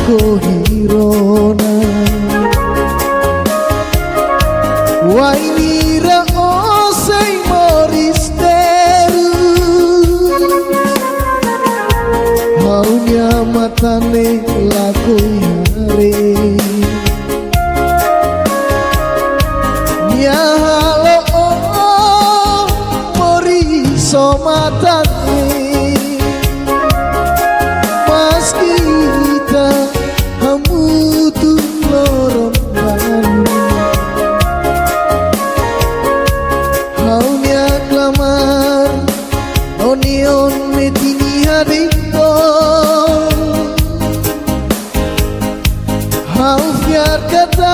kohirona wainira osei moristeru haunya matane lakoi hare nya halo mori somatane pas kita hamutu lorong haunya klamar onion metini hadiko hau fiar kata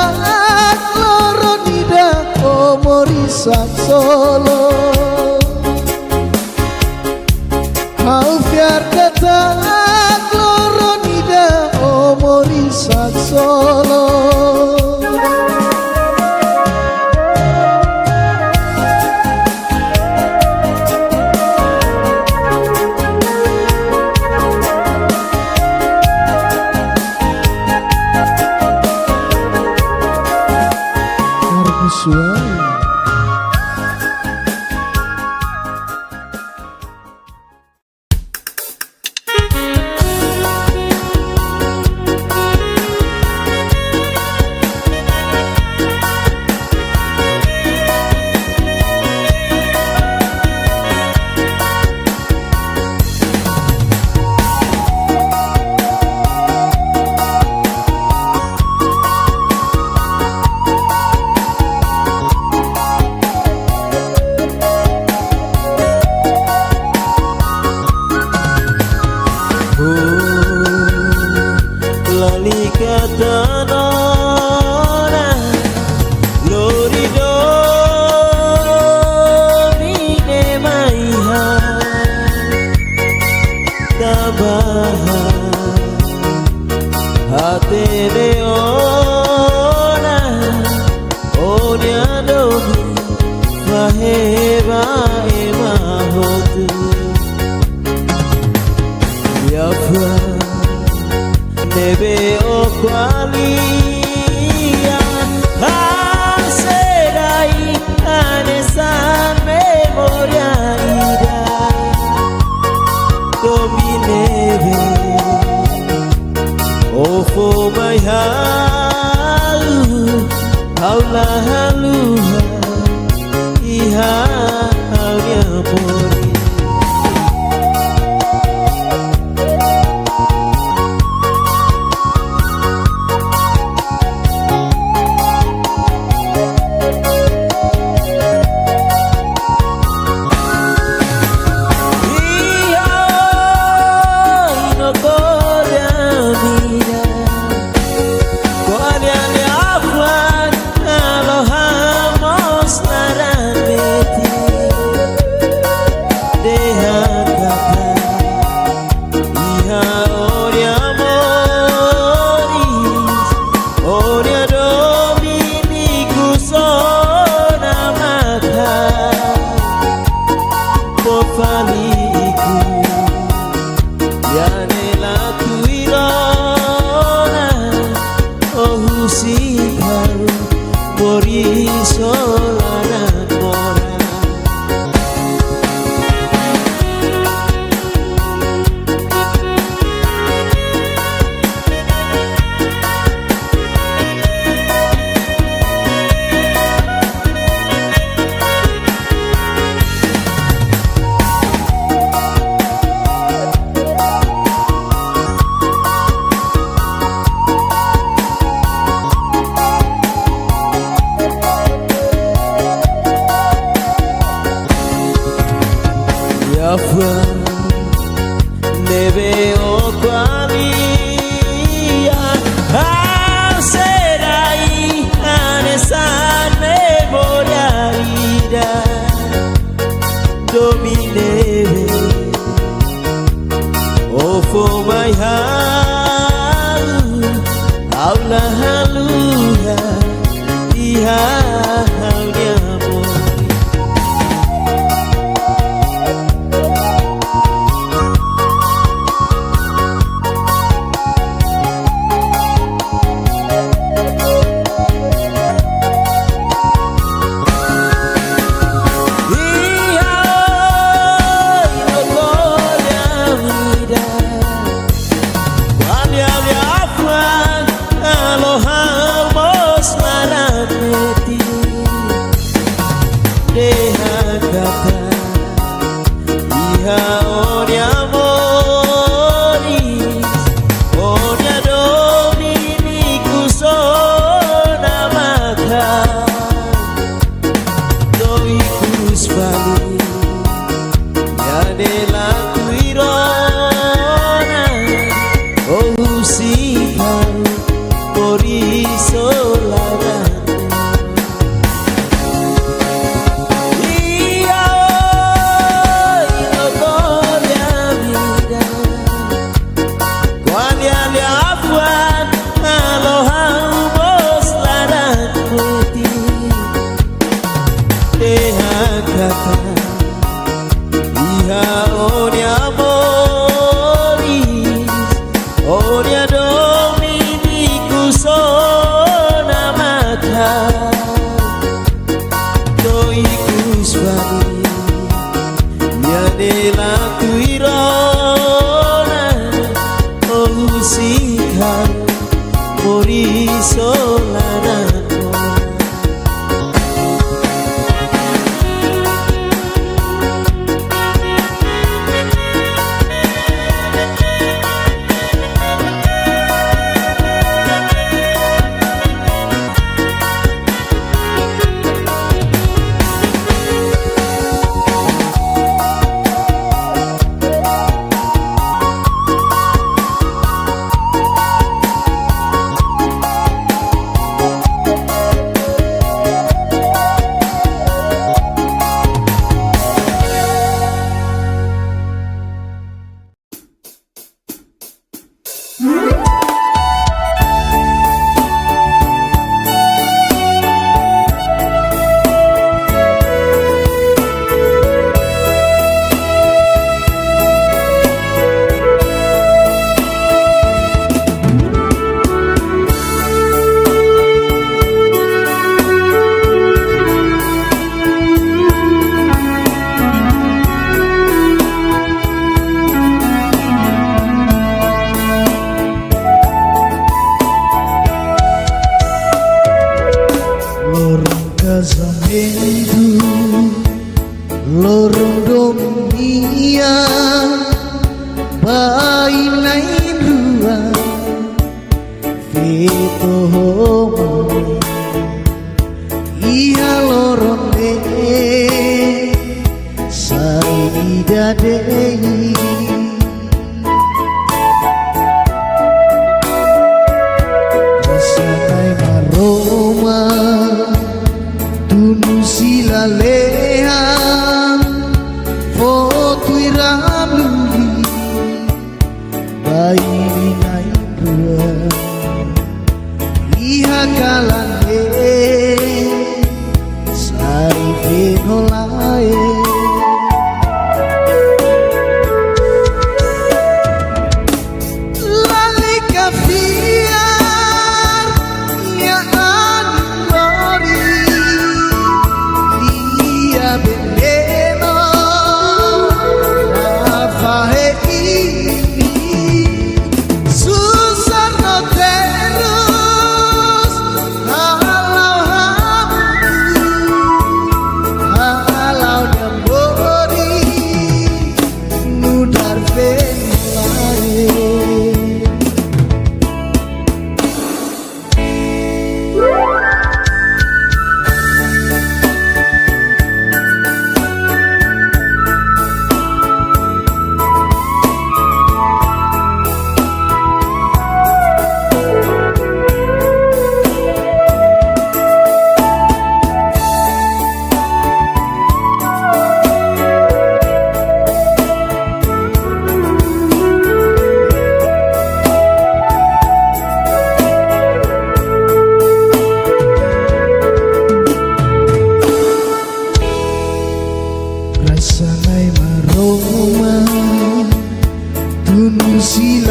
loron ida omorisak solo hau fiar kata loron ida omorisak solo suai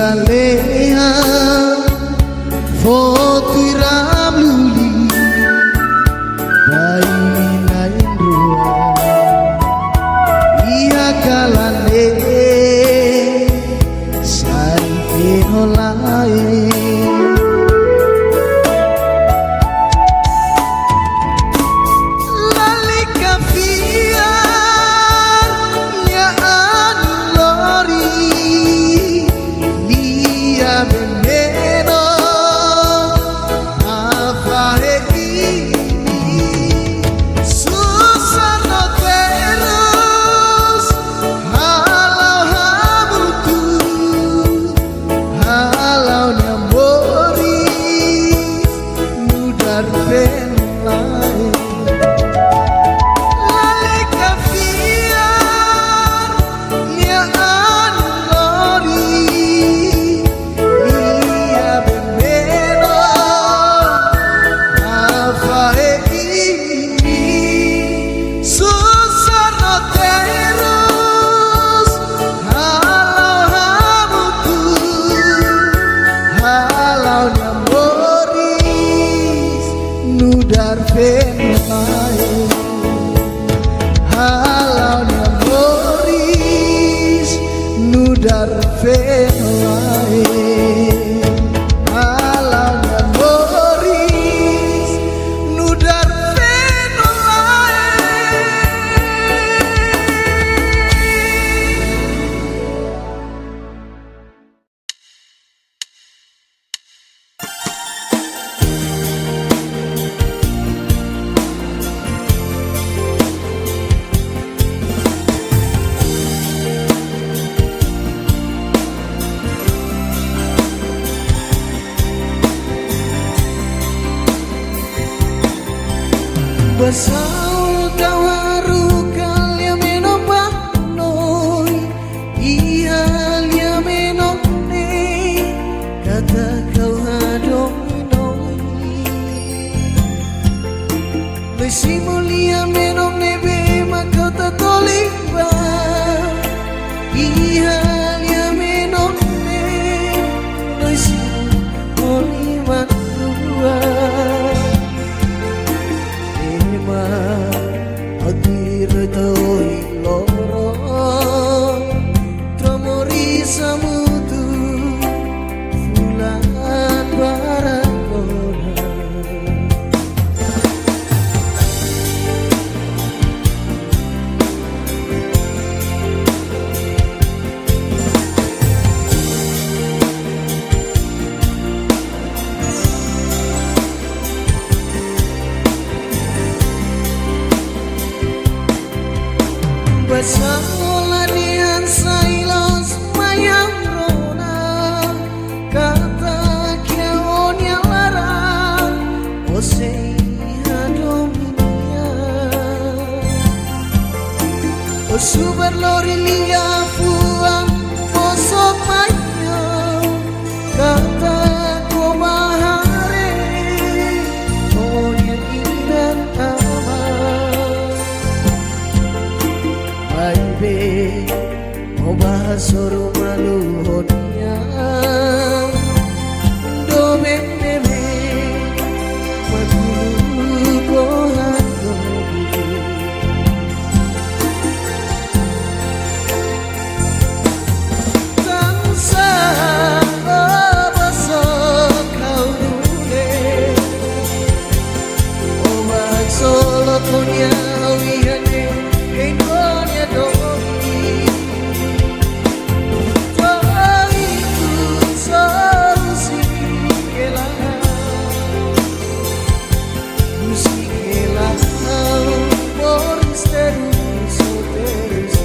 galeha foto ramluli dai naindrua ia kalane sari enolae nudar penai halau namoris nudar penai halau namoris nudar Basaul kawaru kalia menopah noi Ihalia menopne kata kau hadominoi Besi mulia menopne be maka tatoliba Ihalia menopne Besi mulia dua Adir toi lorong Tromori samutu Fulan barakona Bersama dengan sailos mayang rona kata kiaon yang larang Osei hadominia Osubar lori lia fuang osok mayo kata ko bahare on yang indah Baby, mau bahas suruh malu hodia do bebe madulu kohan dobi tansa basok kau dule mau bahas solo punya wihane Indonya doi Toiku solusi kelah Musik kelah Boris terus terus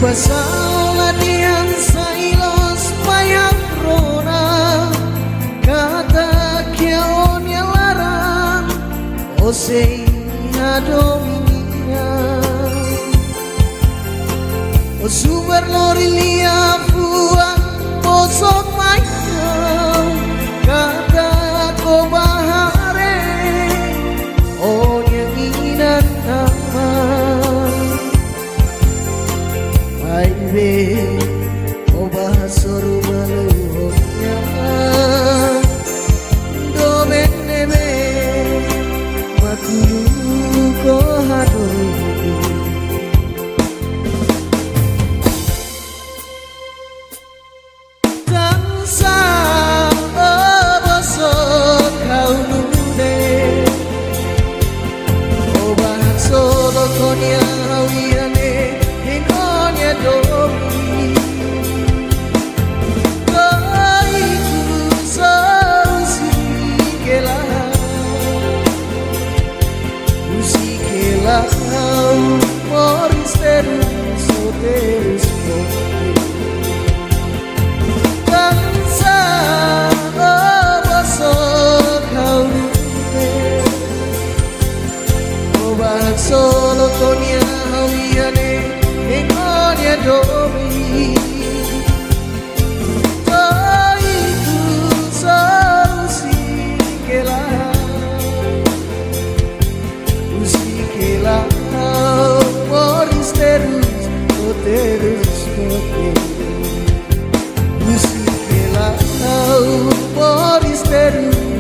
Basalah dian sailos mayang rona kata kiaon yang larang Osei hadominia sumber lorilia fua posok mayo kata ko bahare o nyanginan nama aibe o bahasor maluhnya do benebe makulu ko hado solo tonia hawiane engonia domi toiku sausikela usikela moris terus usikela moris terus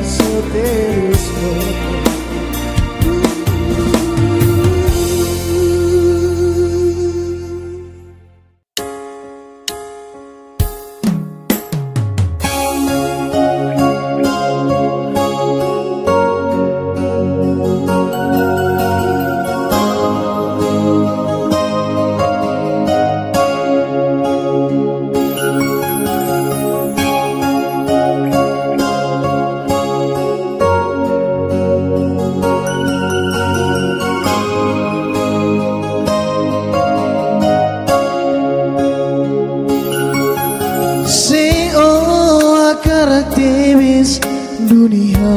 dunia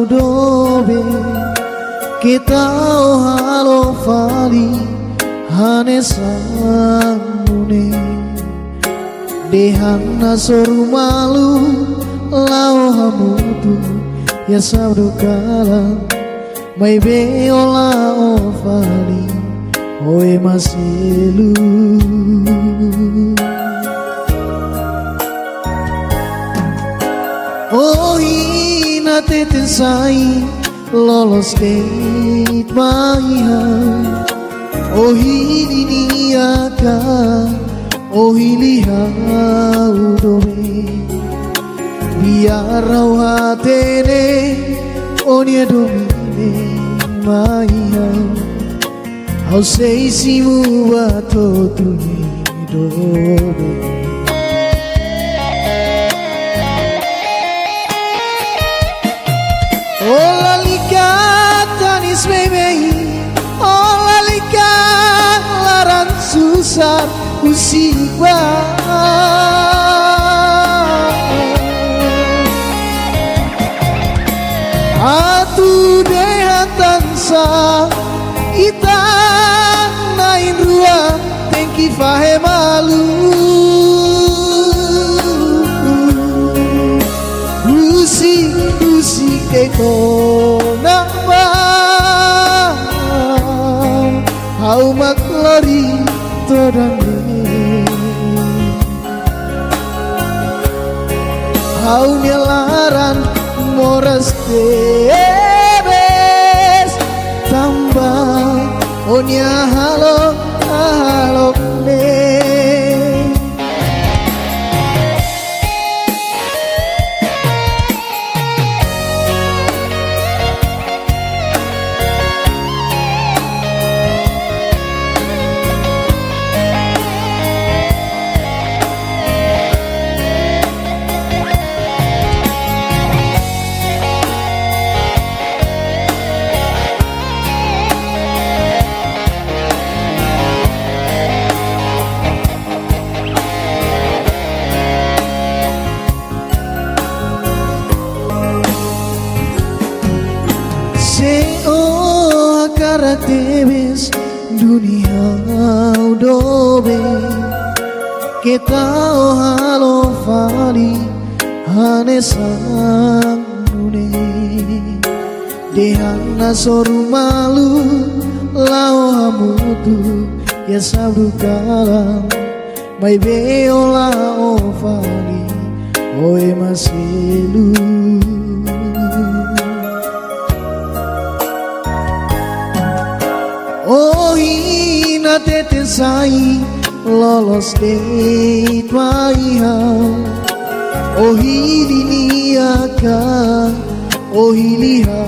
dobe kita halo fali hanesamune dehana soru malu lau hamudu ya sabdu kala mai beola o fali oe masilu oh hina tetensai lolos date maiha oh hini niaka oh hiliha udobe biar rau hatene onia domine maiha au sei simu bato tuni dobe Ola likatanis memei Ola likat larang susah usiba Atu dehatan sa ita nain ruang tengki fahe malu Usi keko nama Hau maklori todane Hau nyelaran moras tebes tambah onya halo halo ne Tebes dunia dobe kita halo fali hane sanune dehana soru malu lao hamutu ya sabdu kalam mai beola o fali oe masilu oh ina tete sai lolos de tuaiha oh hiliniaka oh hiliha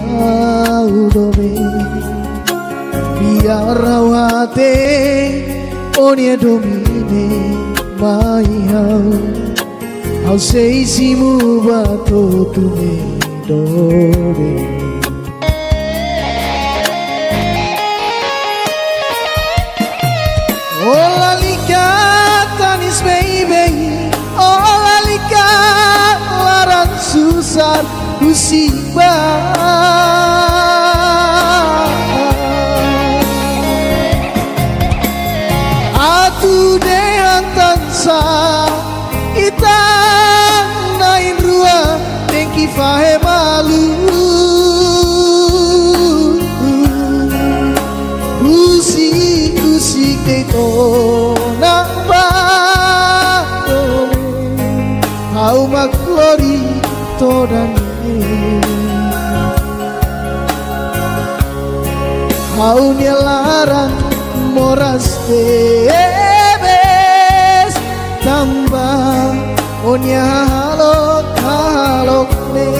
udome biar rawate onia domine maiha au sei simu bato tume dove Ola lika tanis baby Ola lika larang susah musibah Atu dehan tansa Itang nain rua Tengki fahe malu Usik teto nang batole Hau maklori todane Hau nyelaran moras tebes Tambah onya halok halok ne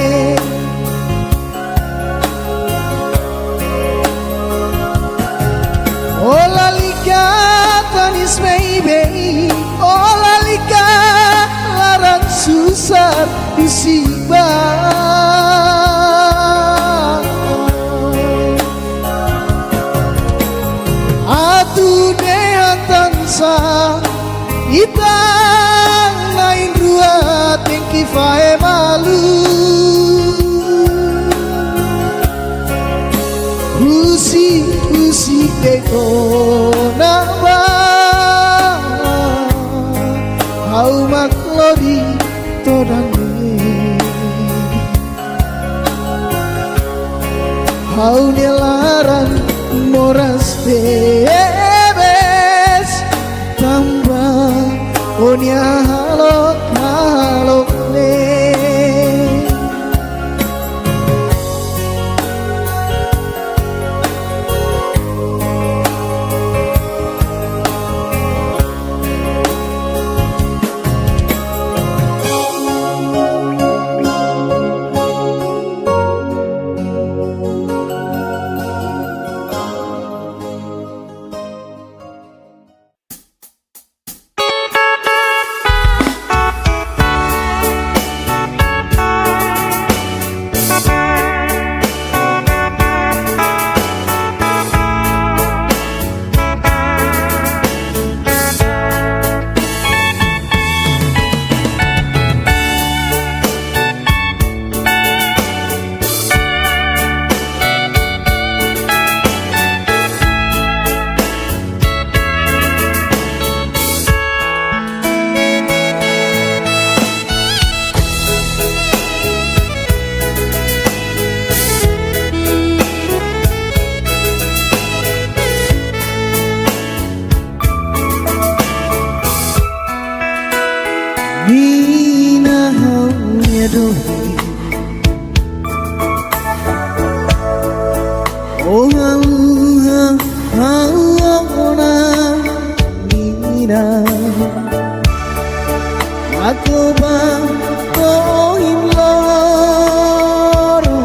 Ola lika tanis baby Ola lika larang susah musibah Atu dehan tansa Itang lain rua tengki fae malu Usik teko nama Hau maklori todane Hau nelaran moras tebes Tambah onya halok halok ne Nina haunya dohi Oh haluha hauna Nina Aku bang koin loro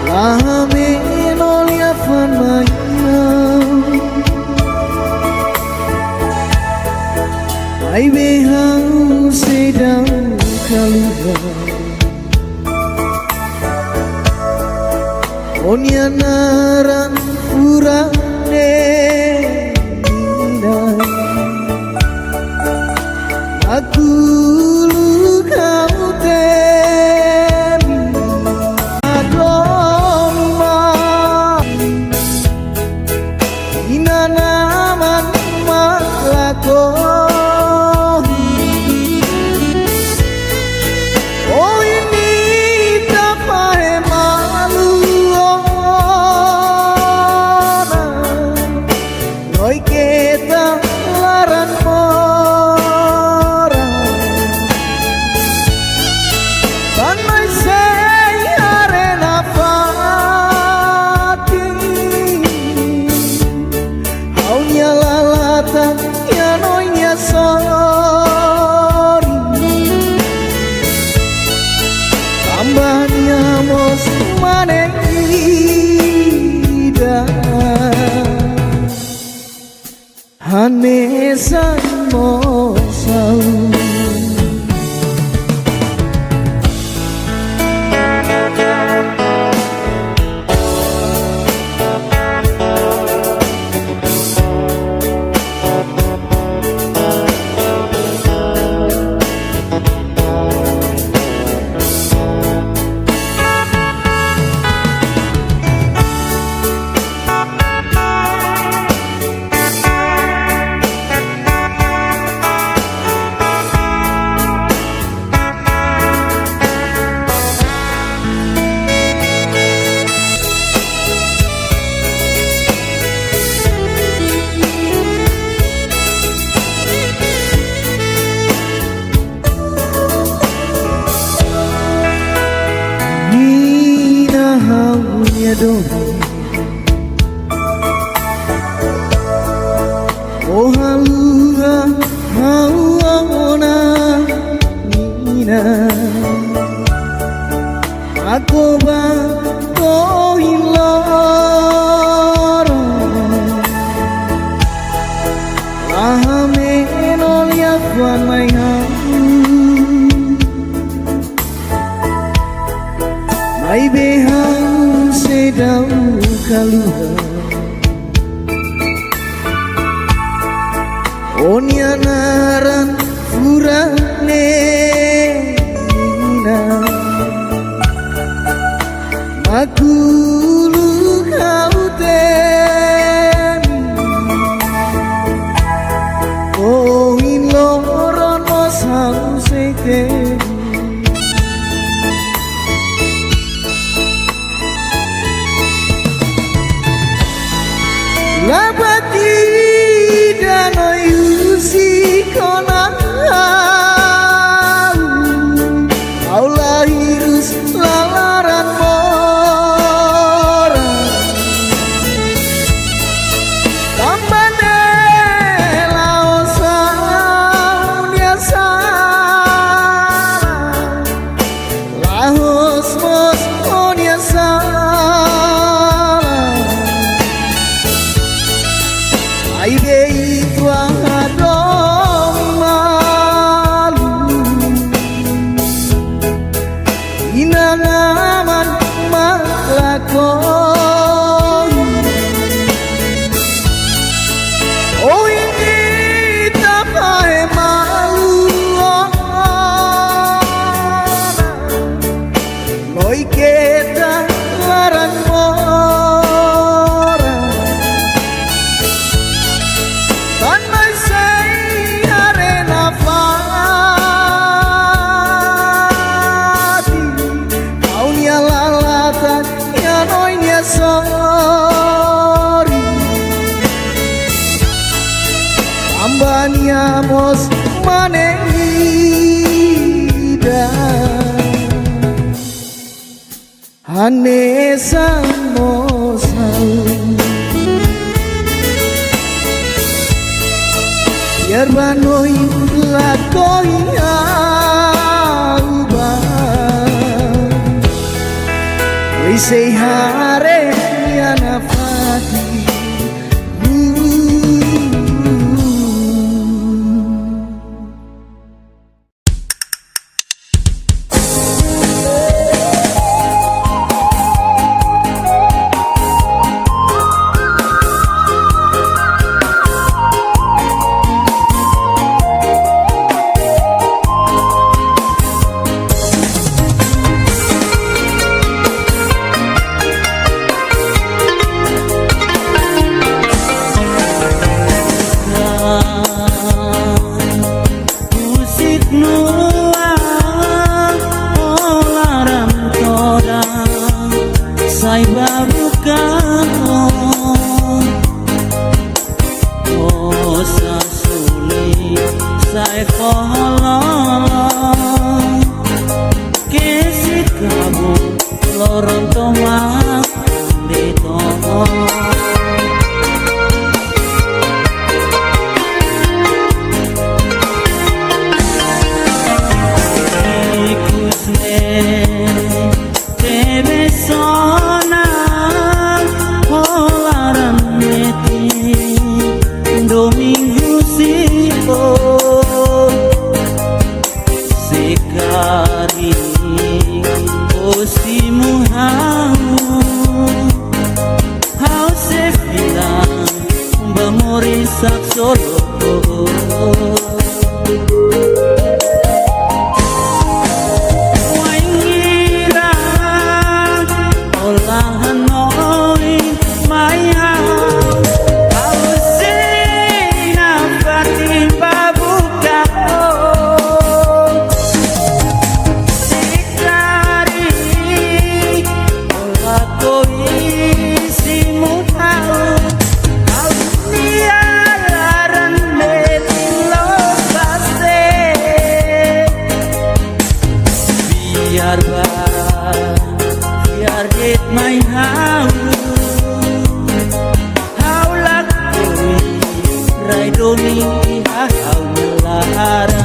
Lahame nolia famaya Ai behau sedang kaluar Onya naran urane Nina Aku lukau temi Adonma Nina naman lata ya nonya sorry tambahnya mos manehida hanesan mosau oh haluha hawana nina aku ba ko hiloro ahame nolia kwa mai mai behang sedau kaluha onya naran furane nina makulu kauten oh in loron mos hausete labati dano yusi kona aula hirus lalaran mora tambane laosa uniasa lahos mos uniasa ai dei tua dong malu inangaman maklakon oh ini tak pahe malu loi kita larang sorry ambania mos manehida hanesan mosau yerbanoi lakoi auba we say hare nafati sai baru kau oh sasuli sai folong kesi kamu lorong tomak di tomo sak solo biar dit mai hau lak koi rai doni hau melara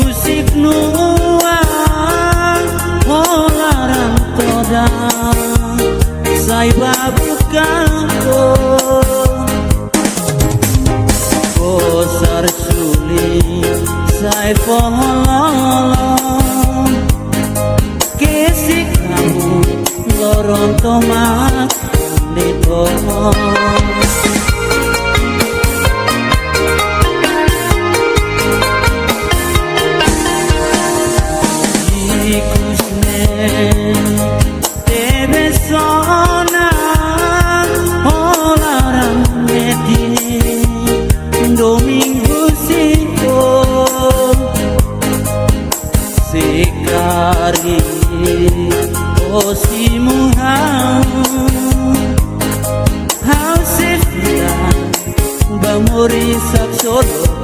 musik nua orang toda sai babu kanto bosar suli sai pololong kesik kamu lorong tomat di debe sonar olaran meti domingo sito sekari osimu hau sefia bamori sak solo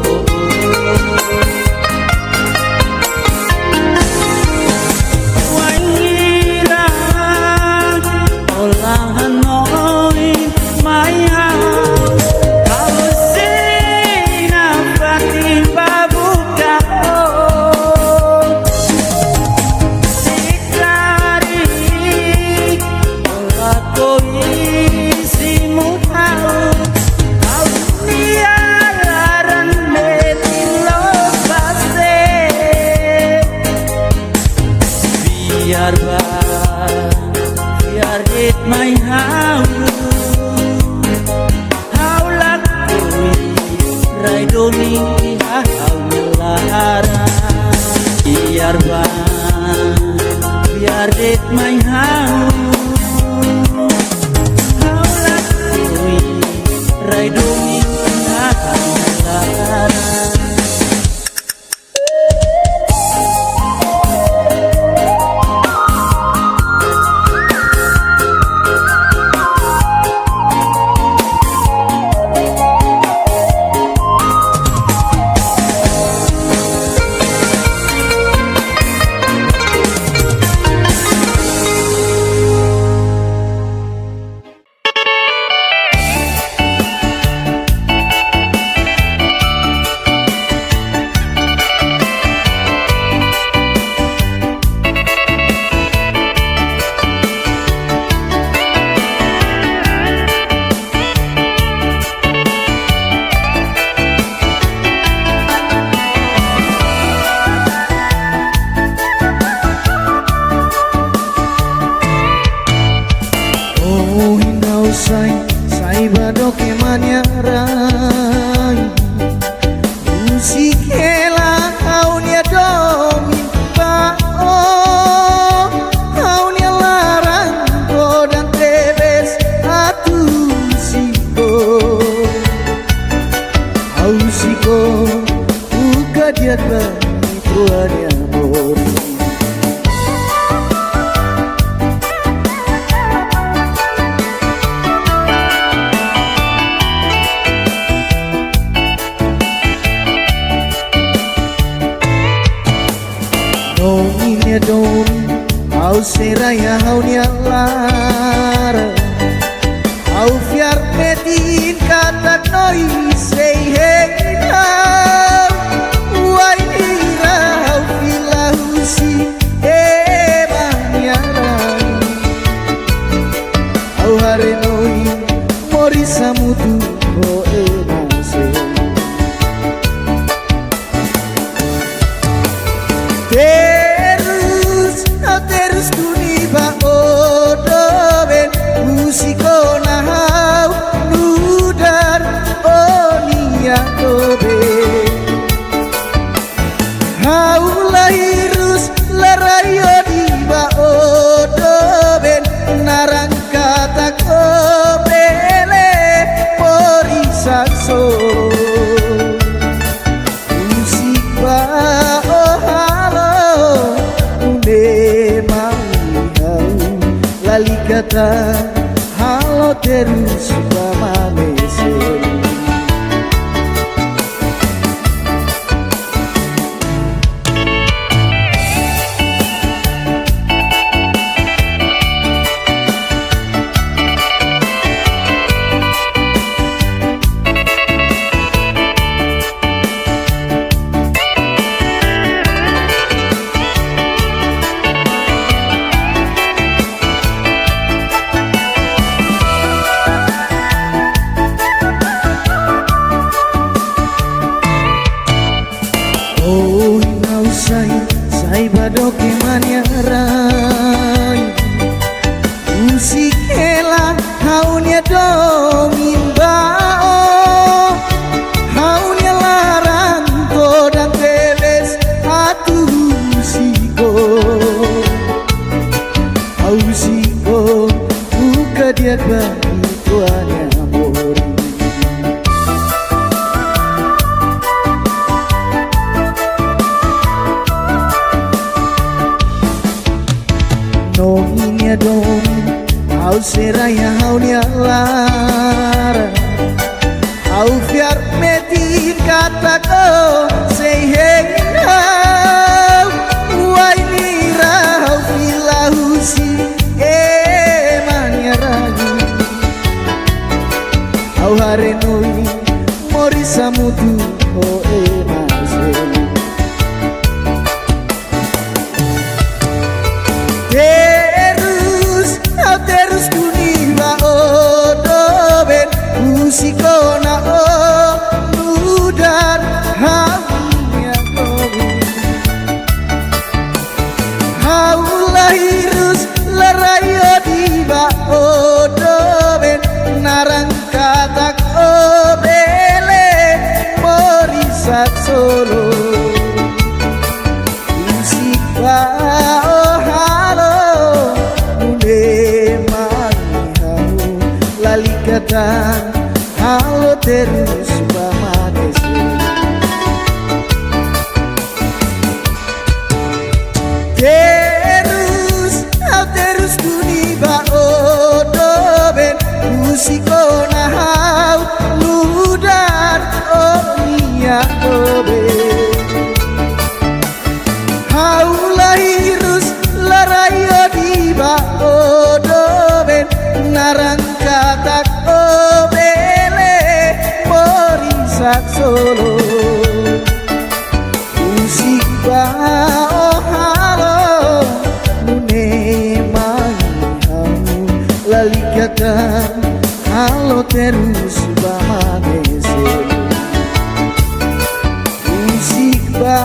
biar dit mai hau lak koi rai doni hau melara biar dit mai hau lak koi rai doni hau melara sai badok manyarai musik hela kaunya domin pao kaunya larang dan tebes atu siko buka dia bani tuanya mori dom au seraya hau lara au fiar metin kata noi sei hey kata halo terus permanece. Oh, não saiba do que manyarai Usikela haunya domimbao Haunya laranto dan teles atu usiko Ausiko buka dia bagi tuanya mori Nominya dong, au seraya haunya lara Au fiar metin kata ko say hey now Wai mira au filahusi manyaragu Au harenoi mori samutu o mazelu Terus kuniba odoben musikona o mudar haunya kowe haulahirus larayo diba odoben narang katak obele morisak solo musik ba oh halo Lalikatan halo terus permanece. Terus kuniba odoben musikona hau ludan omnia dobe hau lahirus larayo diba odoben narang katak obele morisak solo musik ba oh halo mune mai hamu lalikatan halo terus permanece musik ba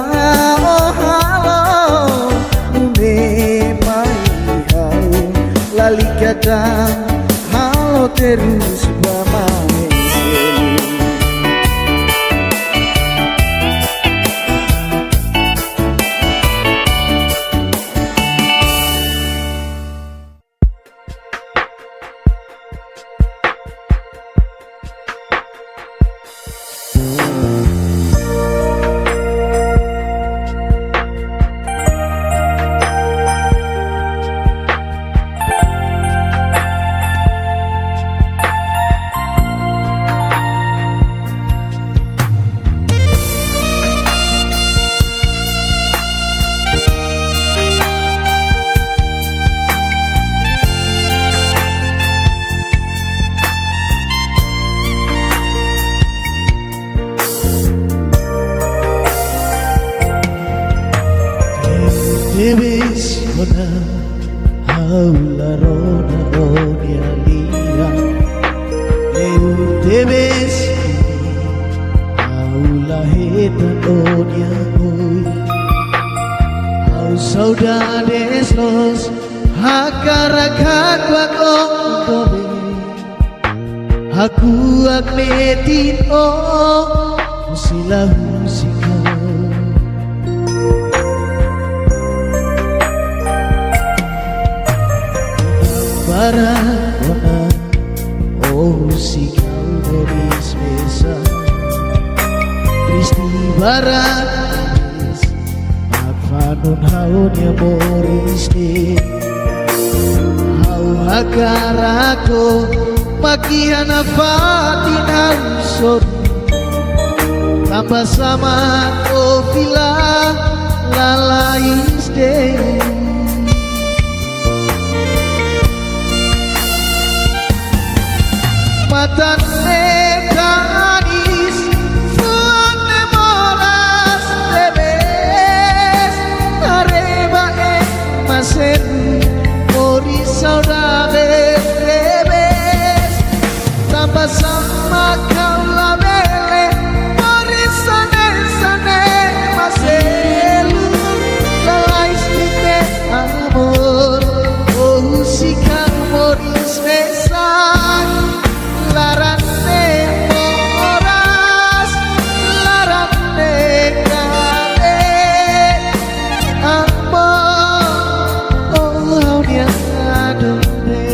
oh halo mune mai hamu lalikatan halo terus permanece. Debes kona haula rona onia lia Eu debes haula heta onia oi Au saudades los hakarakak wakondobe Aku akmetin sila musika Barakona oh si kau beris besa Kristi barak Akfanun haun ya moris Hau agar aku makihan fatin hansur tambah sama vila lalais deh matan nekanis fuang nemoras debes areba masen mori saudade debes tambah sama kau labele mori sane sane maselu lalais dite amor oh si kau mori spesan larane moras larane kale amor oh dia adone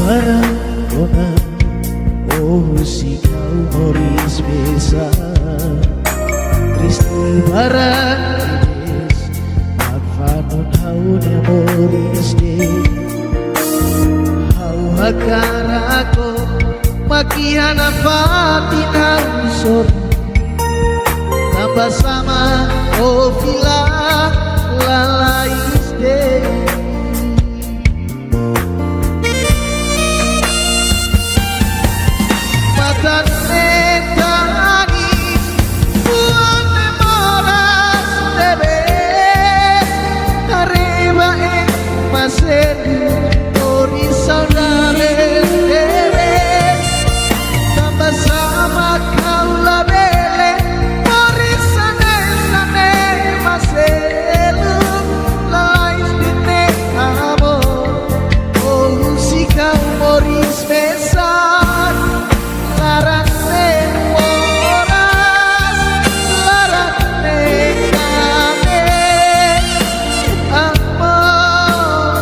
Barangona oh si kau moris besa Kristi barangis magfanon hau ne moris de hau hakar ako makihan fatin hansor tambah sama oh vila lalais de matan nekanis fuang nemoras debes arriba masen ori saudade debes tambah sama kau labele ori sane sane maselu lalais dite amor oh si kau moris besan larane moras larane kame amor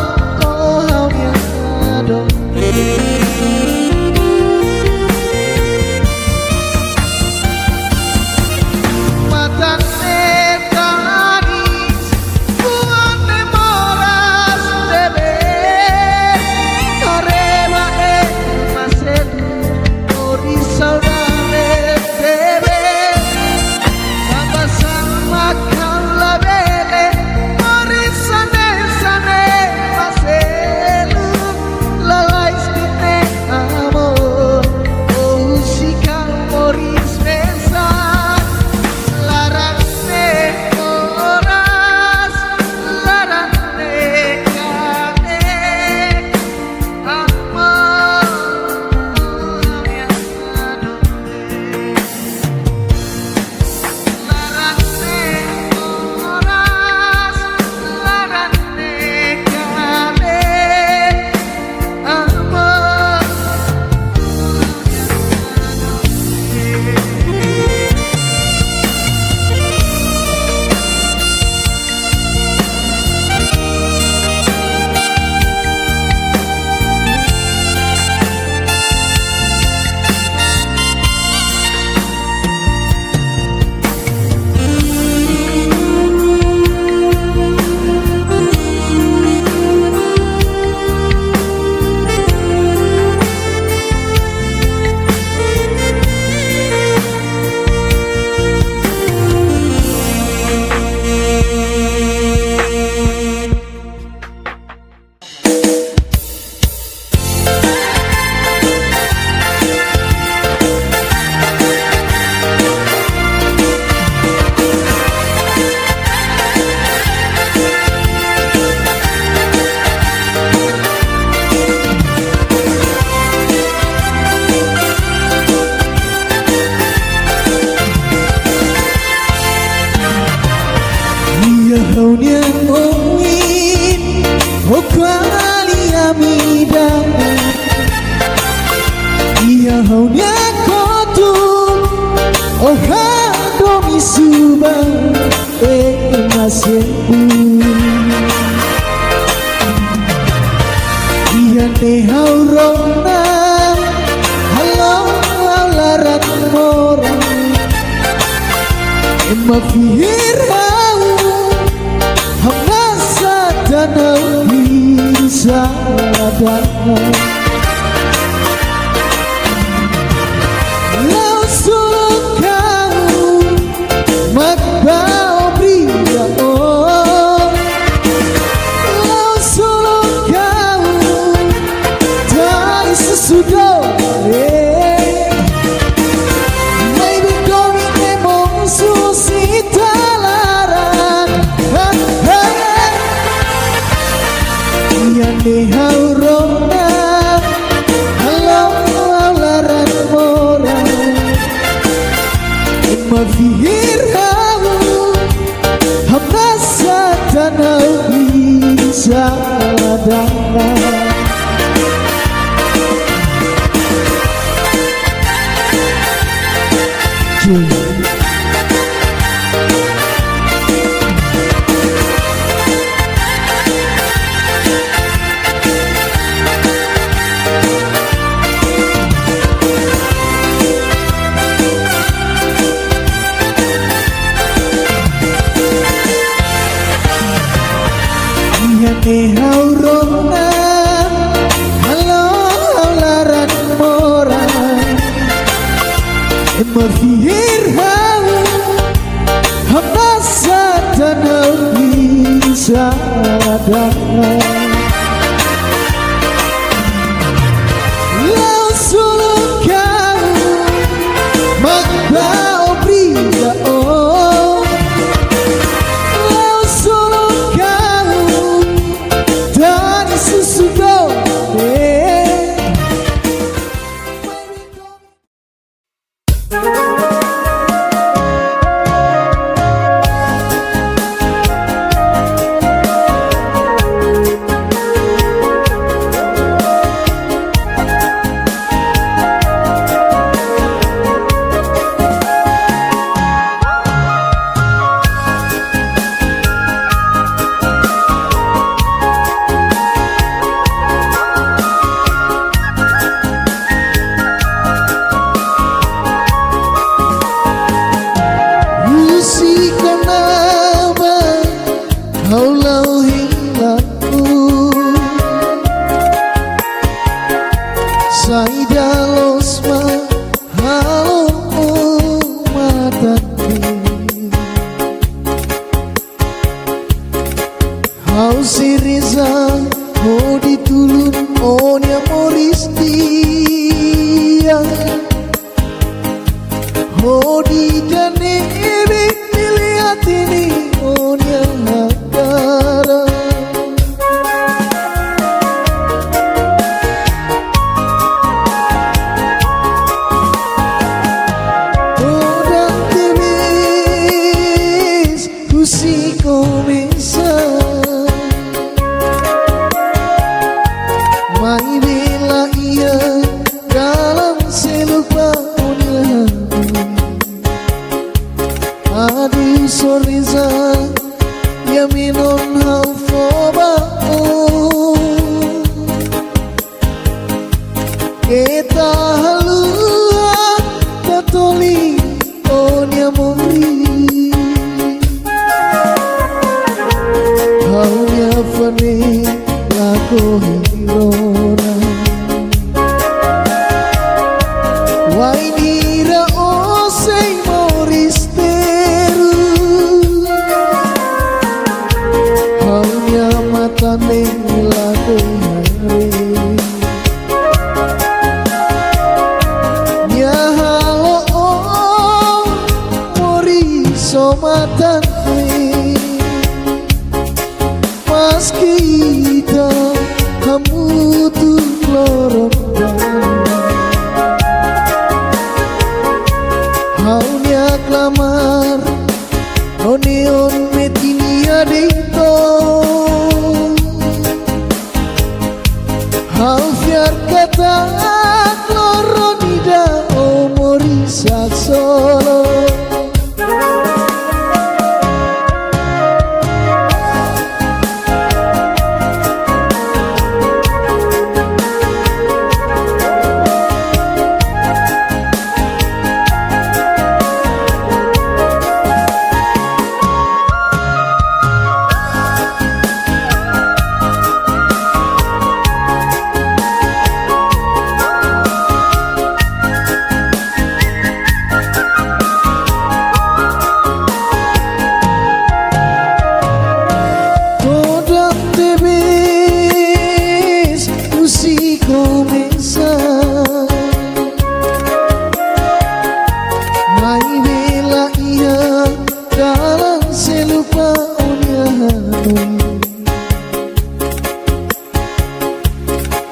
oh haunya kotum oh hadomi subang masyempu Iane haurona halo larat morang Emma fihir hau hamasa danau bisa datang Lau suluk kau magbao bria oh Lau suluk kau dari sesudah May bingkong emong susita laran Iyan ni haurona halo laran morang Mafihir hau hamasa tanau bisa datang Iane haurona halo laran morang Mafihir hau hamasa tanau bisa datang Lau suluk kau magbao bria oh Lau suluk kau dari sesudah Alfiar kata loro di nida omori sak solo.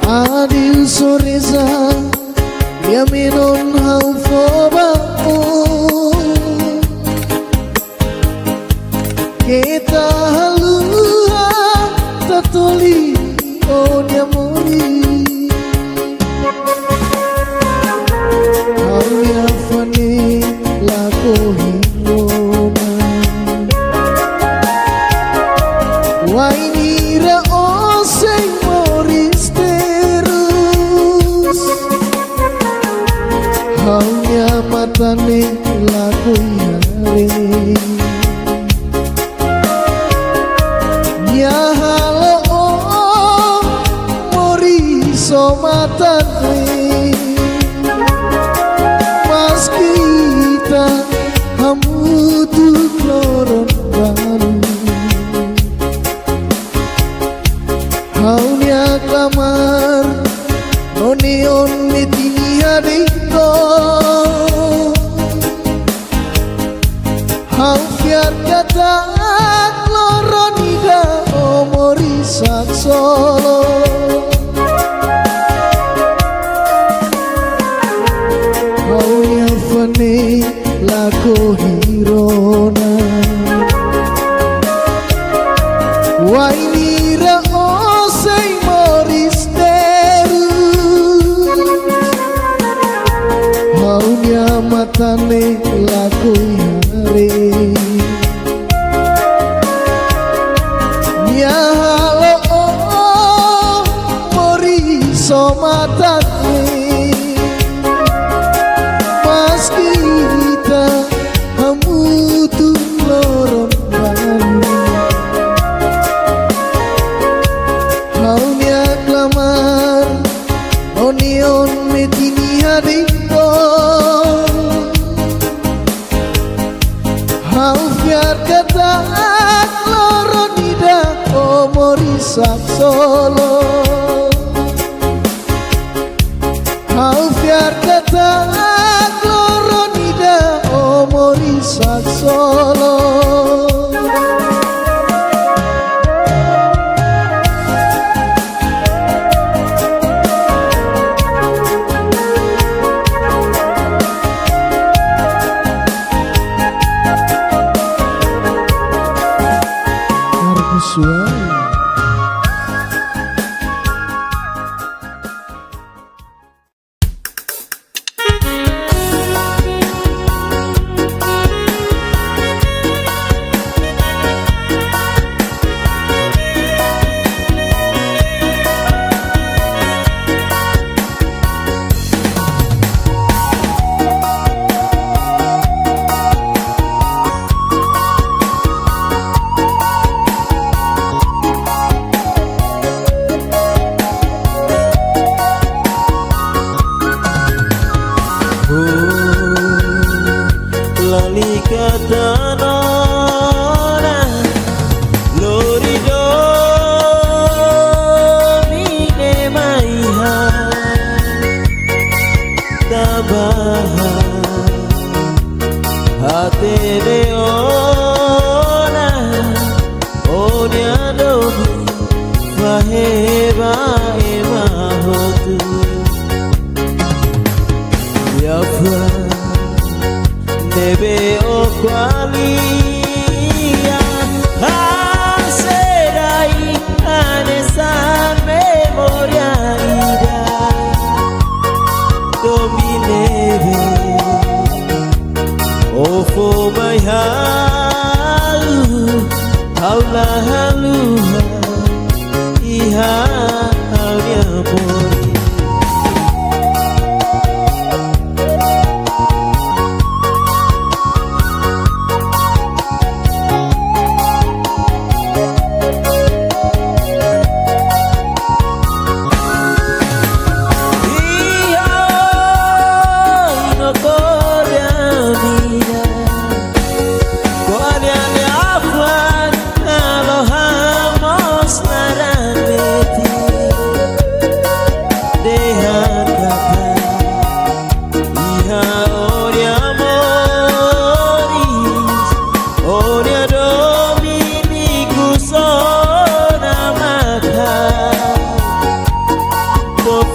Adil soreza ya menon hau foba kita halua tatoli onya mori hau ya fane lako hingona wainira oseng moris haunya matane laku yare ya halo oh mori so matane mas kita hamu tuh loron baru haunya kamar onion metini hadiko Haufiar kata loro nida omori sak solo. Haunya fane lako hirona wainira osei moris teru haunya matane lako yare ya halo oh mori so matane pas kita hamu tuh loron baru haunya klamar onion metini hadiko haufiar kata loro nida omori sak solo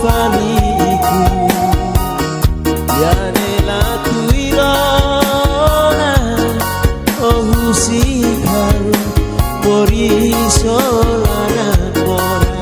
faliku yane la tuirona oh husikaru mori solana mora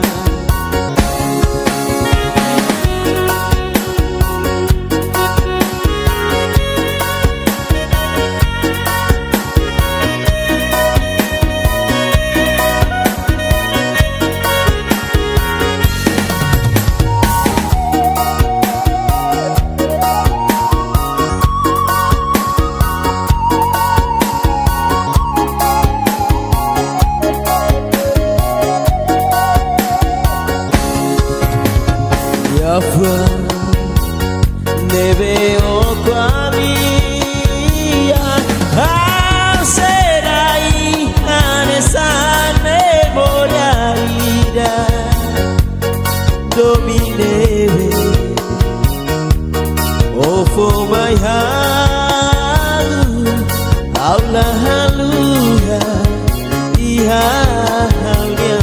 debe o qualia serai anesa memoria ida domineve o for my halu aula haluya iha haluya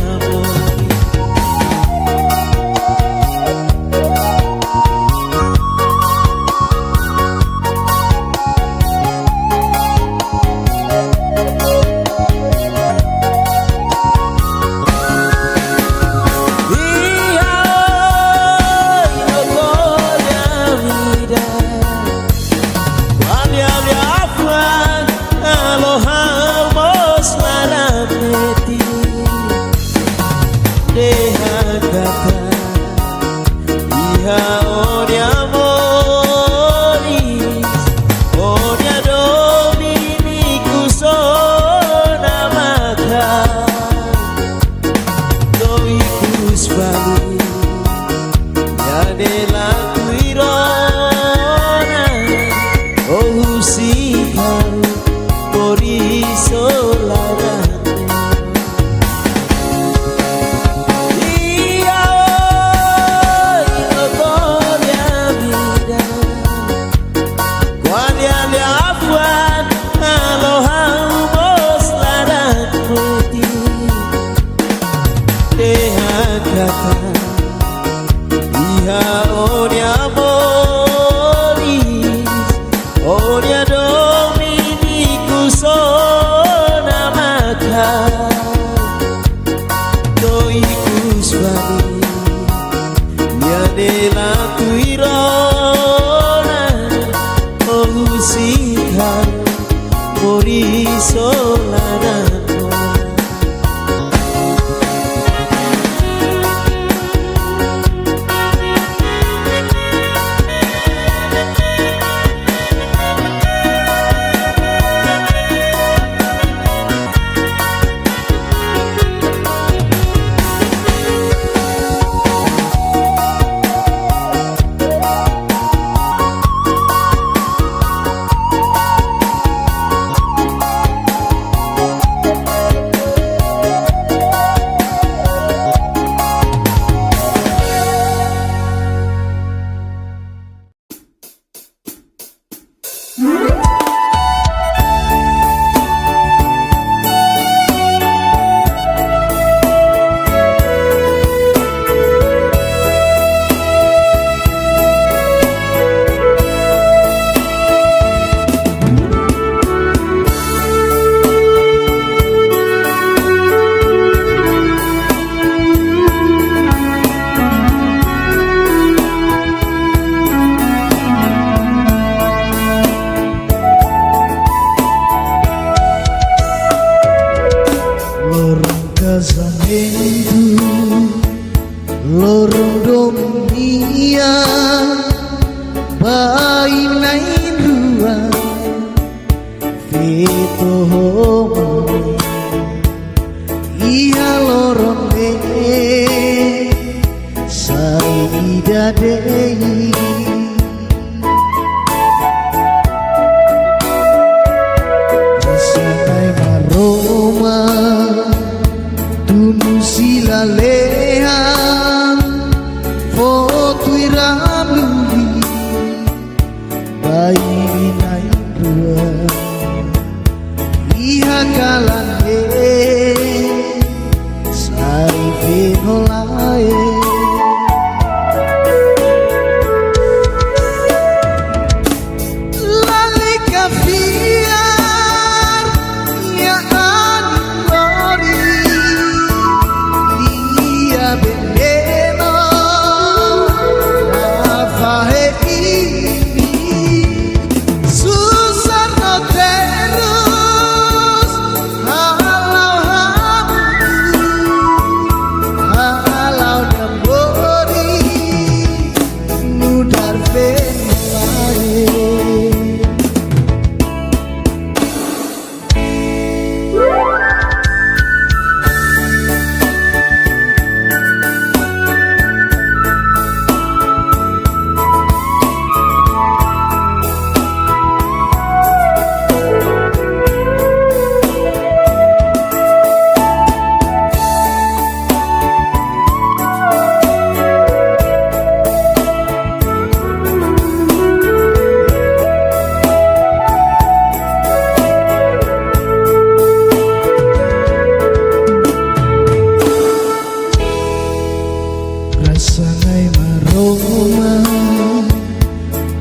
Roma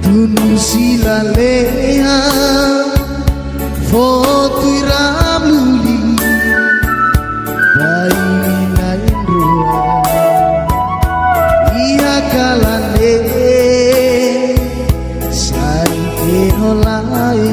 tunu silaleha foto iramuli baina indroa ia kalane sai kenolae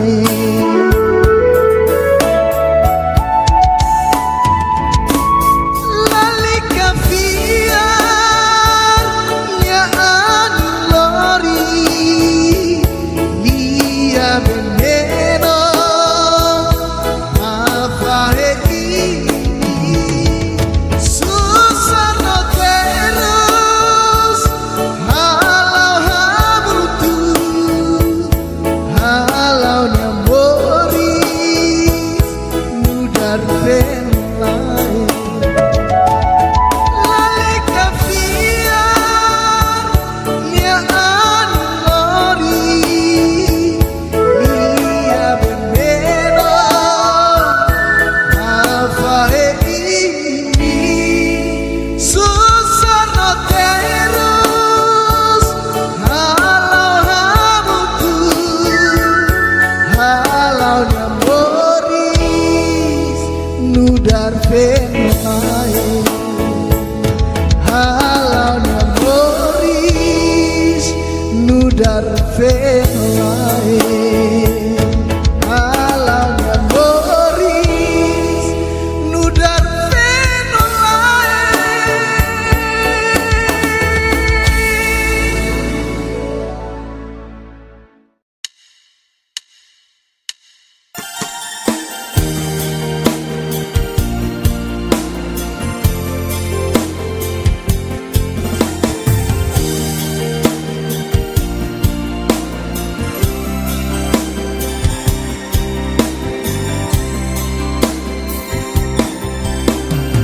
nudar fenlae halaunya Moris nudar fenlae halaunya Moris nudar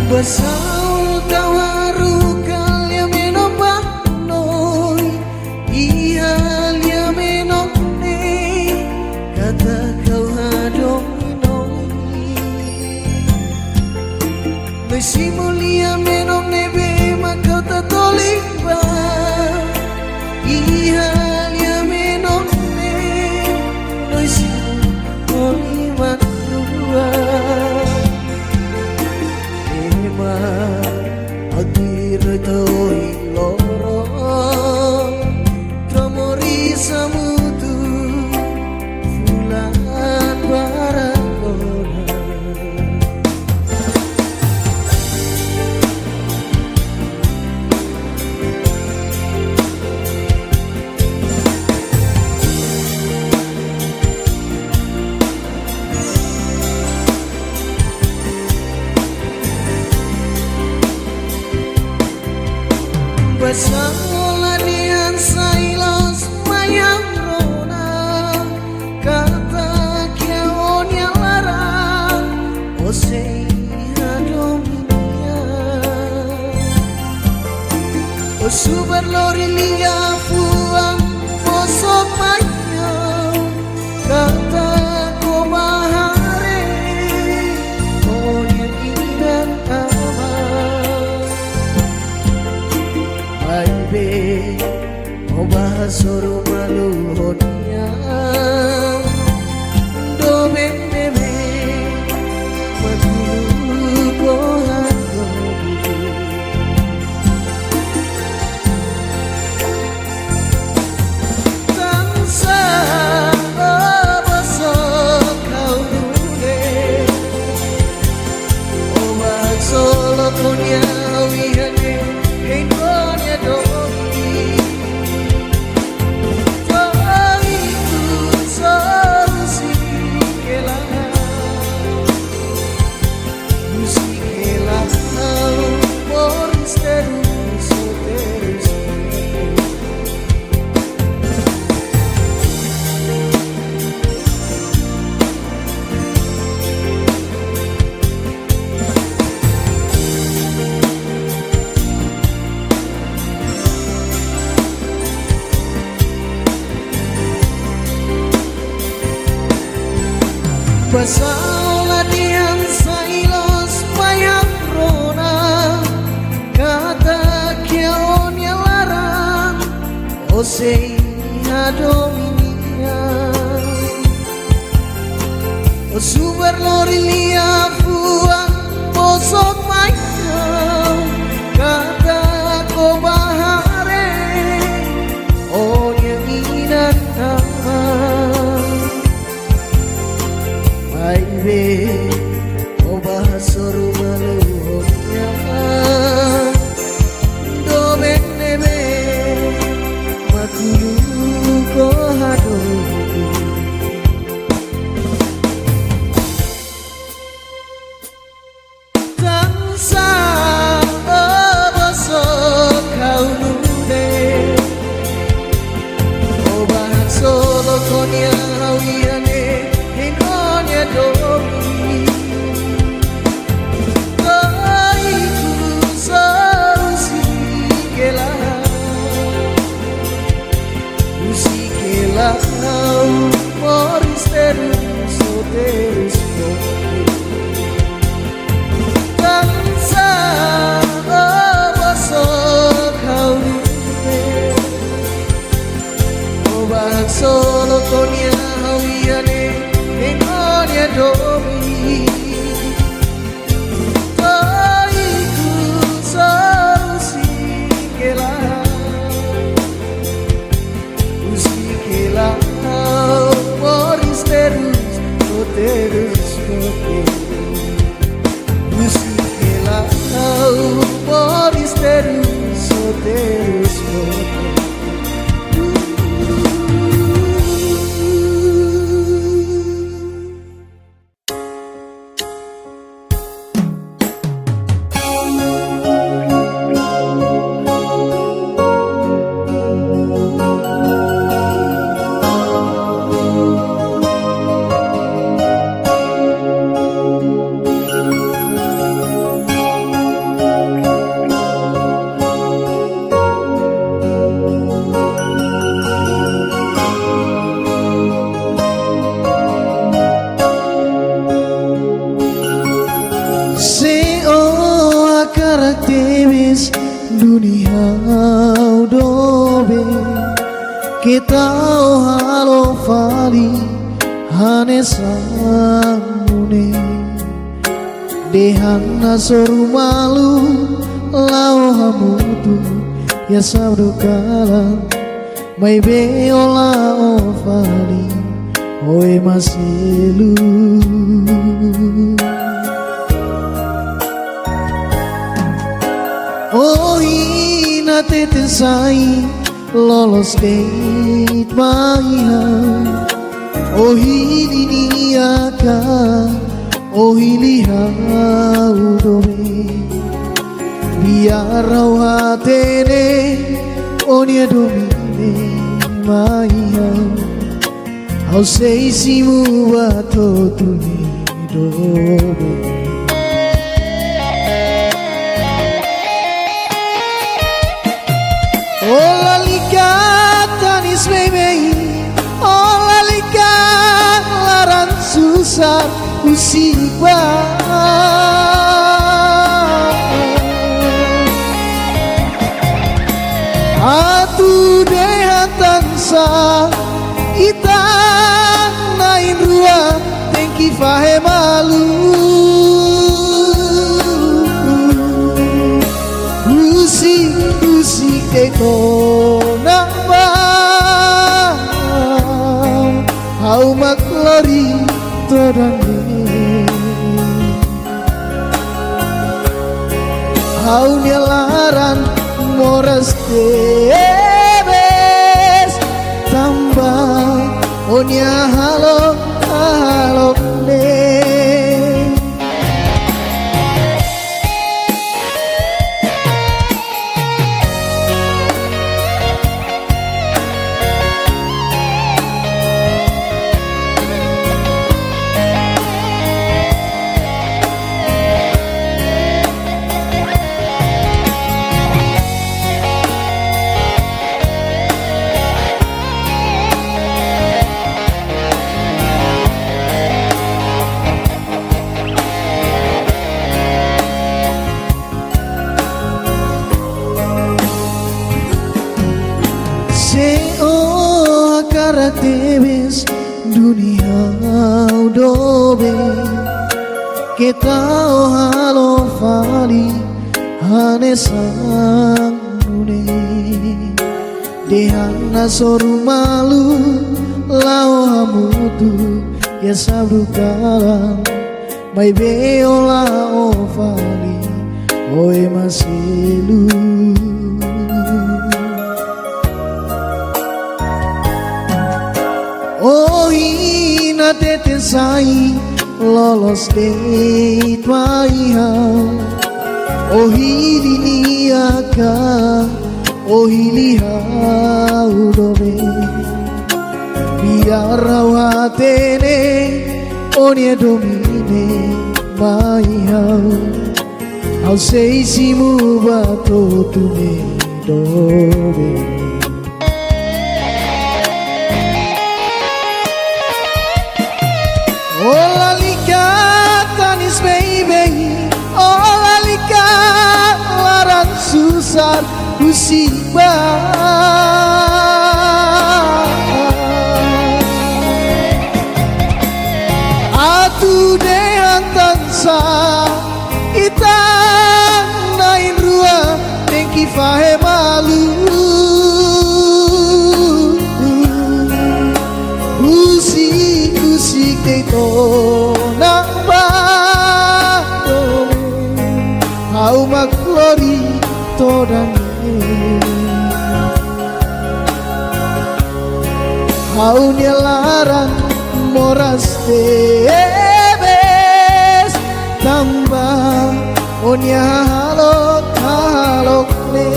Basau tawaru kalia menopah noi ia lia menopne kata kau hadoi noi besi mulia menopne be makau tatoliba ia lia menopne noi si oliva dua Adirtoi loro Tromori samutu Fulan barangona Basolanian sailos mayang rona kata kiaon yang larang osei hadomia osubar lori lia fuang osok mayo kata komahare konya indan Baby, obah suruh malu honia, do bebe, madulu bohan gobi. Tansa obasok kau dule, obah solo punya wihane. Basolanian sailos mayang rona kata kiaon yang larang Oceana Dominia, o super lorilia fua posok maina kata ko bahare o nyanginan nama Aibe o bahasor maluhnya do benebe makulu ko hado Konya hawiane inonya domi Kaiku sausikela Usikela Moris terus soterus Kansa abasok hawiane Obahang solo konya hawiane inonya domi Kaiku sausikela Usikela Moris terus soterus Usikela Moris terus soterus aktivis dunia dobe kita halo fali hanesamune dehana soru malu lau hamutu ya sabdo kalam mai be ola o fali oe masilu Oh hina tetensai lolos gate maiha Oh hili niaka Oh hili haudome Biar hatene Onia domine maiha Au sei simu bato tuni dobe Ola likatanis bebei Ola likat laran susah usiba Atu dehatansa Ita nain rua Tengki fahe malu Usik teko namba Hau maklori todange Hau nyelaran moras tebes tambah Onya halo halo ne jarak dewes dunia dobe kita halo fali hane sang nune dehana soru malu lao hamutu ya sabdu kalang mai beola o fali oe masilu oh ina tete sai lolos de tuaiha oh hili aka oh hili haudobe biar rawatene onie domine mai hau sei simu bato tume dobe. Ola lika tanis baby, ola lika larang susah musibah. Atu dehan tansa ita nain rua tengki fahe malu. Usik deito namba hau maklori todane hau nyelaran moras tebes tambah onya halok halok ne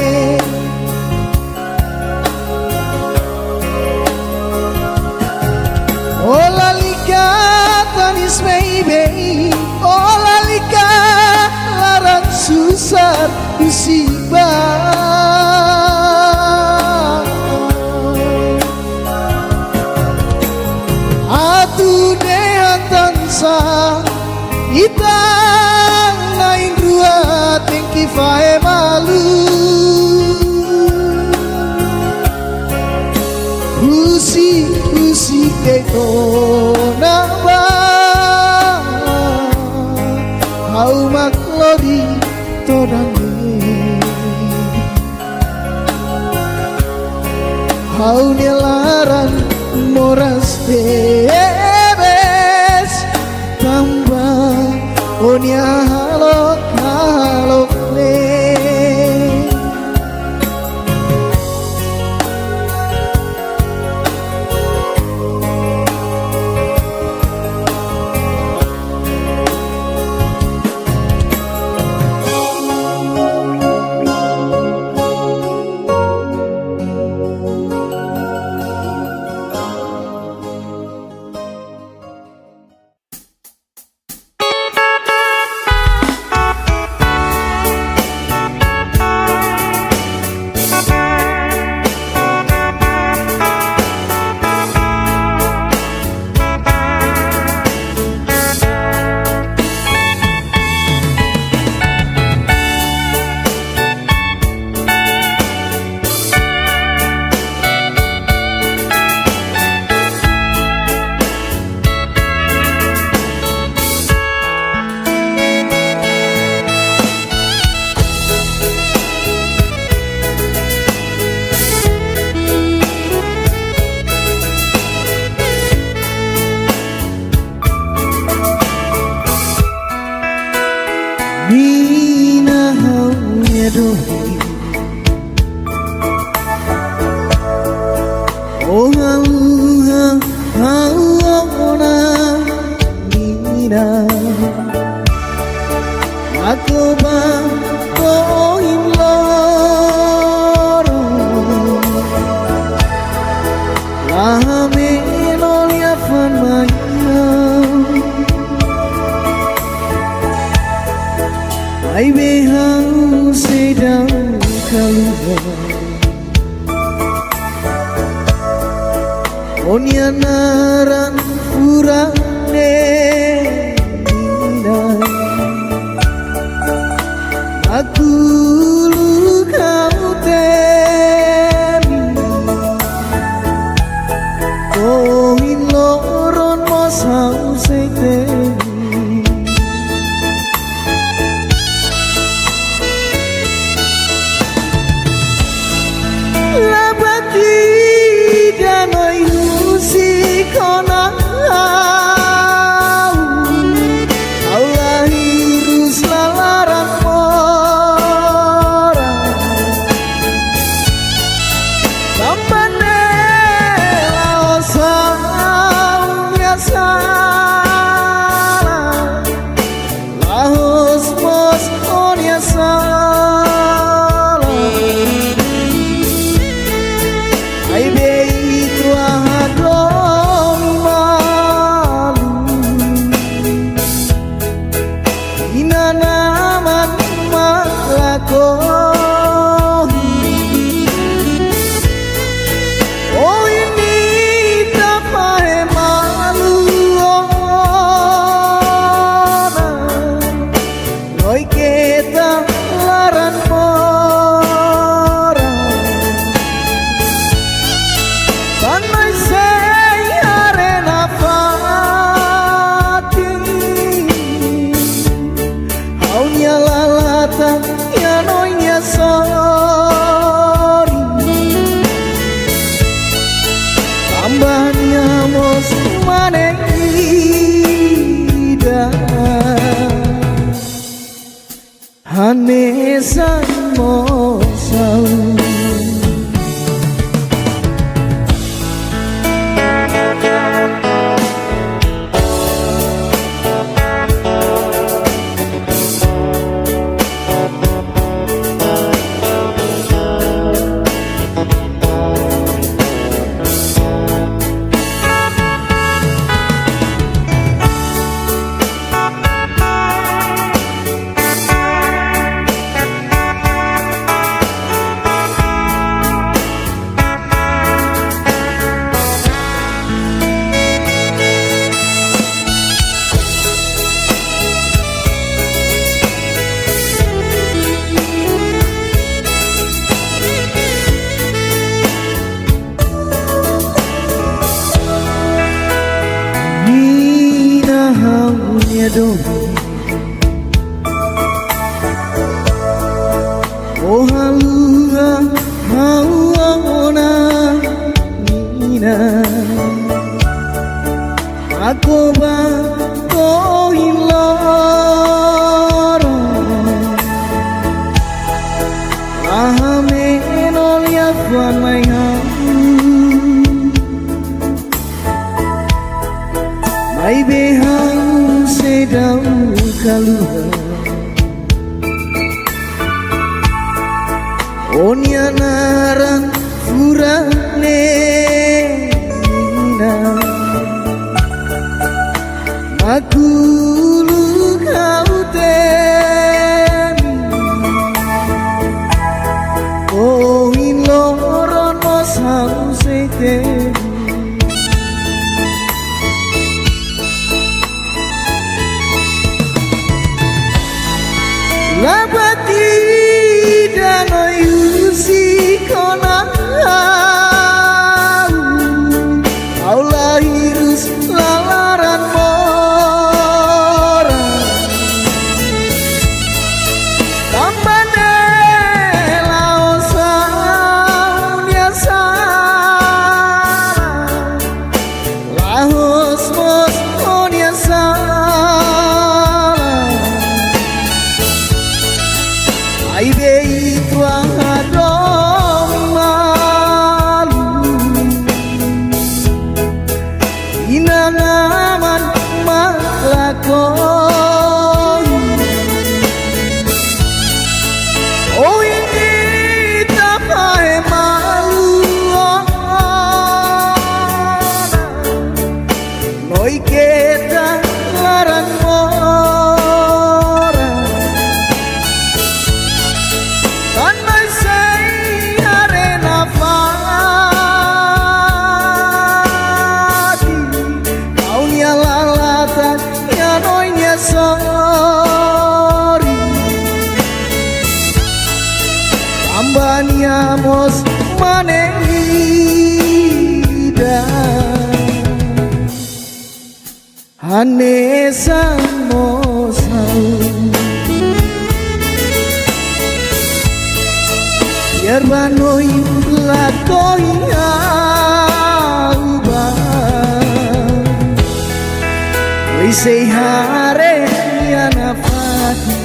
ola lika tanis baby ola lika larang susah musibah atu dehan tansa ita nain rua tengki fae malu Usik deito namba hau maklori todane hau nyelaran moras tebes tambah onya halok halok ne Mina haunya dohi oh haluha hauna Mina aku bang koin loro lahame nolia fan maya ai behang sedang keluar onya naran urane indah aku lu kau temi Mai bei tua hadong malu Ina naman maglakoni Oh ini tak pahe malu Noi kita laran mora Tanai sei arena pati Haunya lalata ya noinya sorry Tambahnya mos maneh ida Hanesan mosau Oh halua hauna nina Aku ba ko iloro Ahame nolia mai Mai behang sedau kaluha Onya narang furane nina Aku lu kau temi Oh iloron mos hau setemi Labati dano yusi kona Allah hirus lalaran mora Tambane laosa unia sara Lahos mos unia sara Ai bei tua hadong malu Ina naman maglakoni Oh ini tak pahe malu Noi kita laran mora Tanai sei arena pati Kaunya lalata ya noinya sorry Tambahnya mos maneh ida Hanesan mosau Yerbanoi lakoi auba We say hare yana fati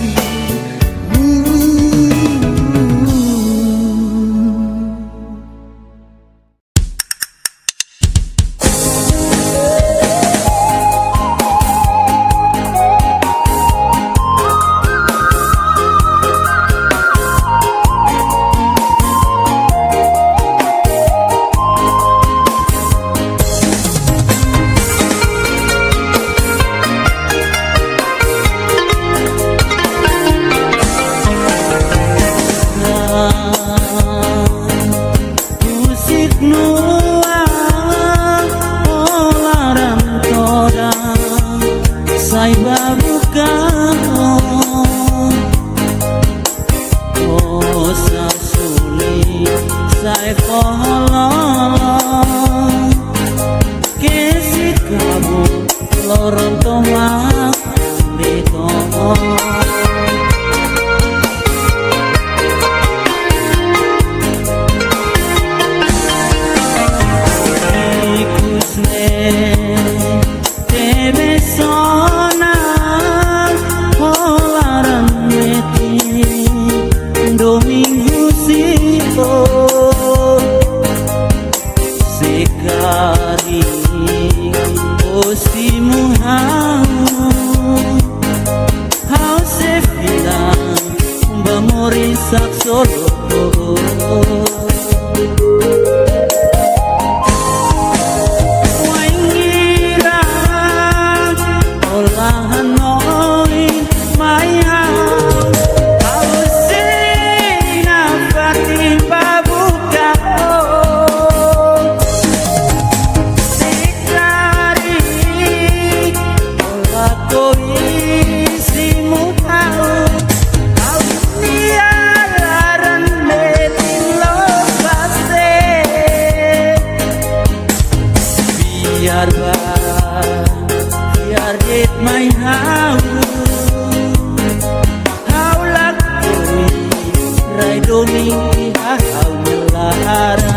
loron tomak ditomo ikusne tebe sona holaran meti domingo siko sekari osimu hau se filang bamori sak solo waingira olahan noi maya kau sina pati babuka biar it my how lakui rai domingi hau melara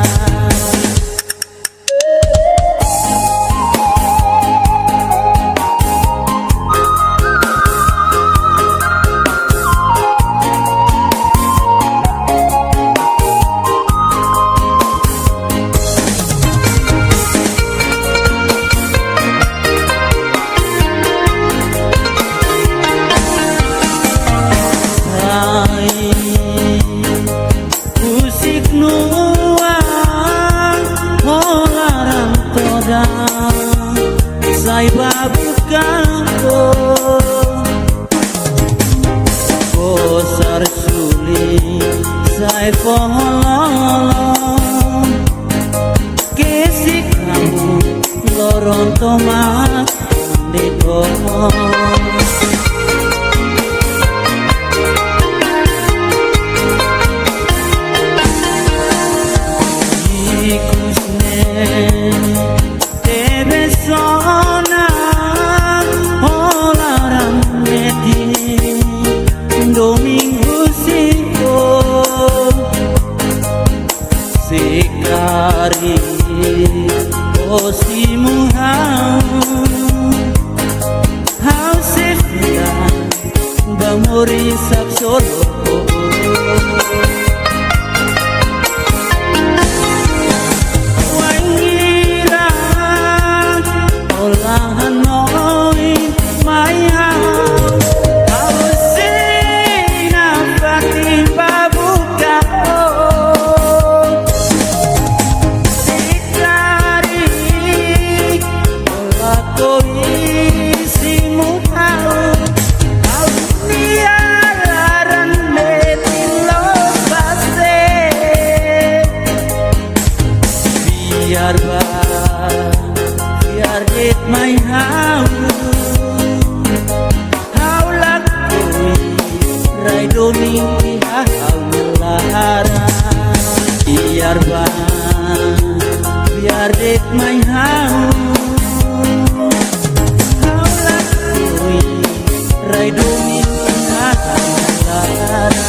musik nuang holaran toda sai babukanko kosar suli sai pohololong kesik kamu loron tomak ditomo tebe sona holaran meti domingo siko sekari osimu hau sefia bamori sak solo biar it my how lakui rai domingi hau melara biar it my how lakui rai domingi hau melara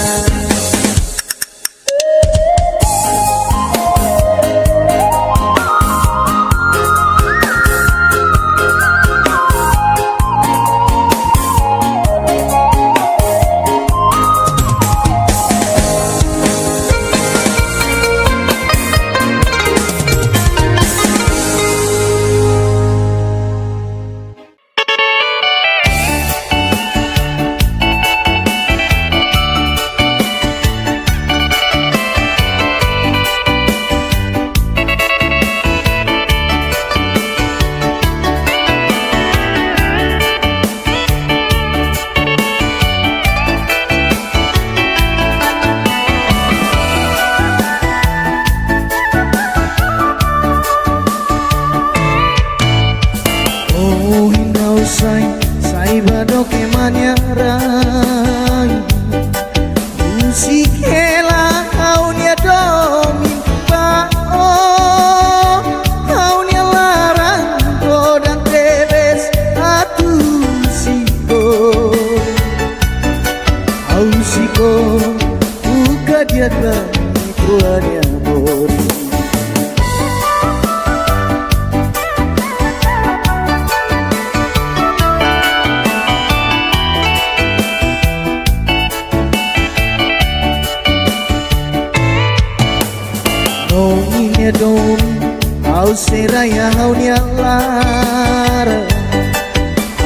Au seraya hau nyalar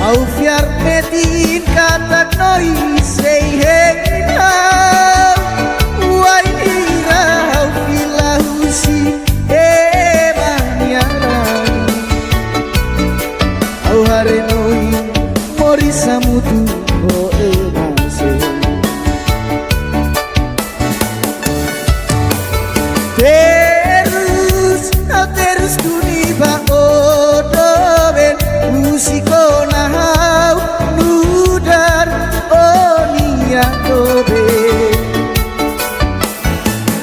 Au fiar metin katak noi sei hegina Wai nira au filahusi emaniarai Au hare noi morisa mutu o emase Terus kuniba odoben musiko nahau nudar onia dobe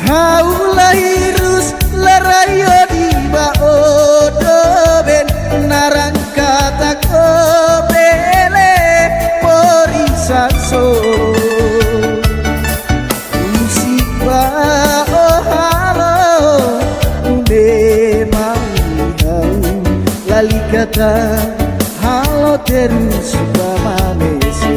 hau lahirus larayo diba odoben narang kata kobele porisan so musiba oh halo lali kata halo terus pamamese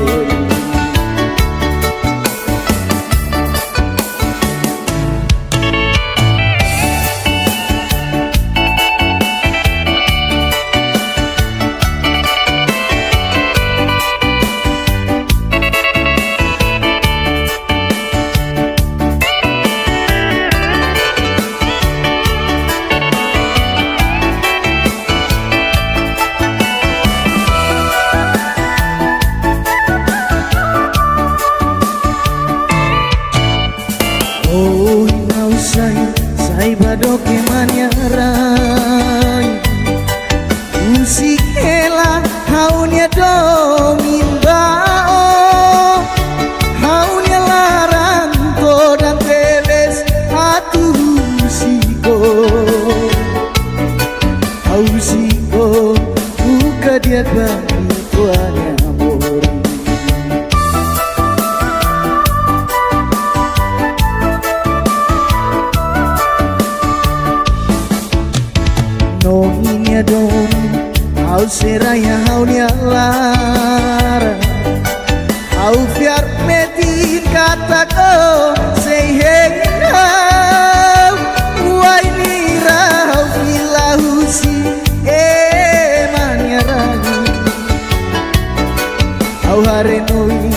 Oh inau sai badoke manyarai Musik hela haunya domimbao Haunya larang dan teles atu musiko Musiko buka dia bagi tuanya amor Nonginya dong Au seraya hau nyalar Au fiar metin kata ko sei hegina Wai nira hau filahusi emaniarani Au hare noi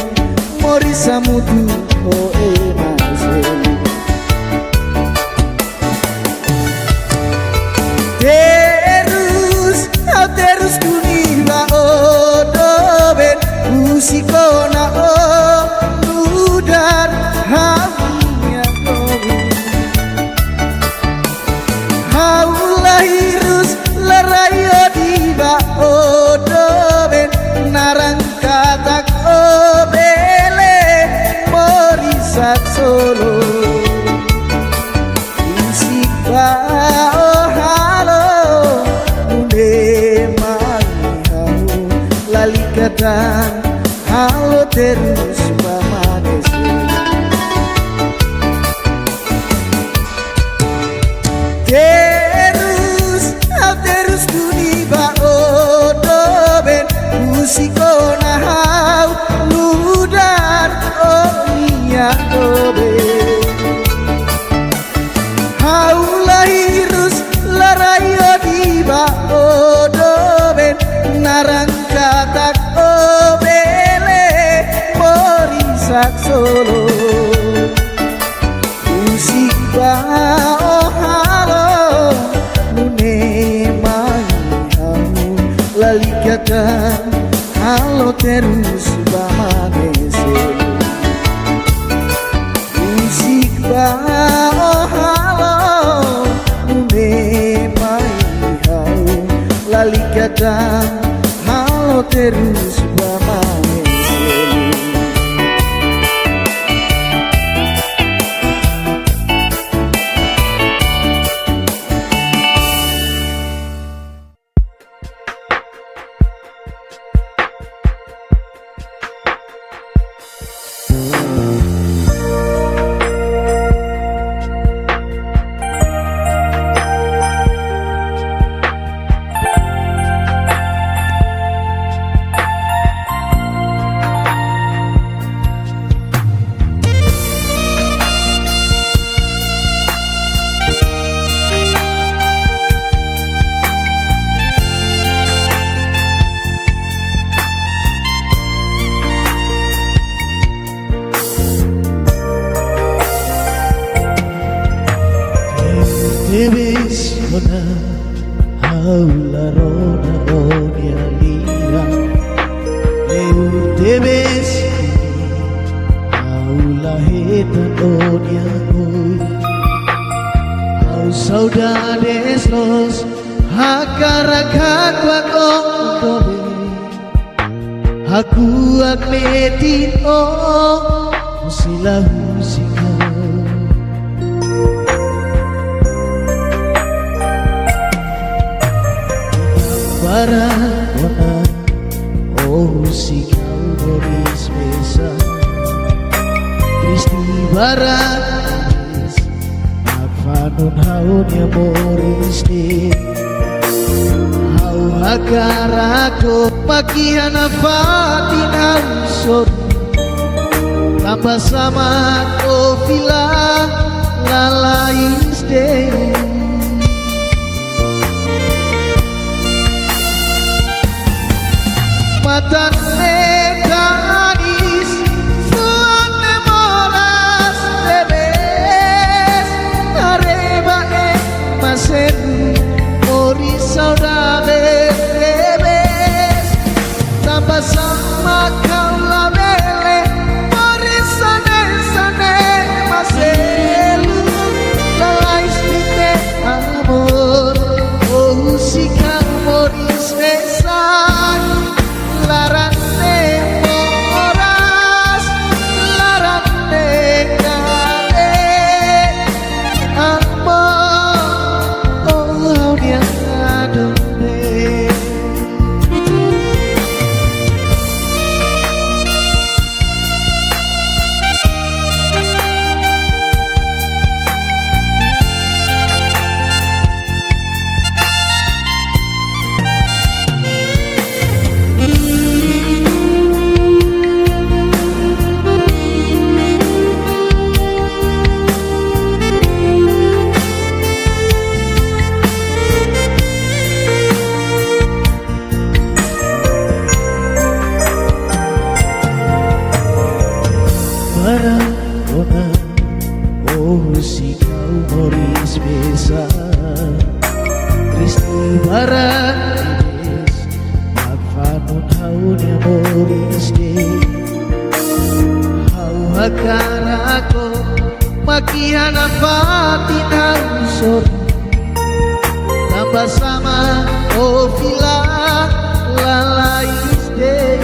morisa mutu o emase Terus kuniba odoben musiko na o nudar haunya dobe hau lahirus larayo diba odoben narang katak obele morisak solo musik ba oh halo Lalikatan halo terus pamanese Terus kuniba odoben musiko nahau nudar onia dobe hau lahirus larayo diba odoben narang katak obele morisak solo musik ba oh halo nune mai hau lali kata halo terus pamamese musik ba oh halo nune mai hau lali kata halo terus pamamese kona haula rona ronia lira eu debes haula heta ronia oi au saudades los hakaraka dobe aku akmetin sila husika para kona husika boris mesa Kristi barat afanun haunya boris ni hau hakarako pakiana fatina usor tambah sama kofila lalais deh mata neganis suan memoras debes areba masen mori saudades debes tambah sama kau labele mori sane sane maselu lalais dite amor oh si kau mori sesan larante moras larante kade amor oh dia adone para kona oh si kau moris besa Kristi barat afanun haunya moris de hau hakarako makiana fatina usor tambah sama oh vila lalais deh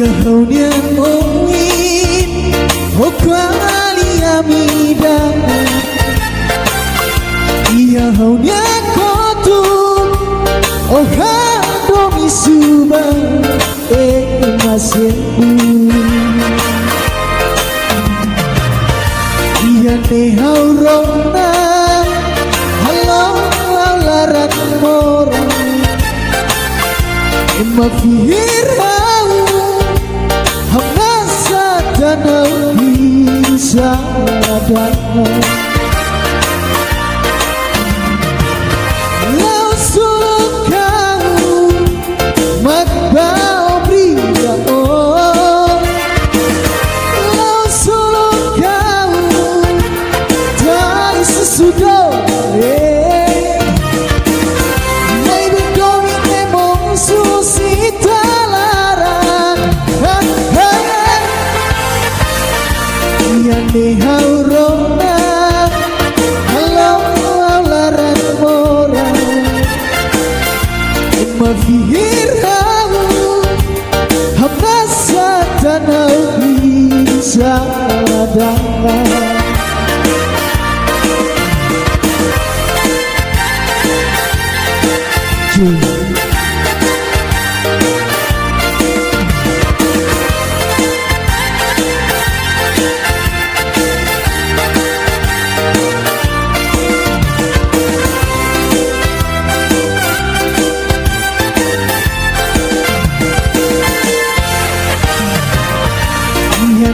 Ia haunya mungkin oh kali amida. Ia haunya kotor oh hadomi suba masih. Ia nehau rona halo larat mora emma firau hamasa danau bisa adana lau sulukau makbau bria oh lau sulukau dari sesudah nehau rona halo larat mora emma firau hamasa danau bisa adana.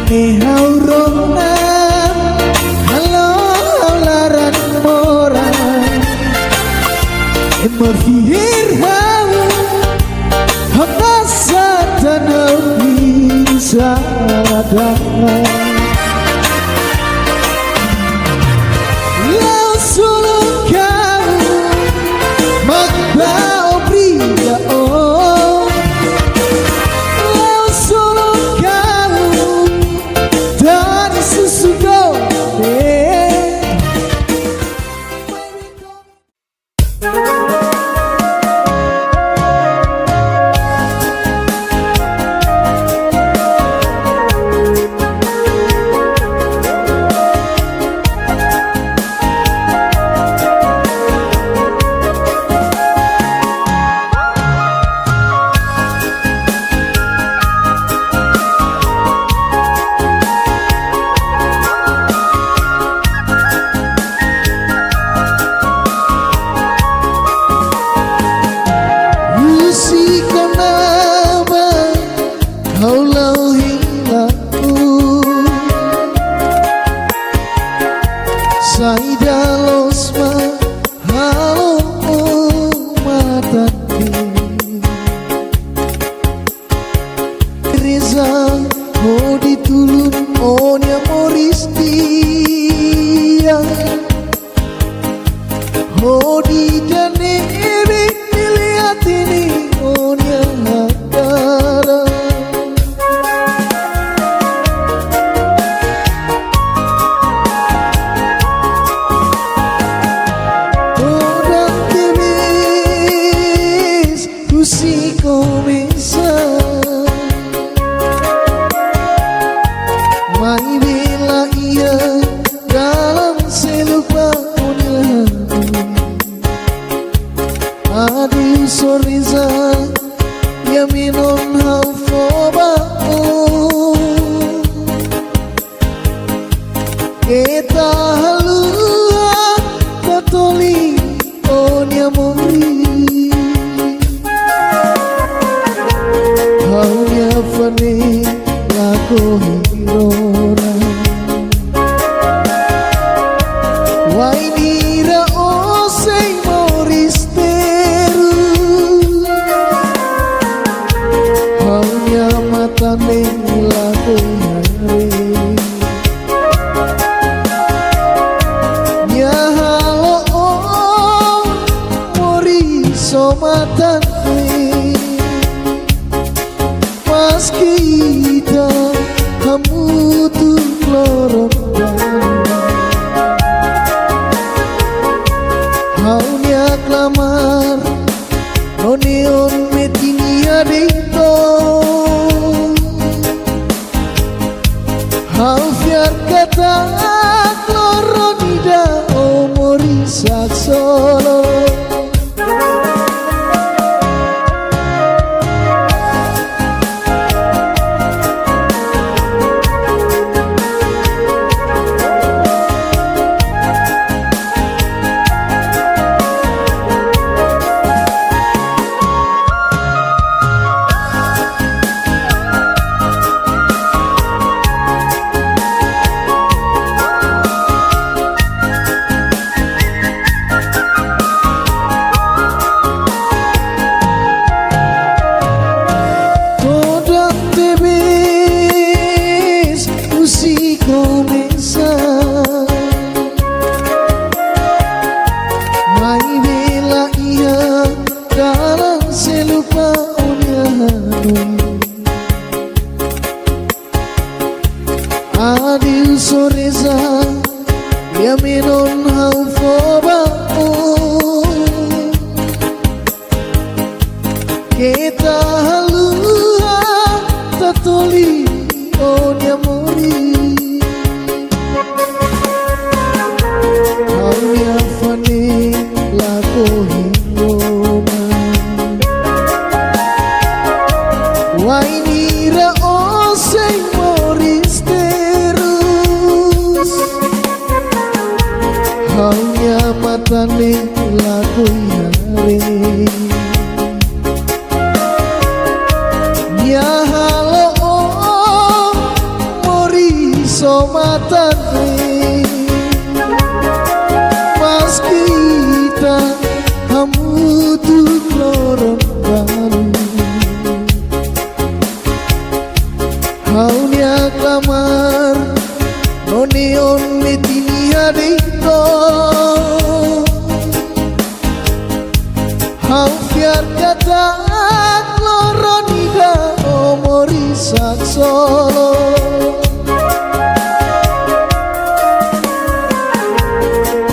Nehau rona halo larat mora emma firau hamasa danau bisa adana lau sulukau makbau bria oh lau sulukau dari sesudah Oneon metinia dito Adil soreza ya menon hau foba kita halua tatoli onya mori hanya fane lako hiroma wainira osei moris terus hanya matane lako yare ya halo oh mori somatane pas kita hamutu kloron baru haunya klamar nonion metini adiko hau fiar kata kloroniga omori saksolo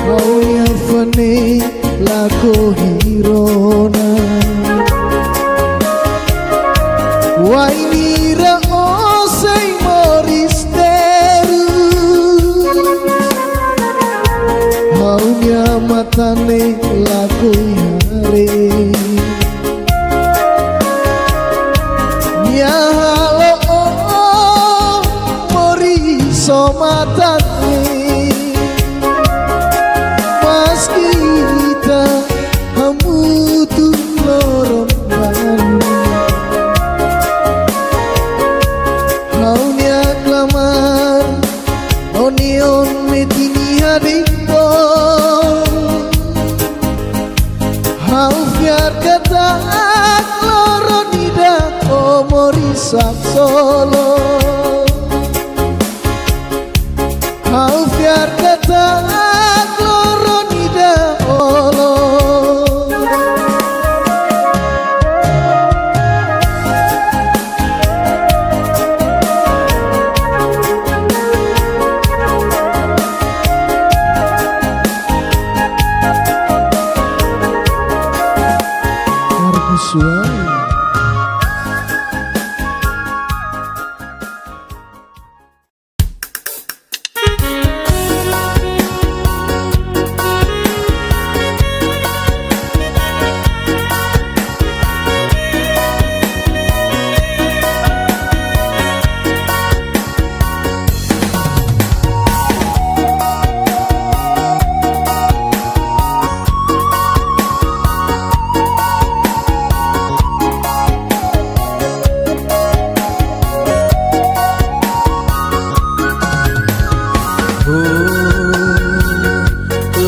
haunya fane lako hirona wainira osei moris terus haunya matane lako yare ya halo oh mori somatane pas kita hamutu lorong baru haunya klamar onion metini hadiko hau fiar kata kloronida omori saksolo hau fiar kata kloronida olo Suai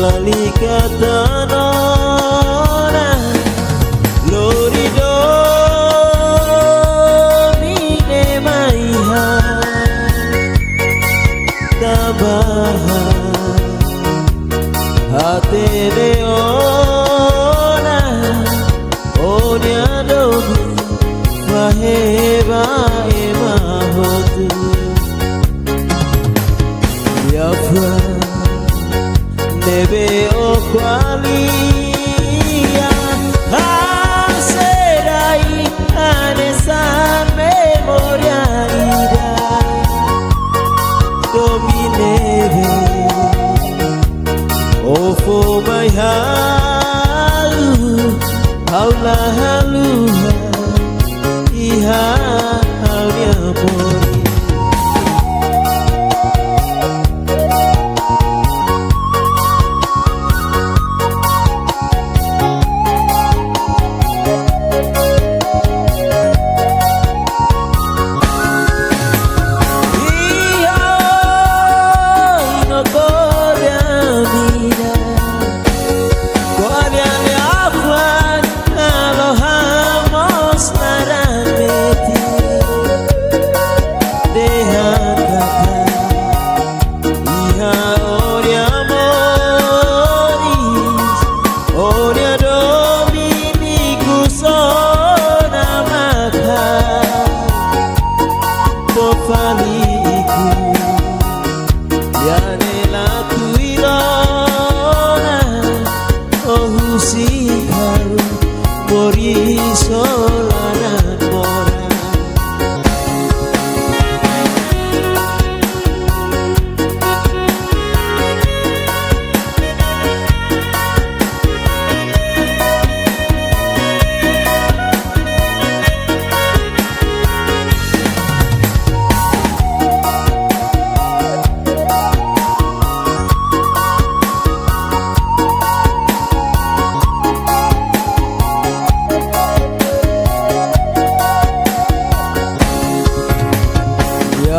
lali kata nona lorido mine maiha tabaha hate leona onya dogu waheba emahotu ya fra debe o qualia haserai anesa memoria ida dominere o fo mai haula haluha iha halia pori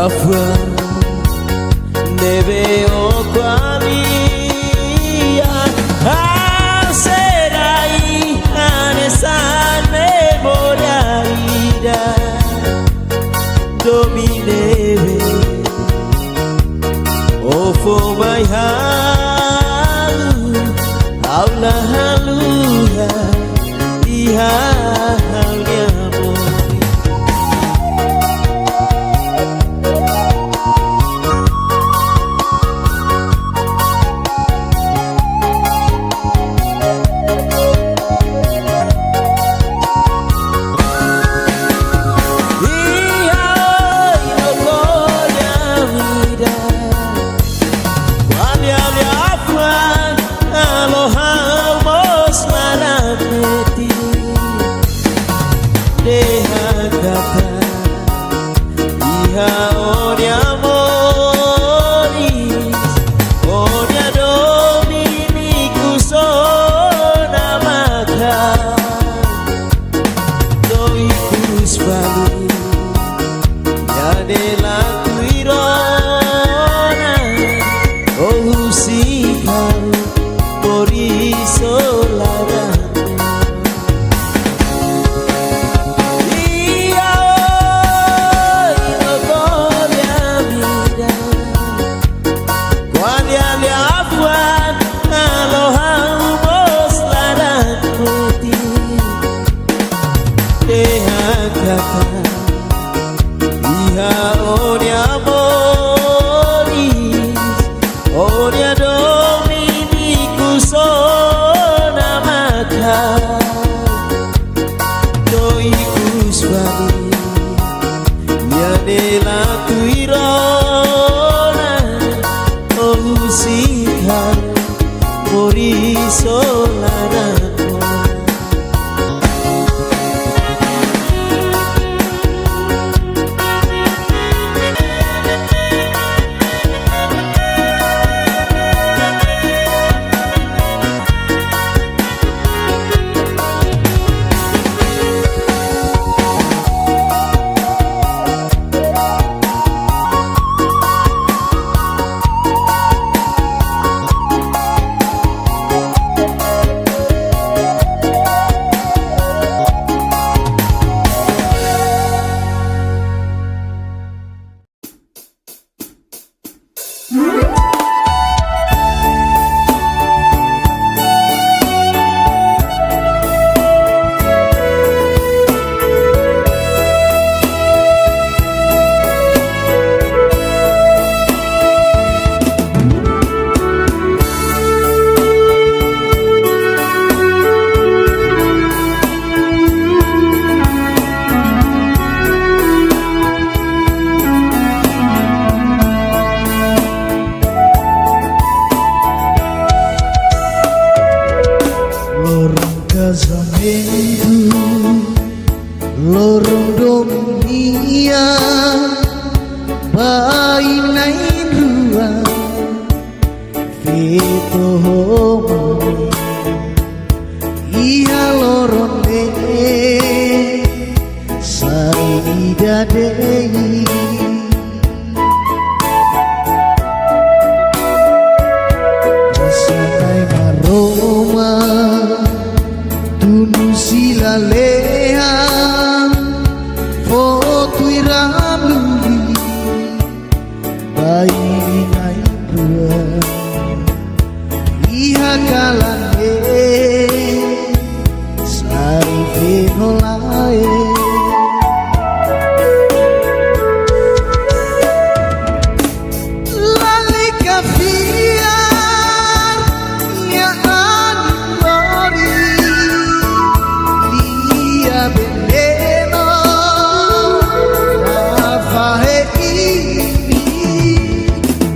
afwa ne veo qualia serai anesa memoria ida dominere oh for my heart aula haluha iha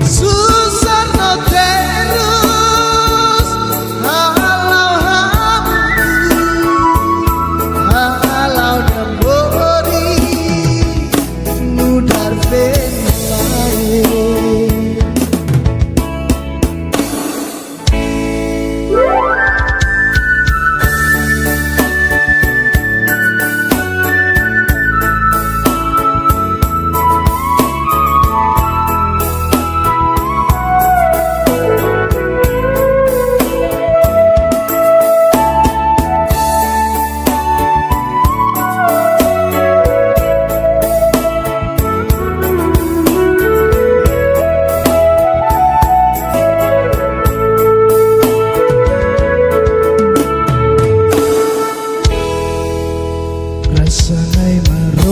Susah no terus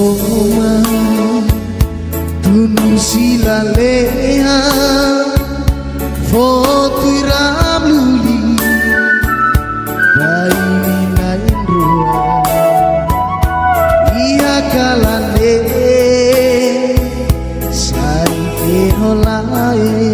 Roma tunu silaleha foto ramluli bayi nain rua ia kalane sari enolae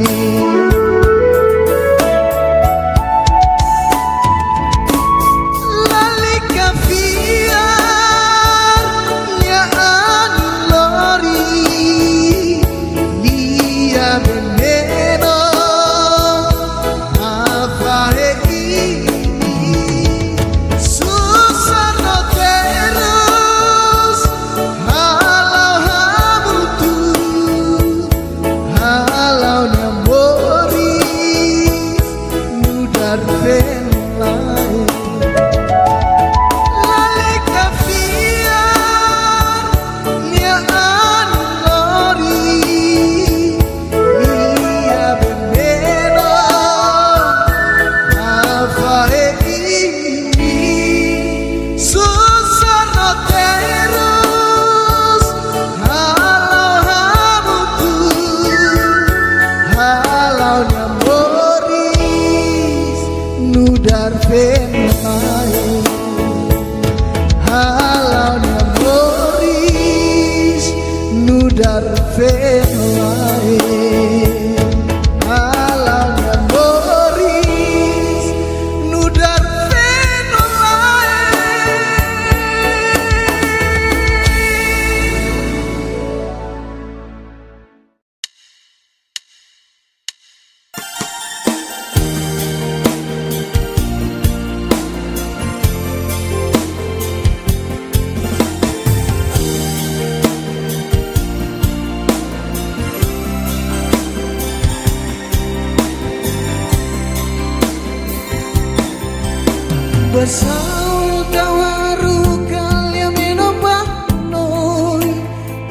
Basau tawaru kalia menopah noi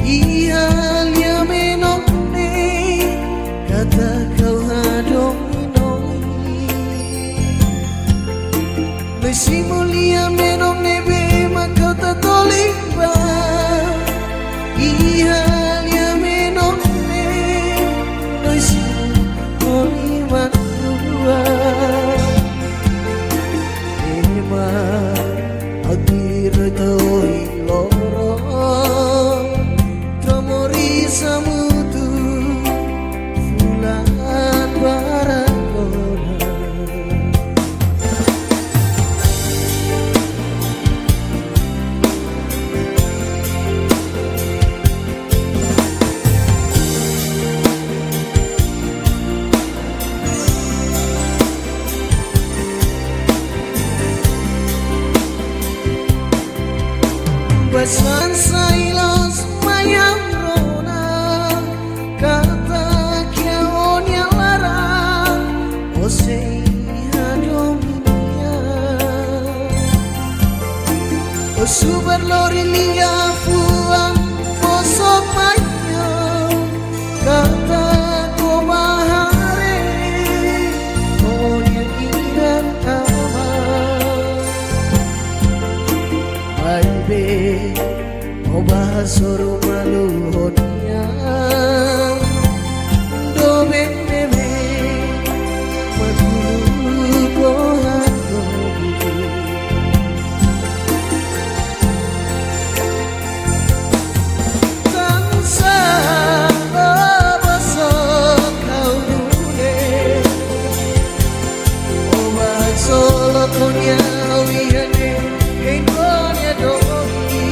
ia lia menopne kata kau hadomoi besi mulia menopne be makau tatoliba ia lia menopne besi mulia tua Agir toi loro Tomori samutu Fulan barangona Basan sailos mayang rona kata kiaon yang larang osei hadominia osubar lori lia fuang posok mayo kata ko bahare onya iran ama baby Obasoro maluhotnya Dobe nebe Madulu kohan dobi Tansa obasok kau dule Obasolo konya wihane Kengonya dobi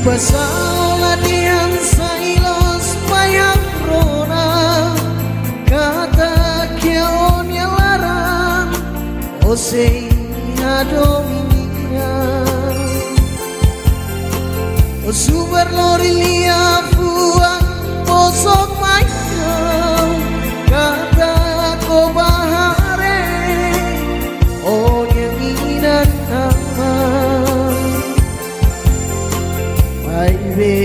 Basala dian sailos mayang rona kata kiaon yang larang Você domina o super lorilia fua posok maisau kata ko bahare o yaminan nama baby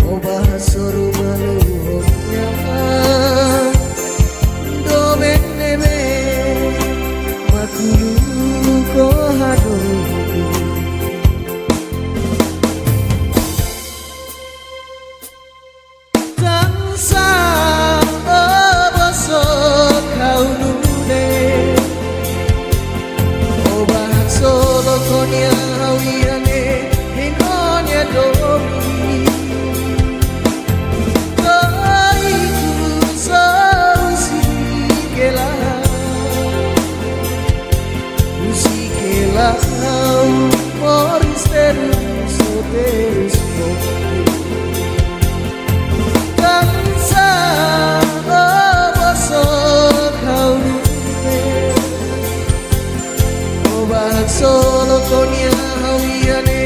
o bahasoru maluhnya do benebe makulu ko hado solo con yawiane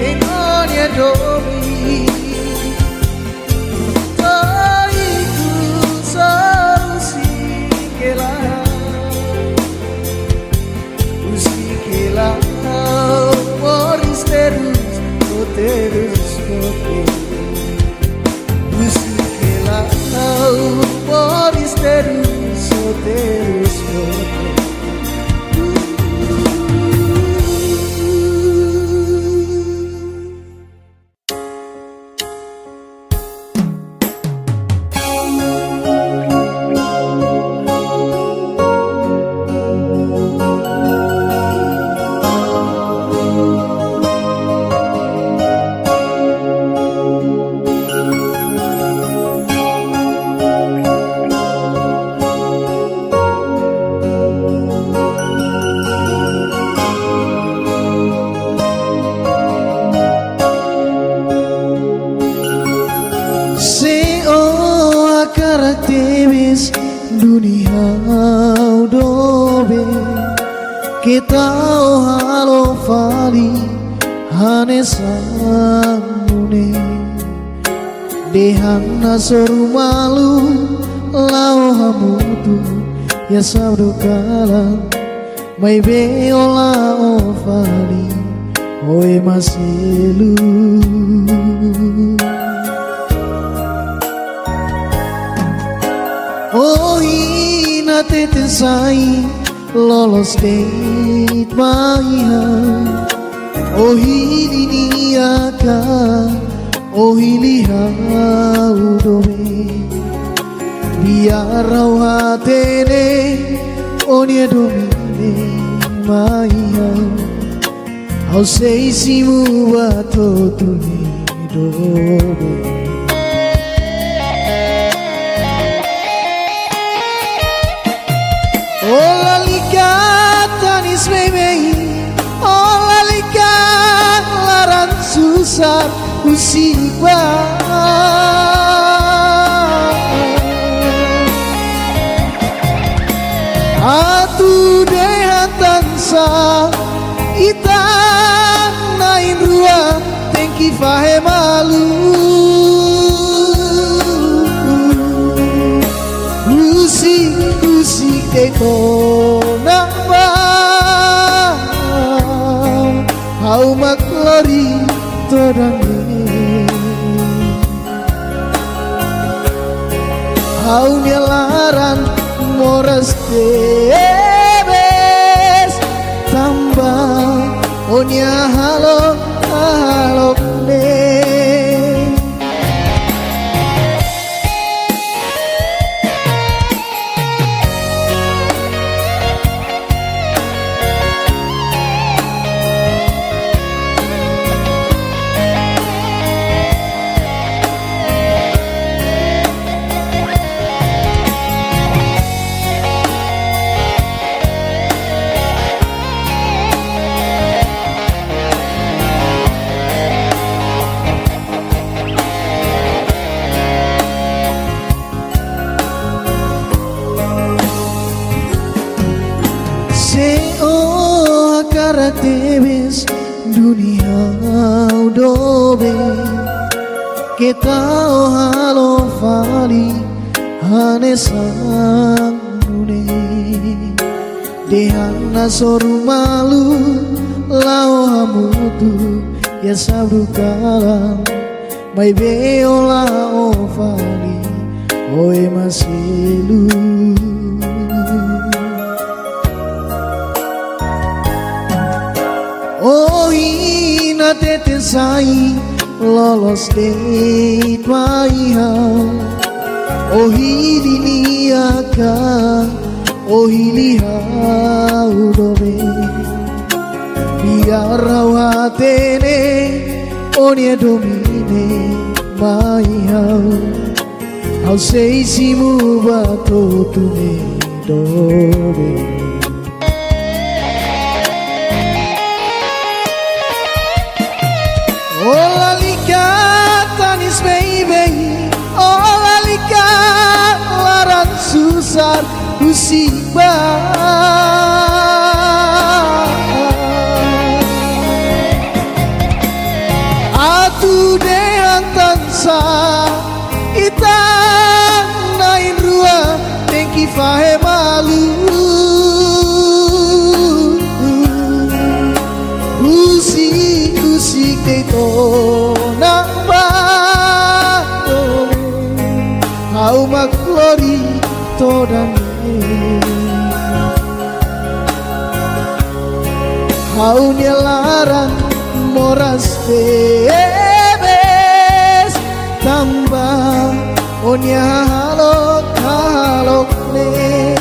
engonya domi toiku sausikela usikela moris terus usikela moris terus aktivis dunia dobe kita halo fali hanesamune dehana soru malu lau hamutu ya sabdo kala mai beola o fali oi masilu oh ina tetesai lolos date maiha oh hili aka oh hili haudome biar hatene onie domine maiha au sei simu bato tuni dobe. Ola likatanis memei, ola likat laran susah usiba. Atu dehatan sa itan nain rua tengki fahe malu. Musik deko nama hau maklori todangi hau nyelaran moras tebes tambah onya halo halo ne. cara tebes dunia dobe kita halo fali hane sangune dehana soru malu lao hamutu ya sabru kalam mai beola o fali oi masilu oh ina tete sai lolos de tuaihau oh hili aka oh hili hau dobe biar rawatene onia domine mai hau au sei simu bato tume dobe oh lalika tanis baby oh lalika larang susah musibah atu dean tansa itang nain rua tengki fahe malu usik teto nang bato hau maklori todang hau nyelaran moras tebes tambah onya halok halok ne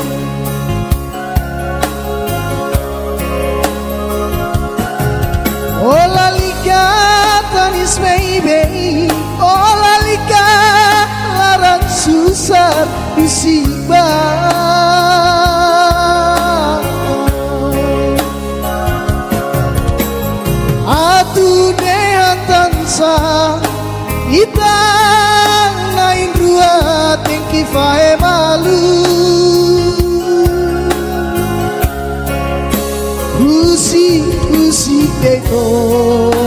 oh lalika tanis baby oh lalika larang susah musibah atu dehan tansa itang nain rua tengki fae malu Usi teko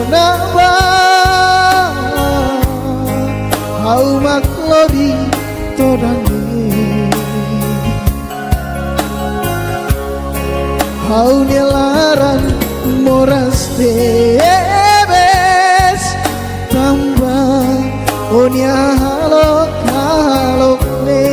nawa hau maklori todange hau nyelaran moras tebes tambah onya halok halok ne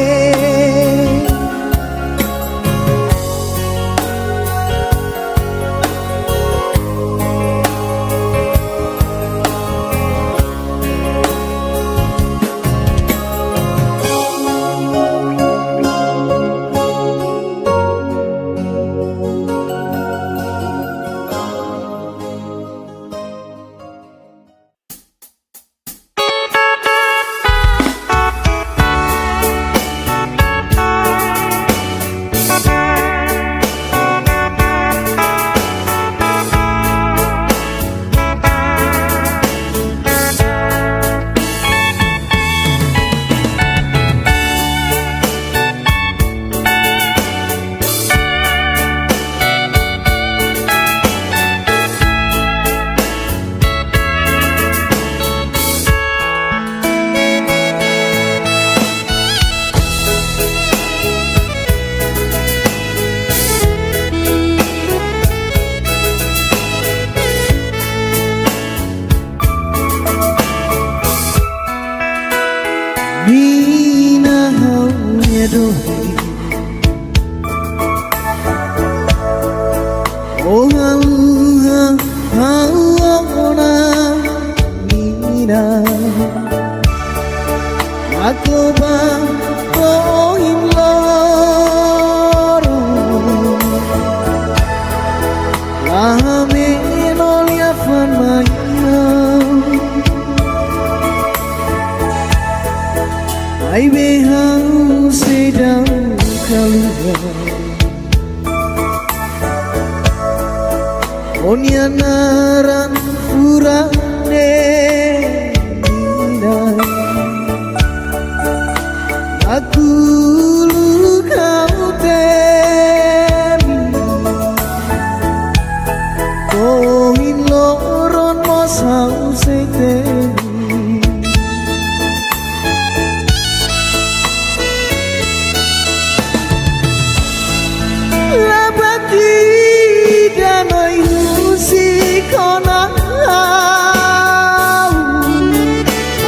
Nina haunya dohi oh hauna Nina aku bang oh imloro lahame nolia famaya ai behau sedang keluar onya naran furane indah aku lu kau temi sao sei te la batida no ilusi kona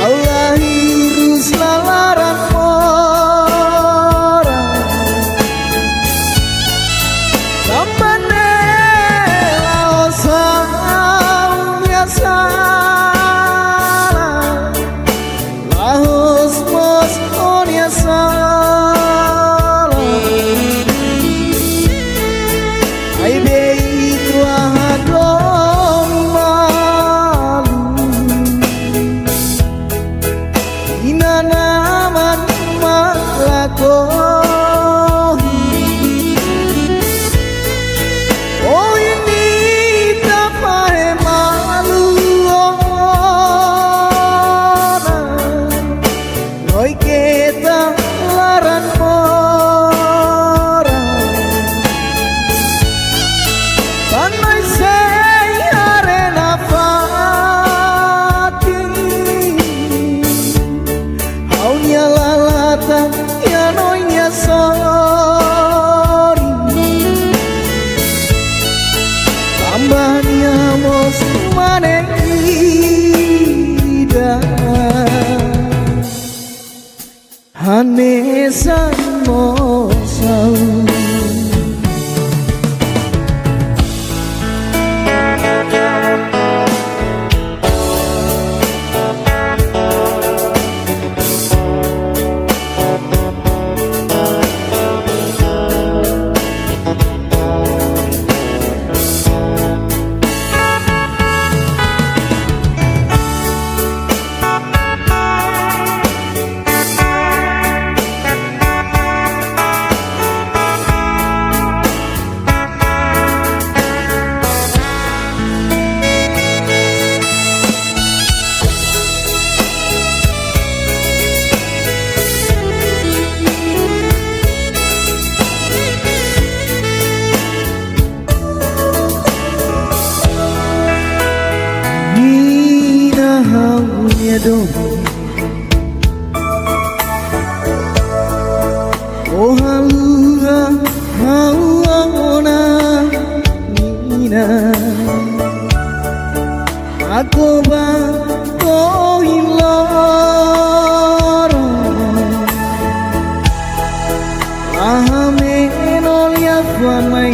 Allah hirus lalaran ora tambane laosa biasa lahos mos onia sala ai bei tua hadong malu inanaman malakohi oh ini tak pahe malu ona noi kita laran mora tanai sei arena fati aunya lalata ya nonya sorry tambahnya mos manekida hanesan mosau oh halura hauna nina aku ba koin loro ahame nolia kwa mai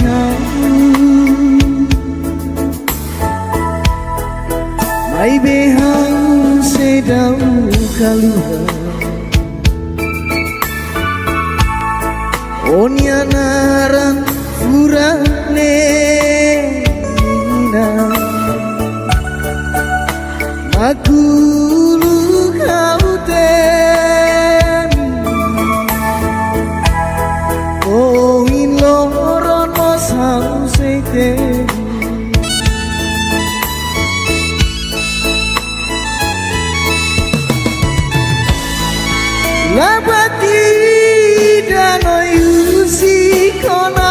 mai behang sedau kaluha onya naran furane nina aku lu kau tem oh in loron mo sao sei te la batida no ilusi kona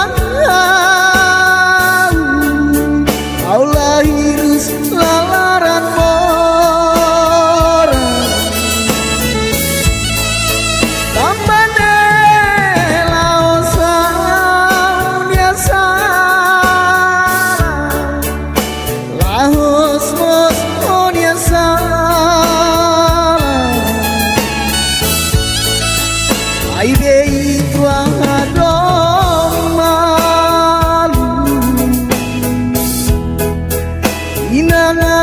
Allah hirus lalaran mora tambane laosa biasa lahos mos onia ai bei tua hadong malu inana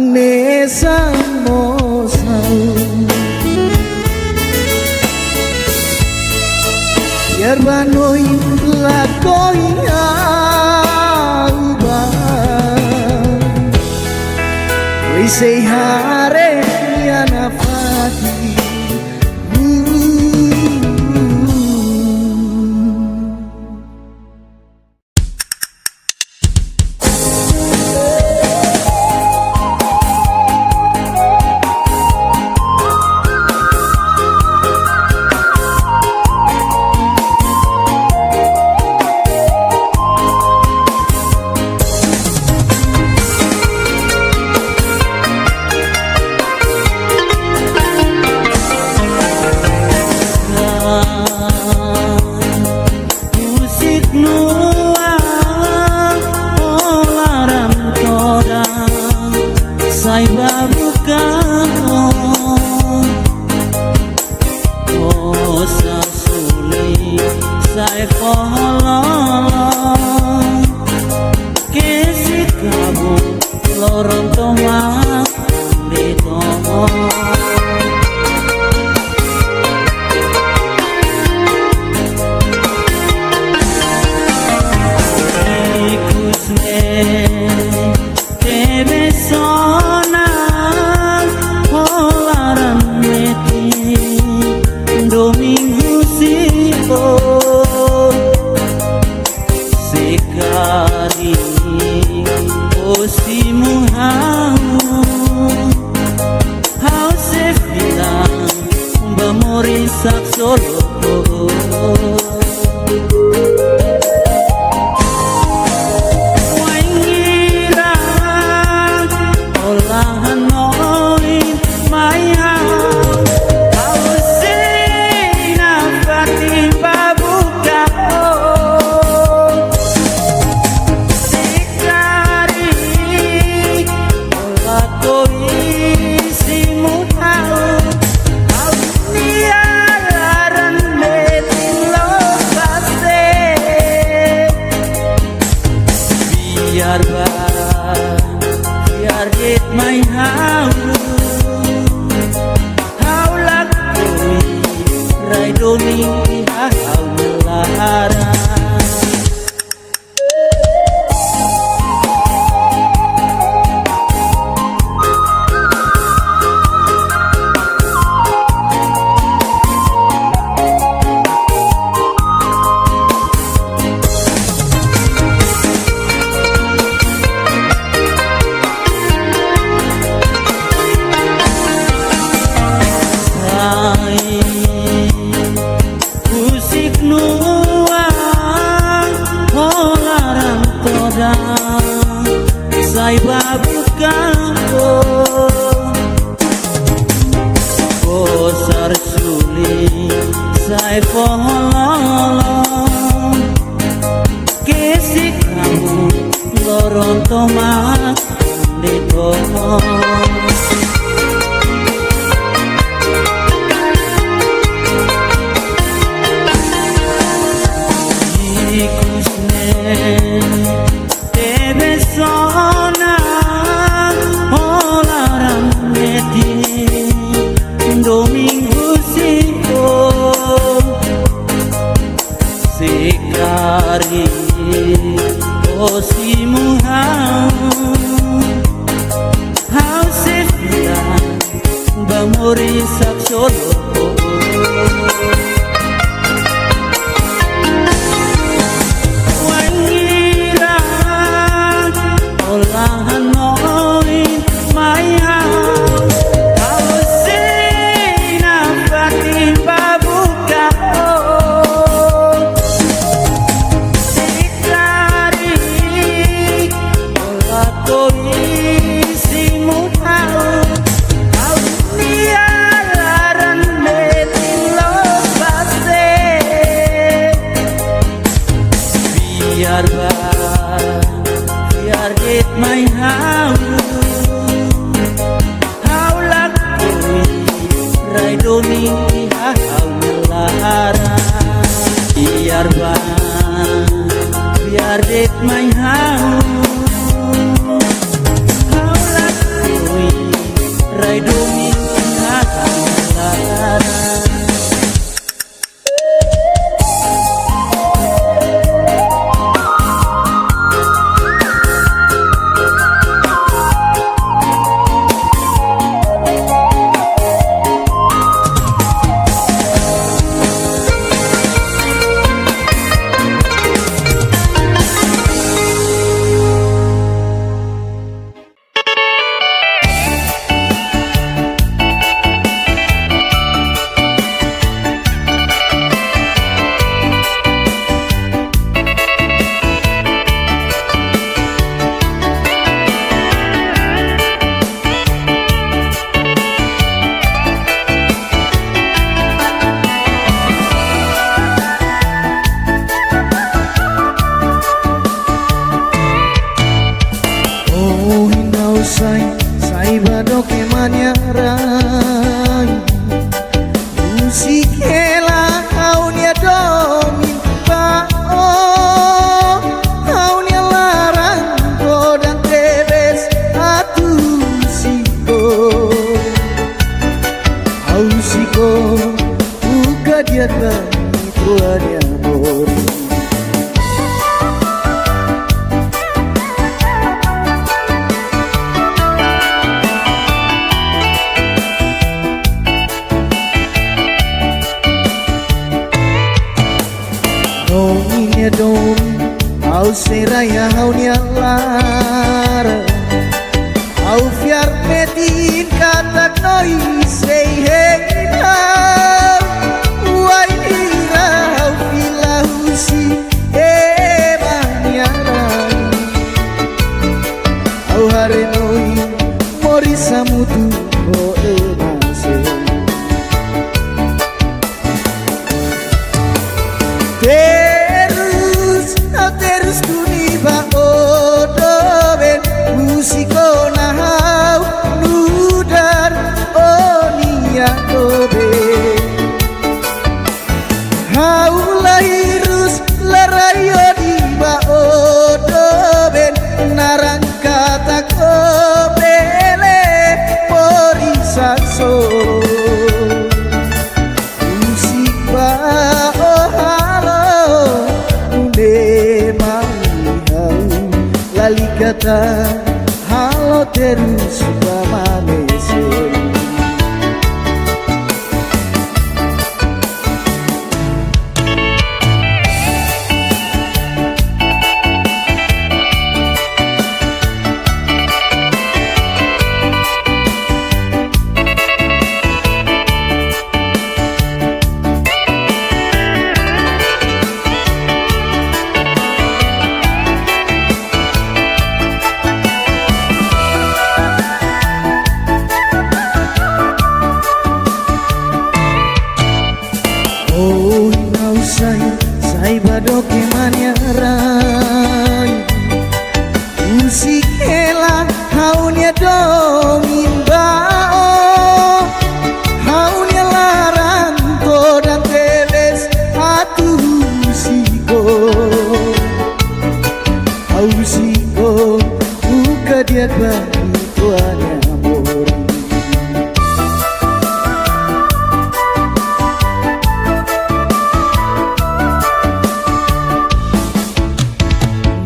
ane samosau biar banoi lakoi auba we say hare ya nafati biar det my house. How lucky Oh hinau sai bado ke manyarai musikela haunia domin bao haunia larang dan tebes atu siko au siko buka dia bani tuanya bori Dominya domi, au seraya au nyalara, au fiar metin katak noi sei hena, wainira au filahusi emaniarai, au harenoi mori samutu o emase. Terus kuniba odoben musiko nahau nudar onia dobe hau lahirus larayo diba odoben narang kata kobele porisakso musik ba oh halo lali kata halo terus permanecer. Oh hinau sai bado ke manyarai musik hela haunia domin bao haunia larang to dan teles atu siko au siko buka dia bagi tuanya mori.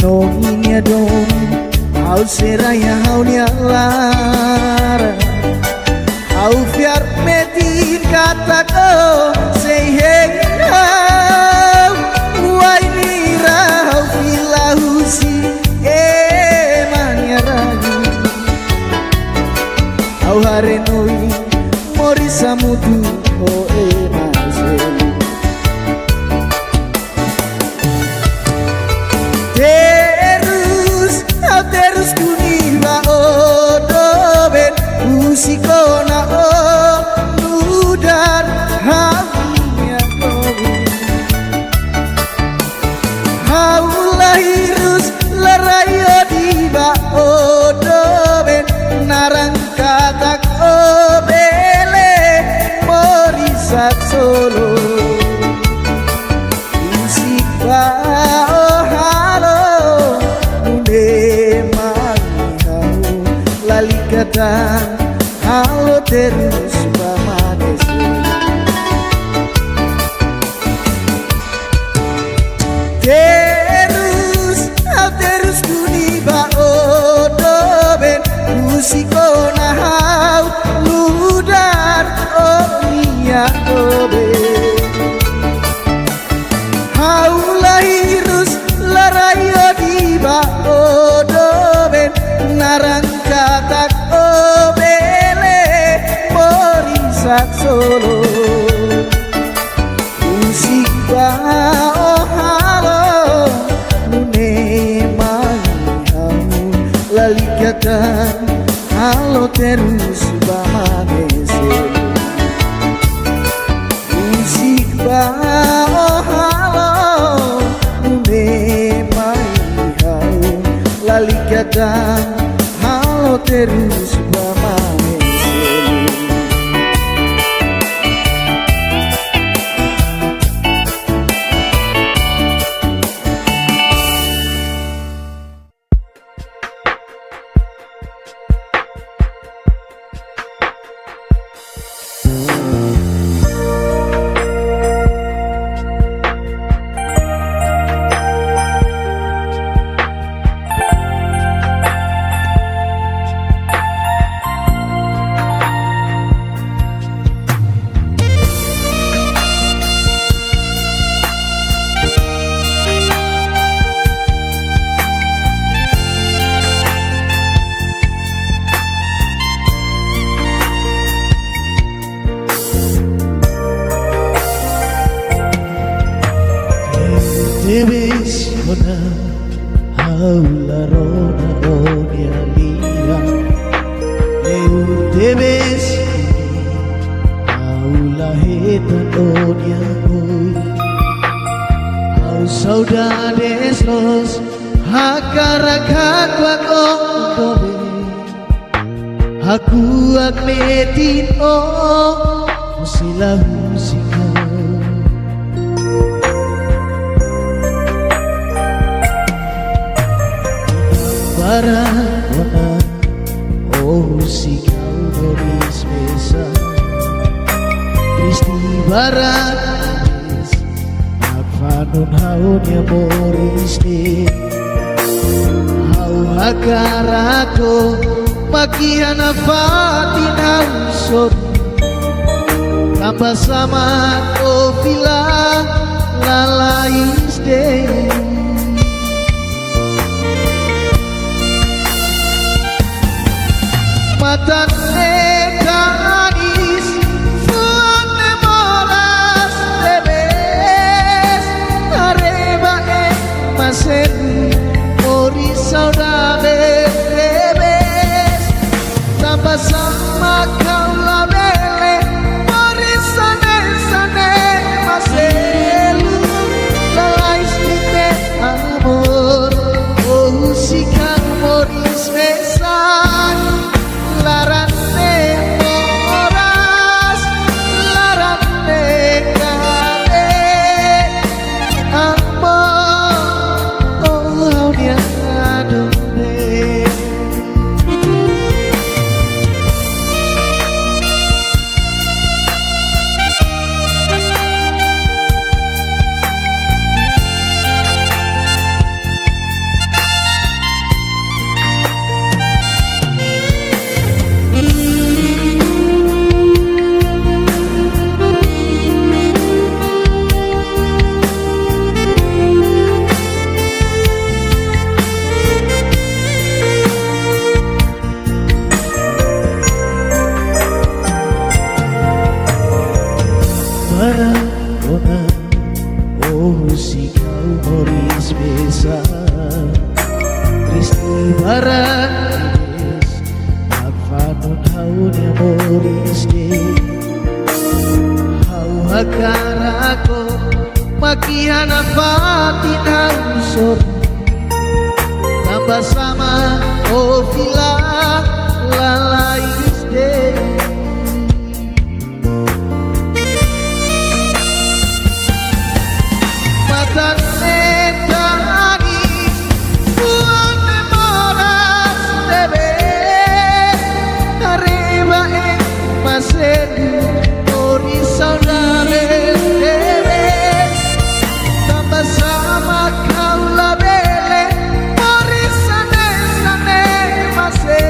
Dominya domi, au seraya haunia lara, au fiar metin kata ko sei hena, wainira au filahusi emaniarai, au harenoi mori samutu o emase. Terus kuniba odoben musiko na o nudar haunia dobi hau lahirus larayo diba odoben narang katak obele morisak solo musik ba oh halo lali kata halo terus permanecer. Terus kuniba odoben musiko nahau ludar onia dobe hau lahirus larayo diba odoben narang katak obele morisak solo musik ba oh halo nune manihau lali kata halo terus permanecer. Musik ba oh halo nune manihau lali kata kau terus bermain selu. Debes kona haula rona onia lia eu debes haula heta onia oi au saudades los hakarakak wakondobe aku akmetin o musilah musika Barahona oh si kau beris besa Kristi baratis Akfanun haunya moris de Hau hakarako makian afatin hausot Tambah sama kofila lalais de Matan ekanis fuan memoras debes areba masen ori saudade debes tambah sama kau labele ori sane sane maselu lalais dite amor oh si kau moris mesan larante moras larante kade amor oh dia adone Barahona oh si kau moris besa Kristi baratis Akfanun haunya moris de Hau hakarako makian afatin hausot Tambah sama oh vila lalais de Matan ekanis fuan memoras debes arriba masedu ori saudades debes tambah sama kau labele ori sane sane masedu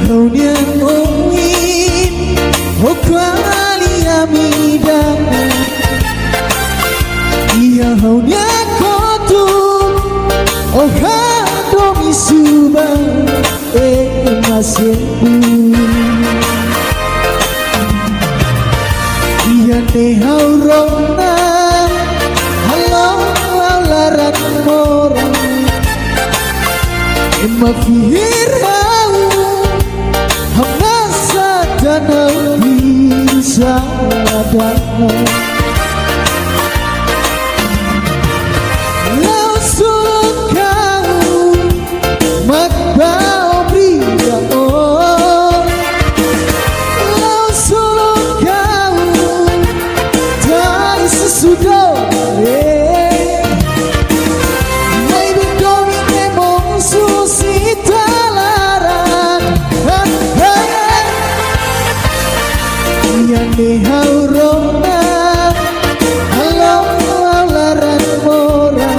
haunya mungkin oh kwali amida iya haunya kotu oh hado misuba masebu iya ne haurona halo larat mora mafihir hau hamasa dana bisa dana lau suluk kau makbau bria oh lau suluk kau dari sesudah ni haurona halo laran mora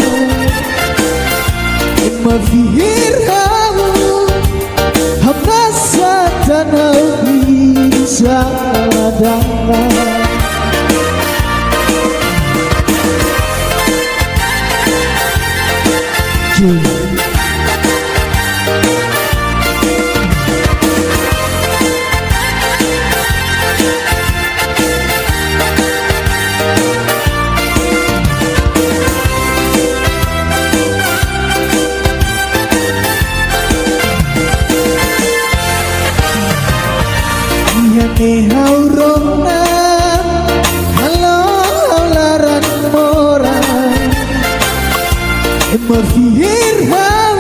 mafihir hau hamasa tanau bisa dana ni haurona halo laran mora mafihir hau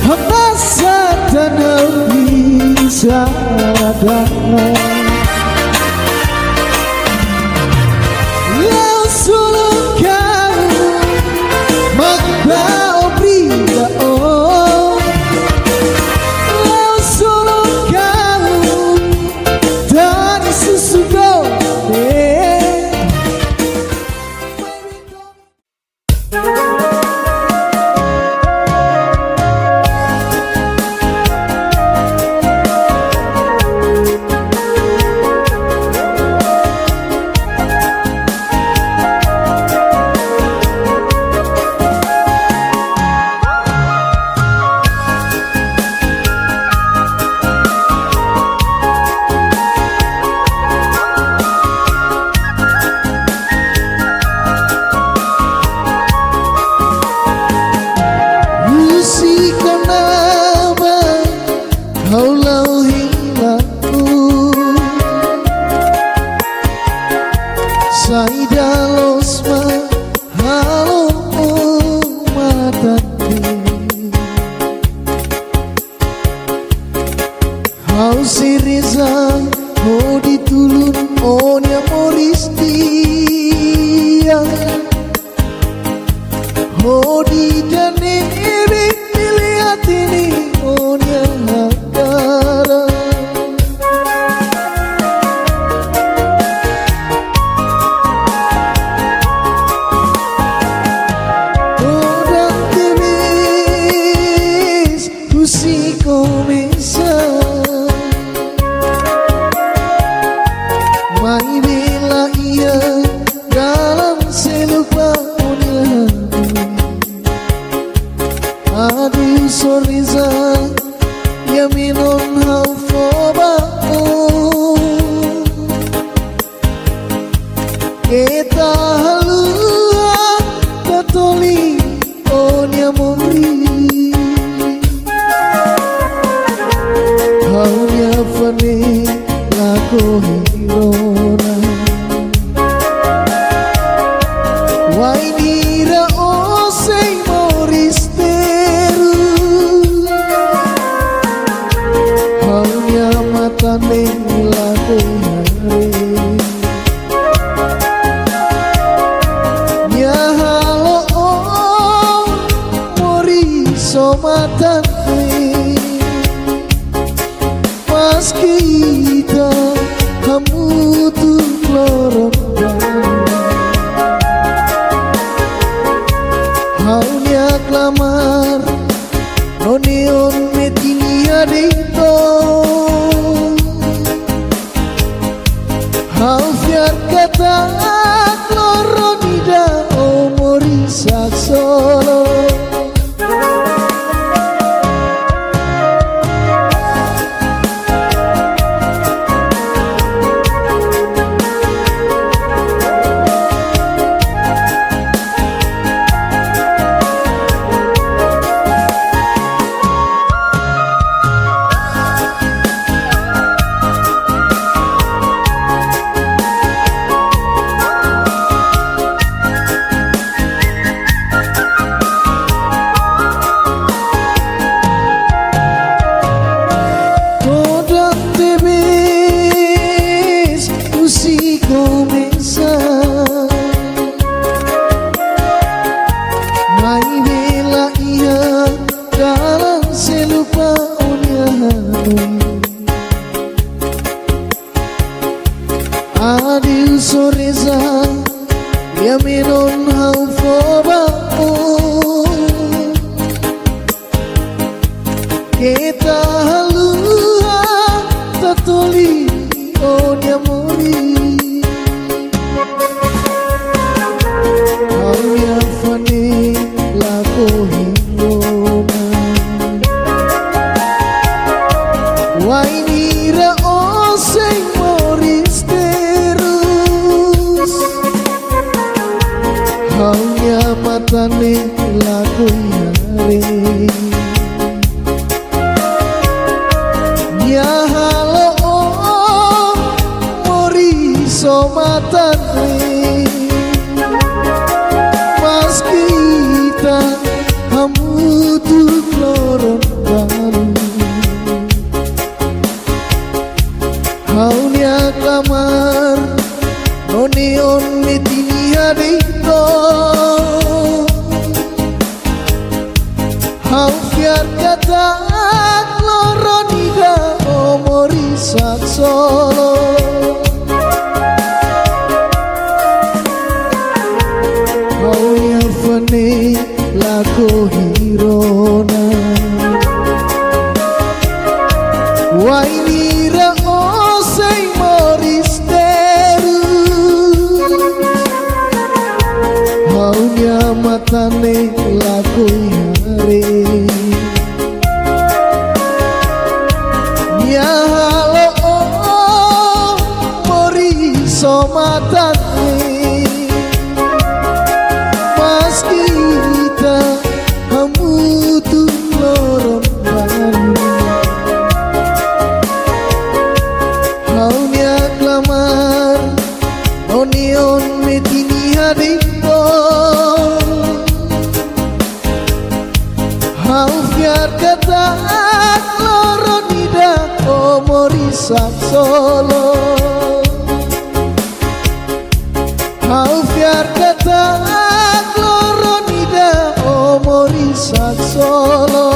hamasa tanau bisa dana lau suluk kau makbau bria oh lau suluk kau dari sesudah Haunya klamar Nonion metinia de to Adil soreza ya menon hau foba kita halua tatoli oni amori Aulia fane lako hingona Wainira oseng moris terus Aulia matane lako yare Ya halo mori somatane Mas kita kamu tuh loron baru Haunya kamar Oneon metini hadito Hau fiar kata loronida omori sak solo Haunya fane lako hirona Wainira oseng moris teru Haunya matane lako yare Ya halo mori somatane Mas kita kamu tuh loron baru Haunya klamar Onion metini hadito Hau fiar kata loronida omori sak solo Hau fiar kata loronida omori sak solo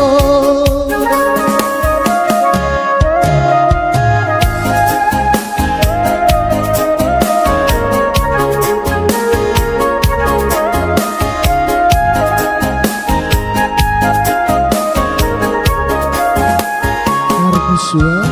Suai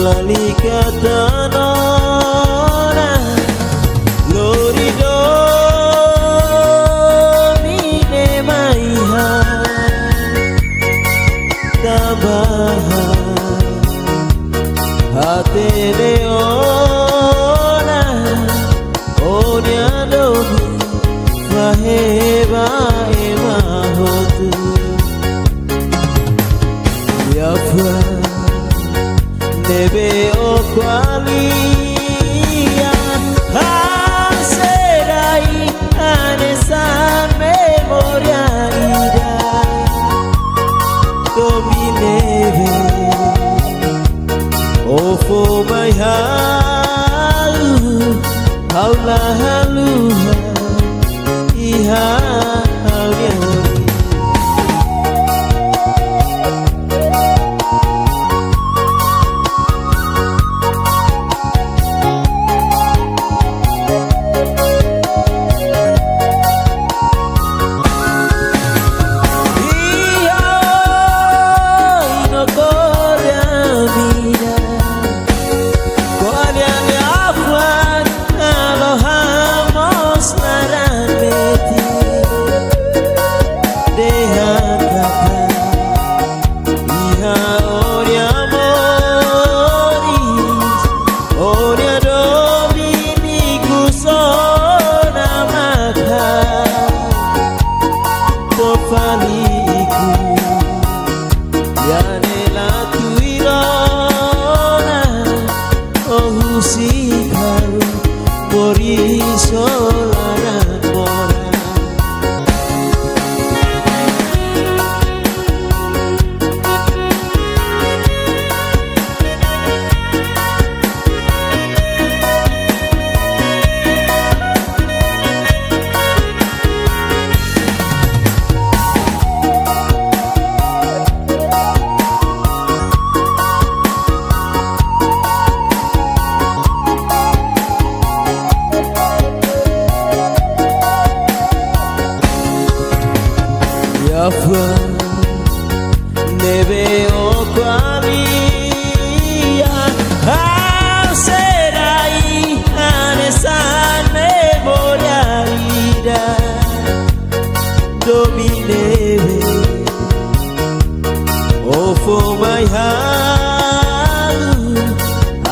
Lali kata nona Lorido mine maiha Tabaha hate leona Onya dobu Faheba ema hotu Yafa Debe o qualia Haserai anesa memoria ida Domineve Ofo mai halu Haula haluha Iha haulia Aloha Moriso laran mora. Afwa neve o qualia au serai anesan memoria ida domineve o for my halu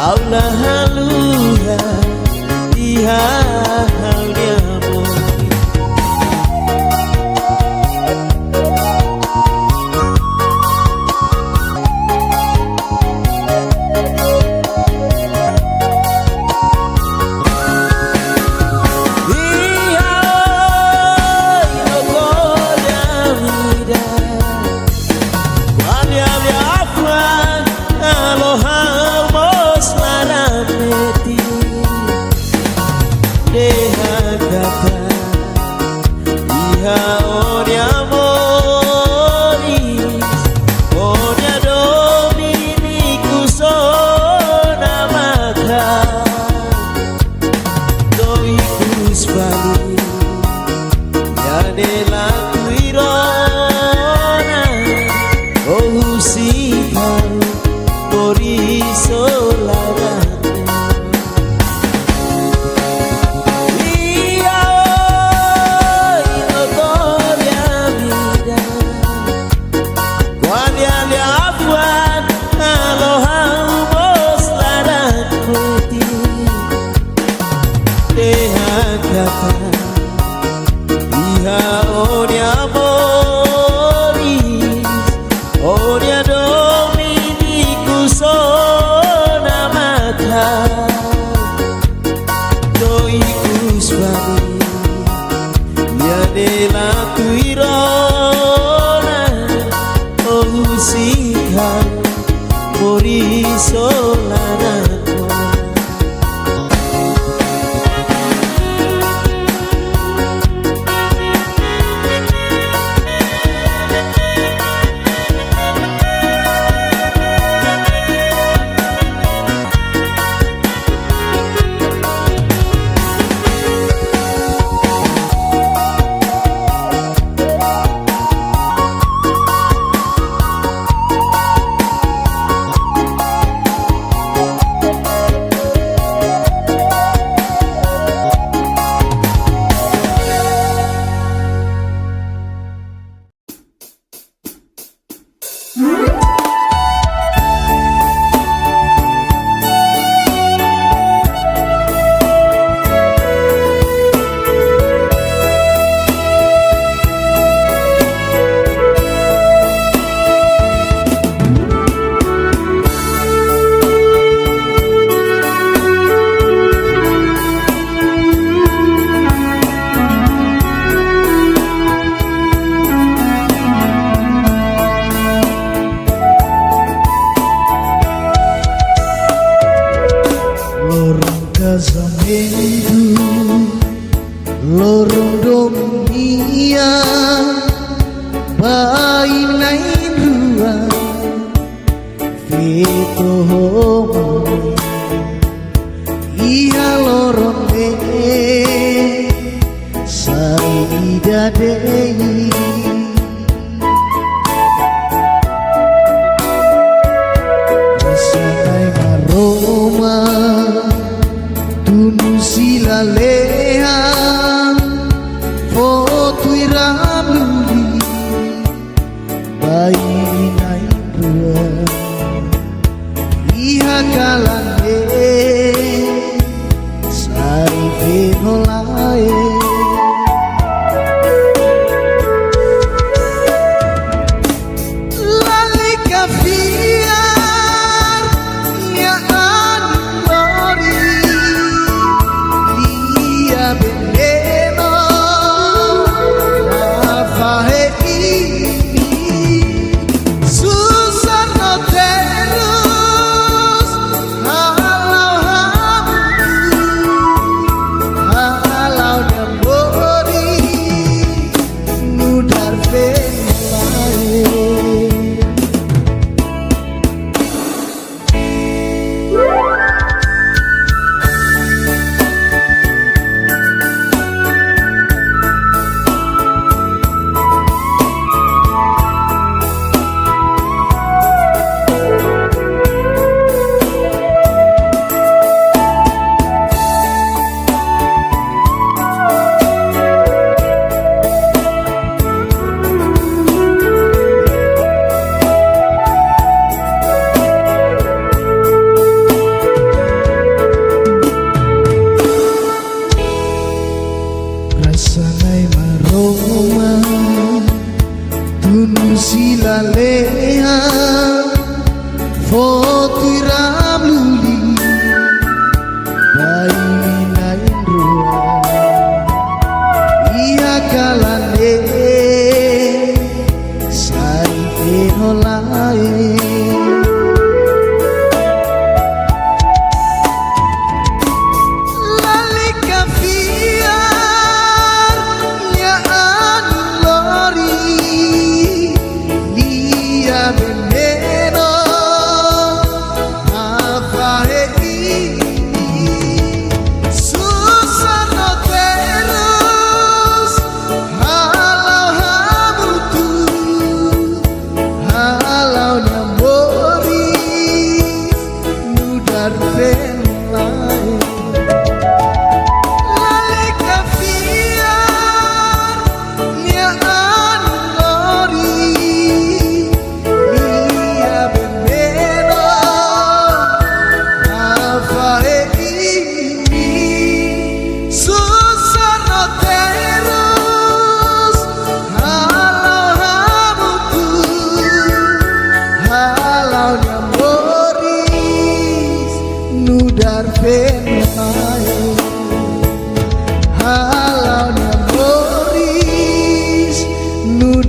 aula haluya iha halnya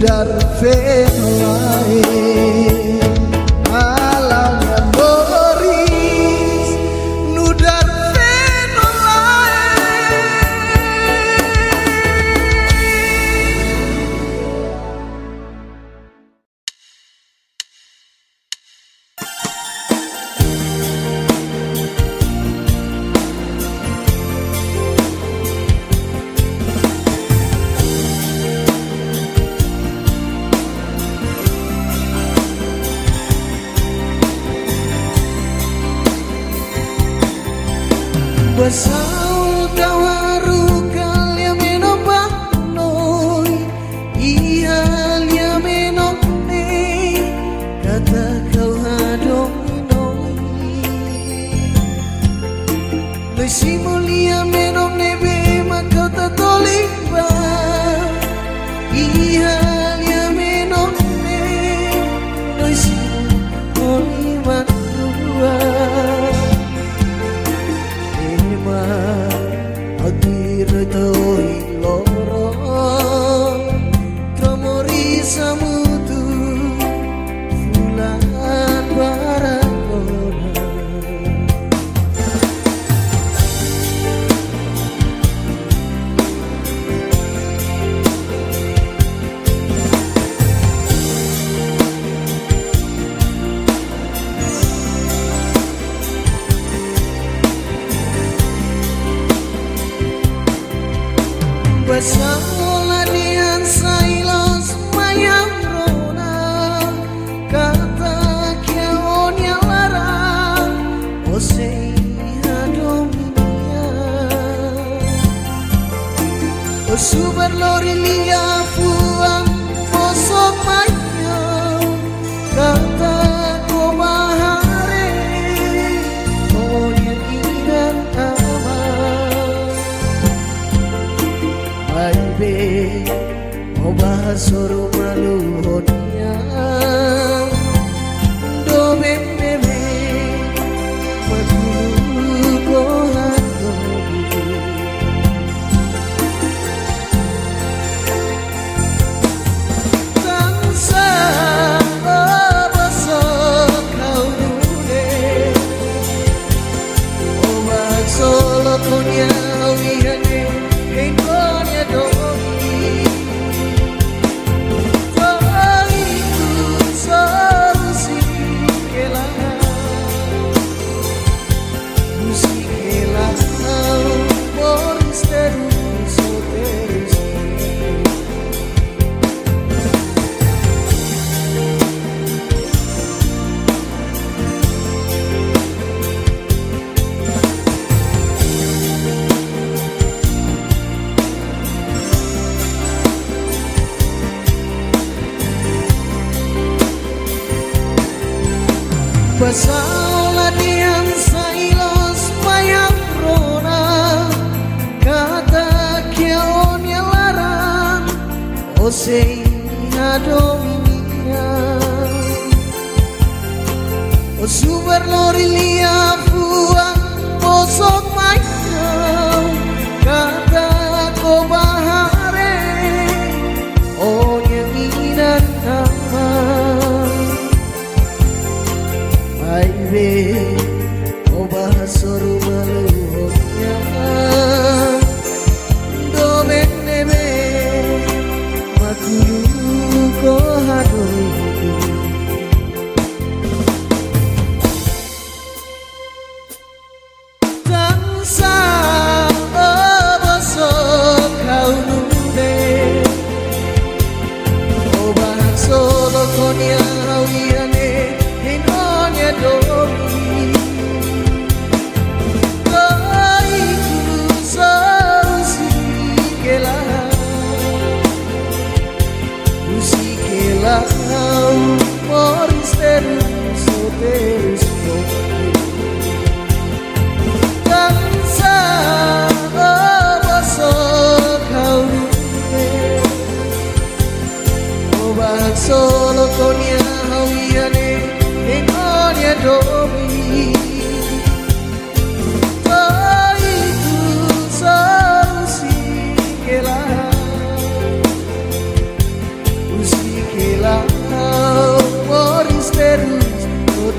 nudar fenolae alamnya Moris nudar fenolae. Basau kawaru kalia menopang noi ihalia menokne kata kau hadomoi Lesi mulia menokne be makau tatoliba ihalia menokne Lesi mulia manua Adir toi loro Kamori samutu Fulan barangona Bersama dengan sailos mayang rona kata kiaon yang larang osei hadominia osubar lori lia puang posok maya kata ko bahare onya inan Baby, obah suruh maluhnya, do bebe, madulu kohan dobi. Tansa babasok kau dule, obah solo punya wihane. Ekonya doi Taiku sarusi kelang Musik kelang Moris terus terus Basaulah diam sailos mayang rona kata kiaon yang larang osei hadominia osubar lori lia puang posok mayang kata ko bahare onya minan nama Baby, obah suruh maluhnya, do bebe, makulu ko hadomi. Tanpa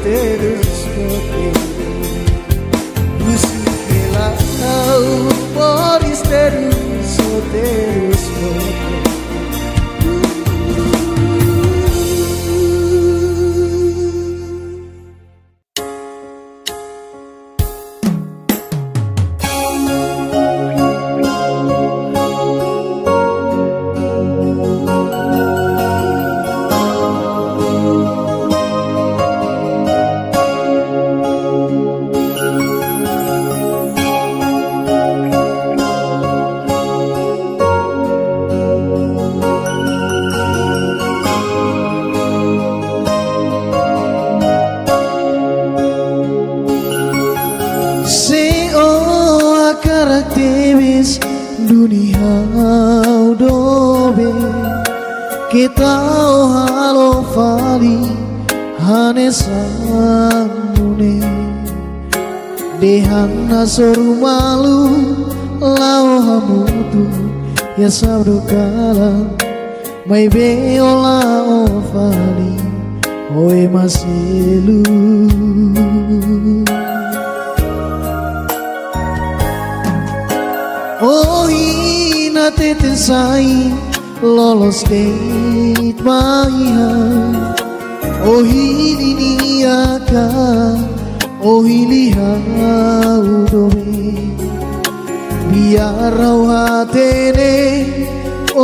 solteiros Musiquela por esteros solteiros aktivis dunia dobe kita halo fali hanesamune dehana soru malu lau hamutu ya sabdo kala mai beola o fali oe maselu oh ina tetesai lolos date maiha oh hini aka oh hiliha udobe biar hatene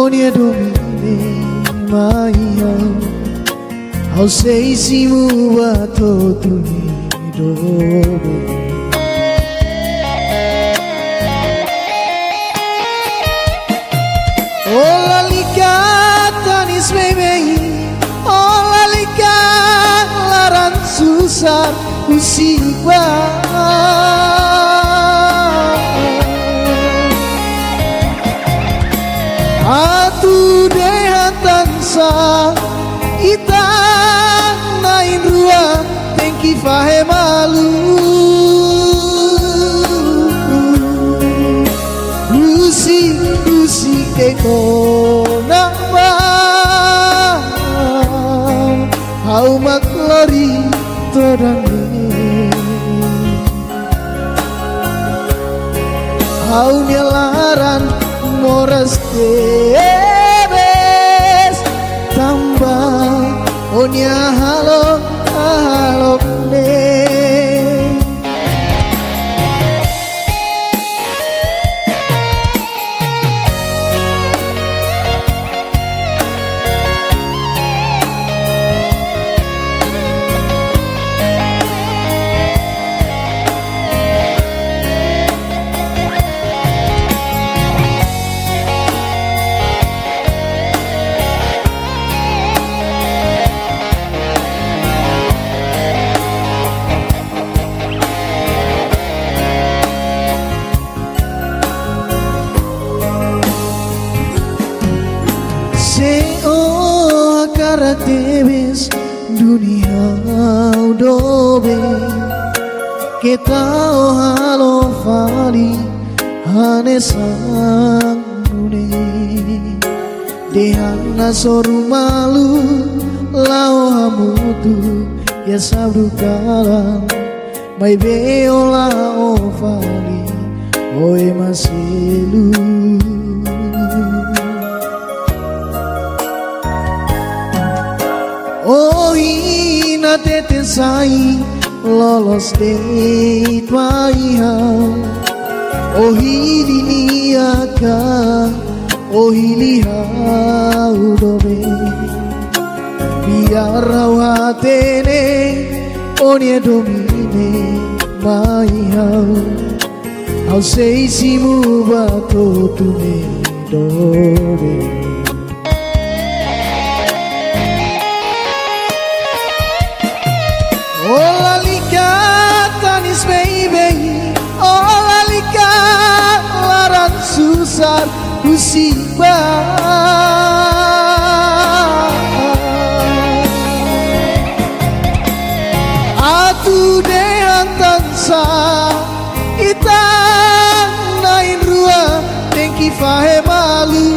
onia domine maiha au sei simu bato tuni dobe Ola likatanis bebei Ola likat laran susah musibah Atu dehan tansa Ita nain rua Tengki fahe malu Musik teko nama Hau maklori todange Hau nyalaran moras tebes Tambah onya halo halo ne Teves dunia dobe kita halo fali hanesangune dehana soru malu lau hamutu ya sabdu kalam mai beola o fali oe maselu oh ina tetesai lolos date maiha oh hini aka oh hiliha udobe biar hatene onie domine maiha au sei simu bato tune dobe Ola likatanis baby Ola likat laran susah musibah Atu dehan tansa Ita nain rua Tengki fahe malu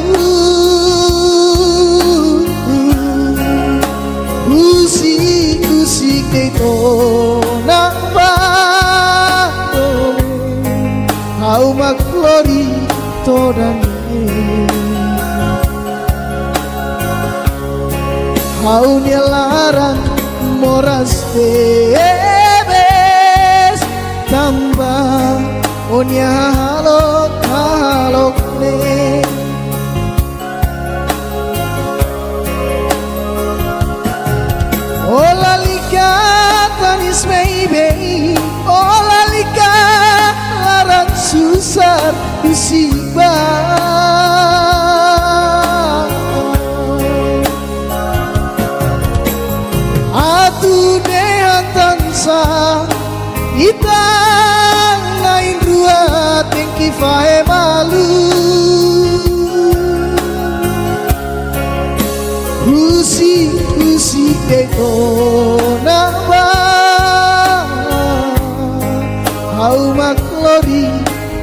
Musik teko Kau larang moras bebes tambah onya halok ne ola lika tanis baby ola lika larang susah musibah itang lain dua tengki fae malu husi eko naba hau maklori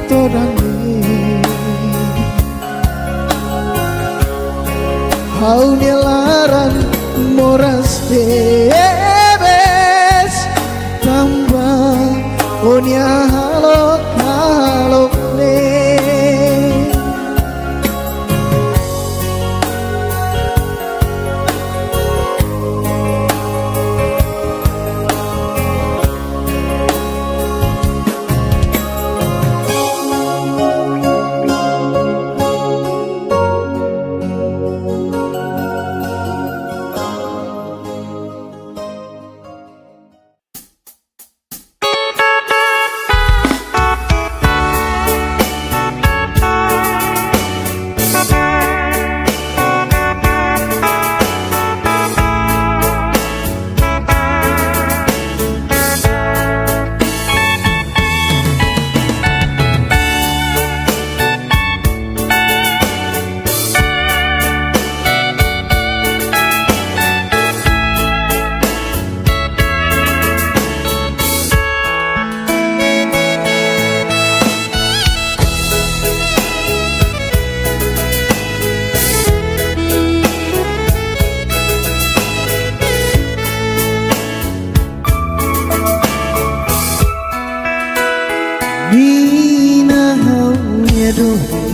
todange hau nelaran moras bebes tambah onya halok ne Nina haunya doi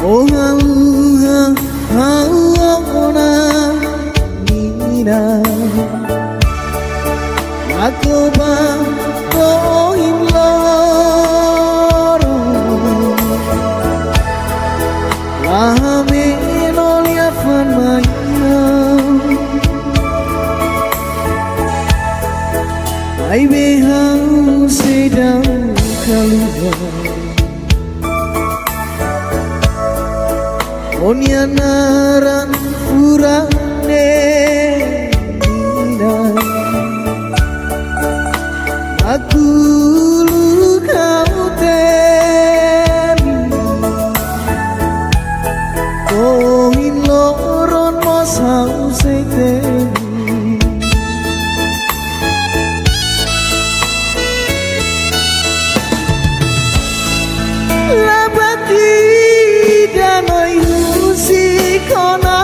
oh hauna Nina aku bang koin loro lahame nolia fan ai be hau sedang keluar onya naran furane Nina aku lu kau temi koin loron mos hau sedang labati danoi musik kona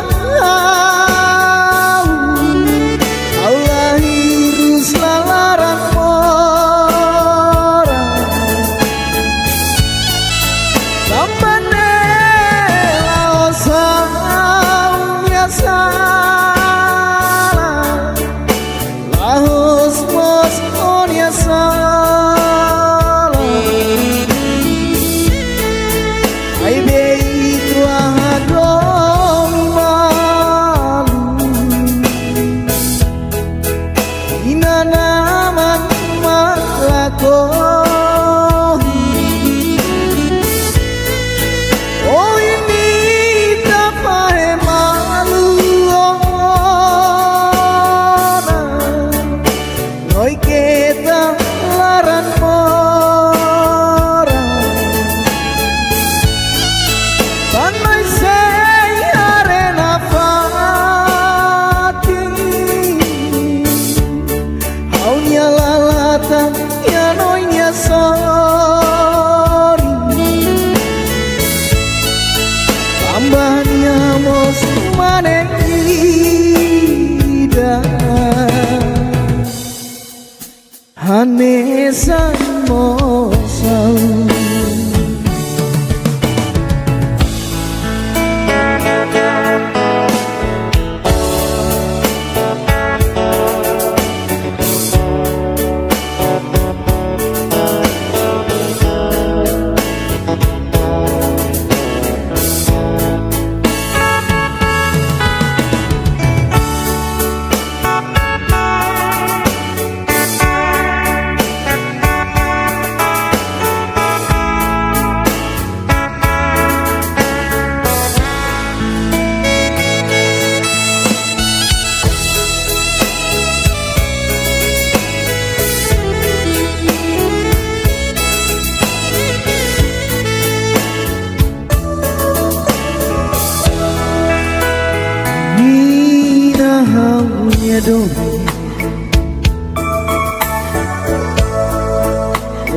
dori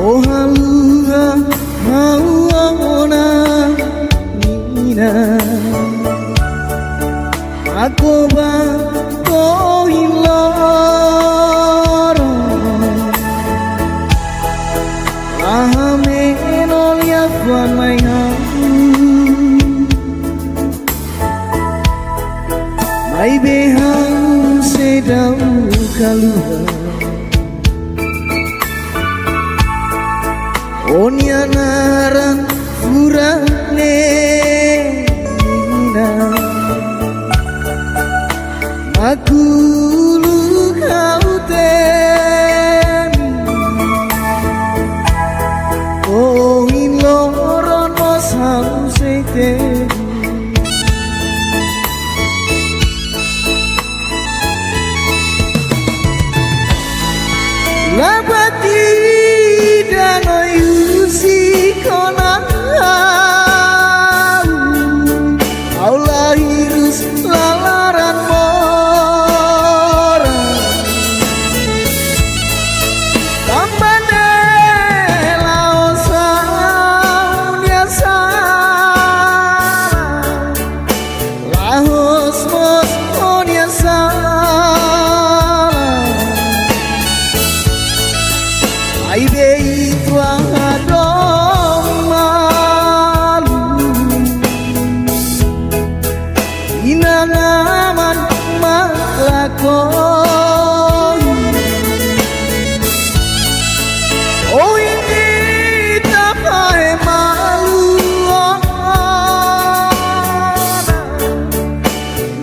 oh halua hauna nina aku ba ko hiloro ahame nolia kwa mai mai behang sedau kalua onya narang furane nina aku lu kau temi oh in loron mas hau seite labati dano yusi konan Allah hirus lalaran mora tambane laosa biasa lahos mos onyasa ai bei tua dong malu inangaman maklakon oh ini tapai malu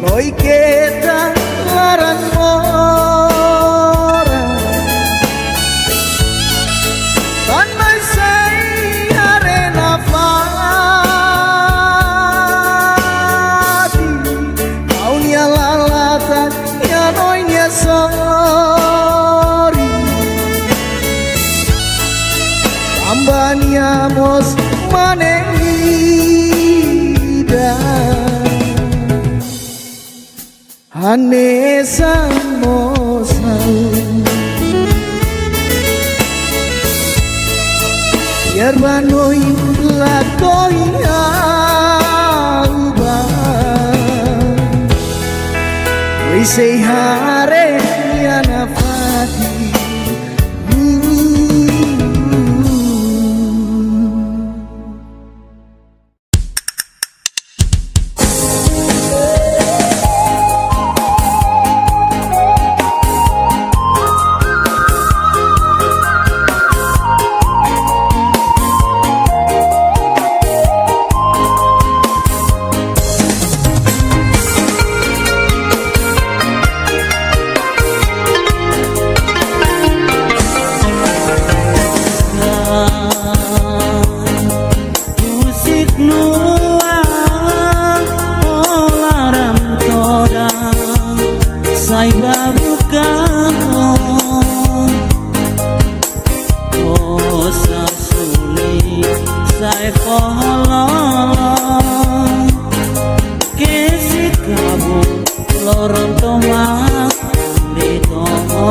noi kita laran mora tan mai sei arena fati kau nia lalata ya noi nia sorry ambania mos manehida Hanesa mosau Yerbanoi lakoi auba We say hare yanafati Sai babuka oh sasuli sai poholo kesi kabu loron tomat di tomo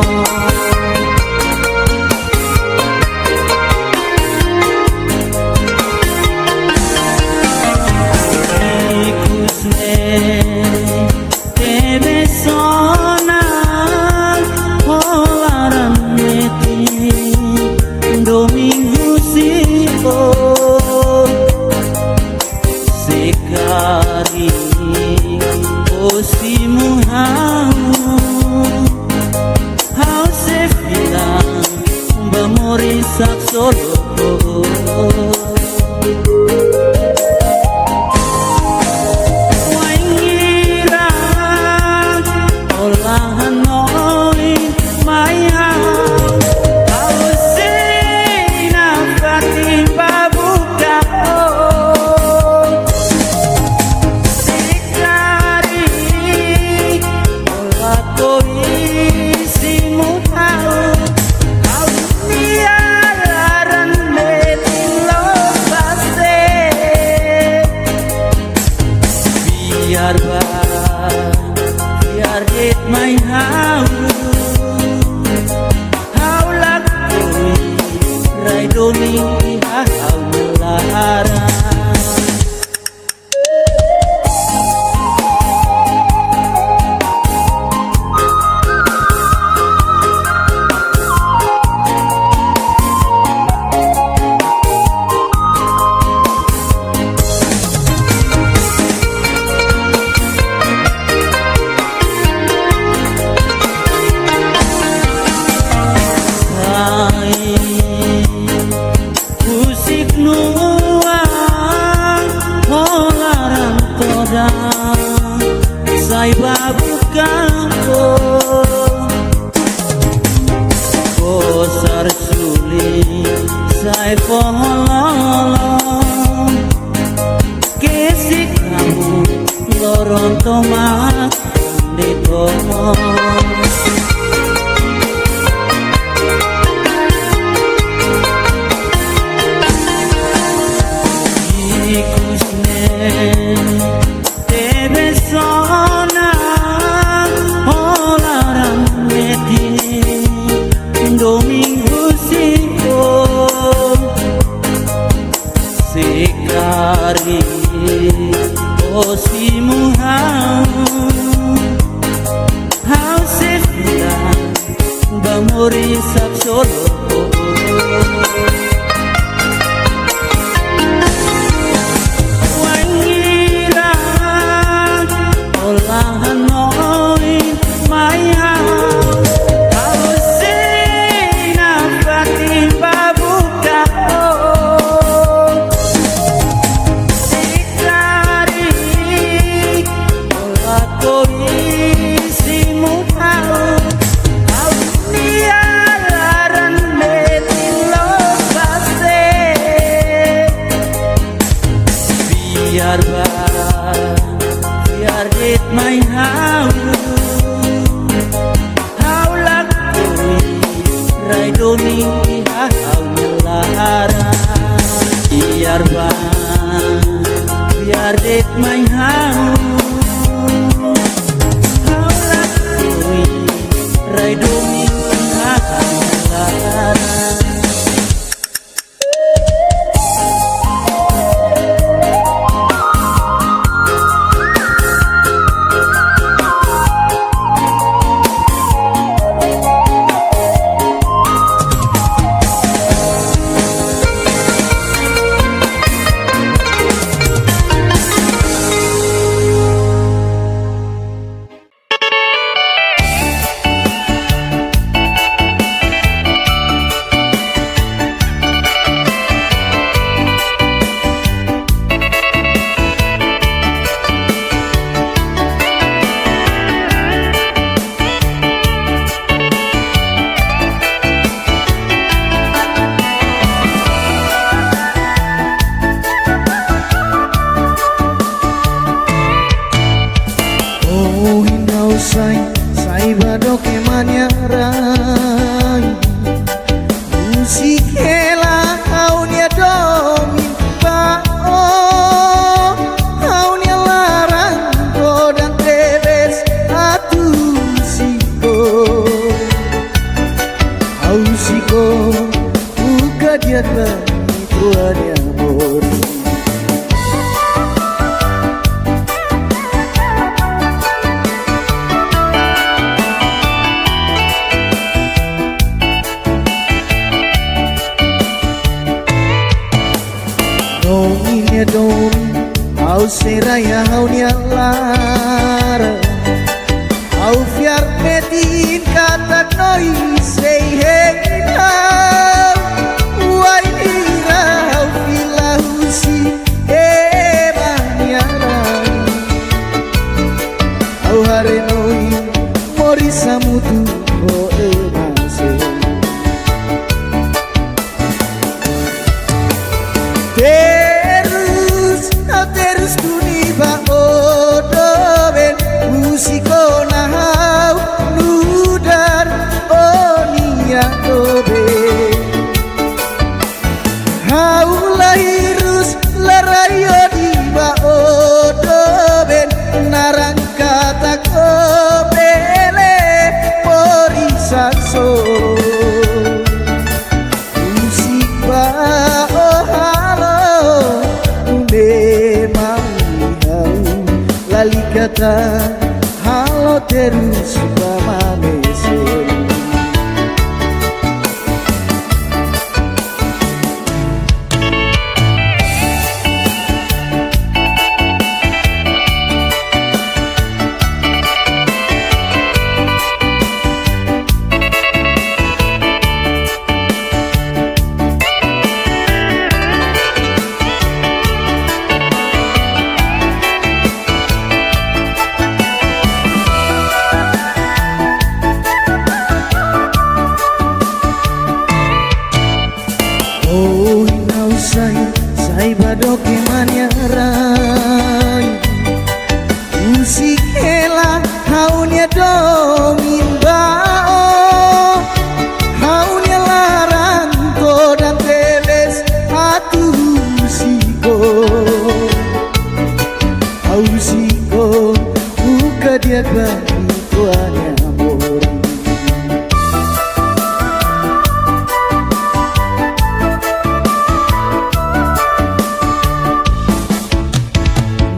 Sak solo Waingira olahan noi maya Kau sina fatin babuka Sikari olah toi simu tahu Kau dia Laran me lo paste nolong kesik kamu loron tomat di tomo Osimu hau sefda bamori saksolo wangira olahan noi maya kau sina fatim babuka biar dit my how lakui rai doni hau lara biar dit my how lakui rai doni hau lara sai bado ke manyarai musikela kaunia domin bao kaunia larang dan teres atu siko buka dia tuanya amor. Au seraya hau nialara au fiar metin kata noi sei heina wai ira au filahusi banyara au hare noi mori samutu o emase terus kuniba odoben musiko nahau nudar onia dobe hau lahirus larayo diba odoben narang kata kobele porisakso musik ba oh halo kata halo terus pamamese badoke manyarai usikela haunya domin bao haunya larang dan teles hatu usiko buka dia bagi tuanya mori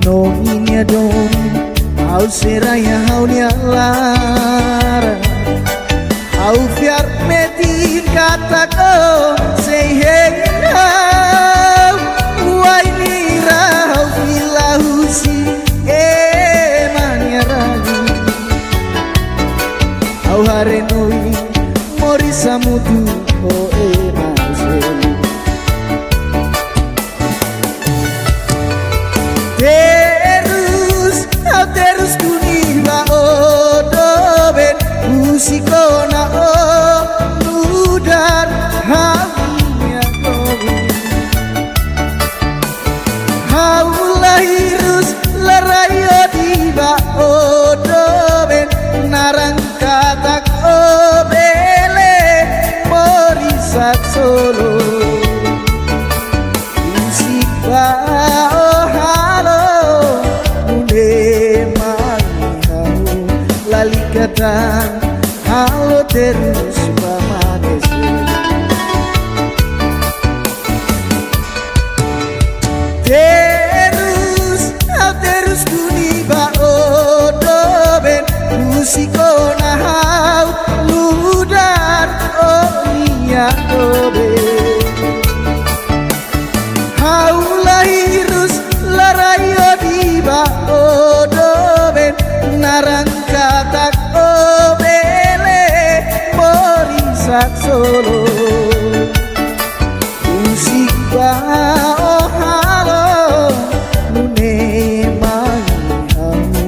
nonginya dong au seraya haunya lara au fiar metin kata ko say hey wai mira au filahusi manyarani au harenoi mori samutu ho maselu terus kuniba odoben musikona nudar haminya kowe haulahirus larayo diba odoben narang katak obele morisak solo musik ba lalikatan halo terus pamanese terus kuniba odoben musikona hau ludar onia dobe hau lahirus larayo diba odoben narang katak obele morisak solo musik ba halo nune mai hamu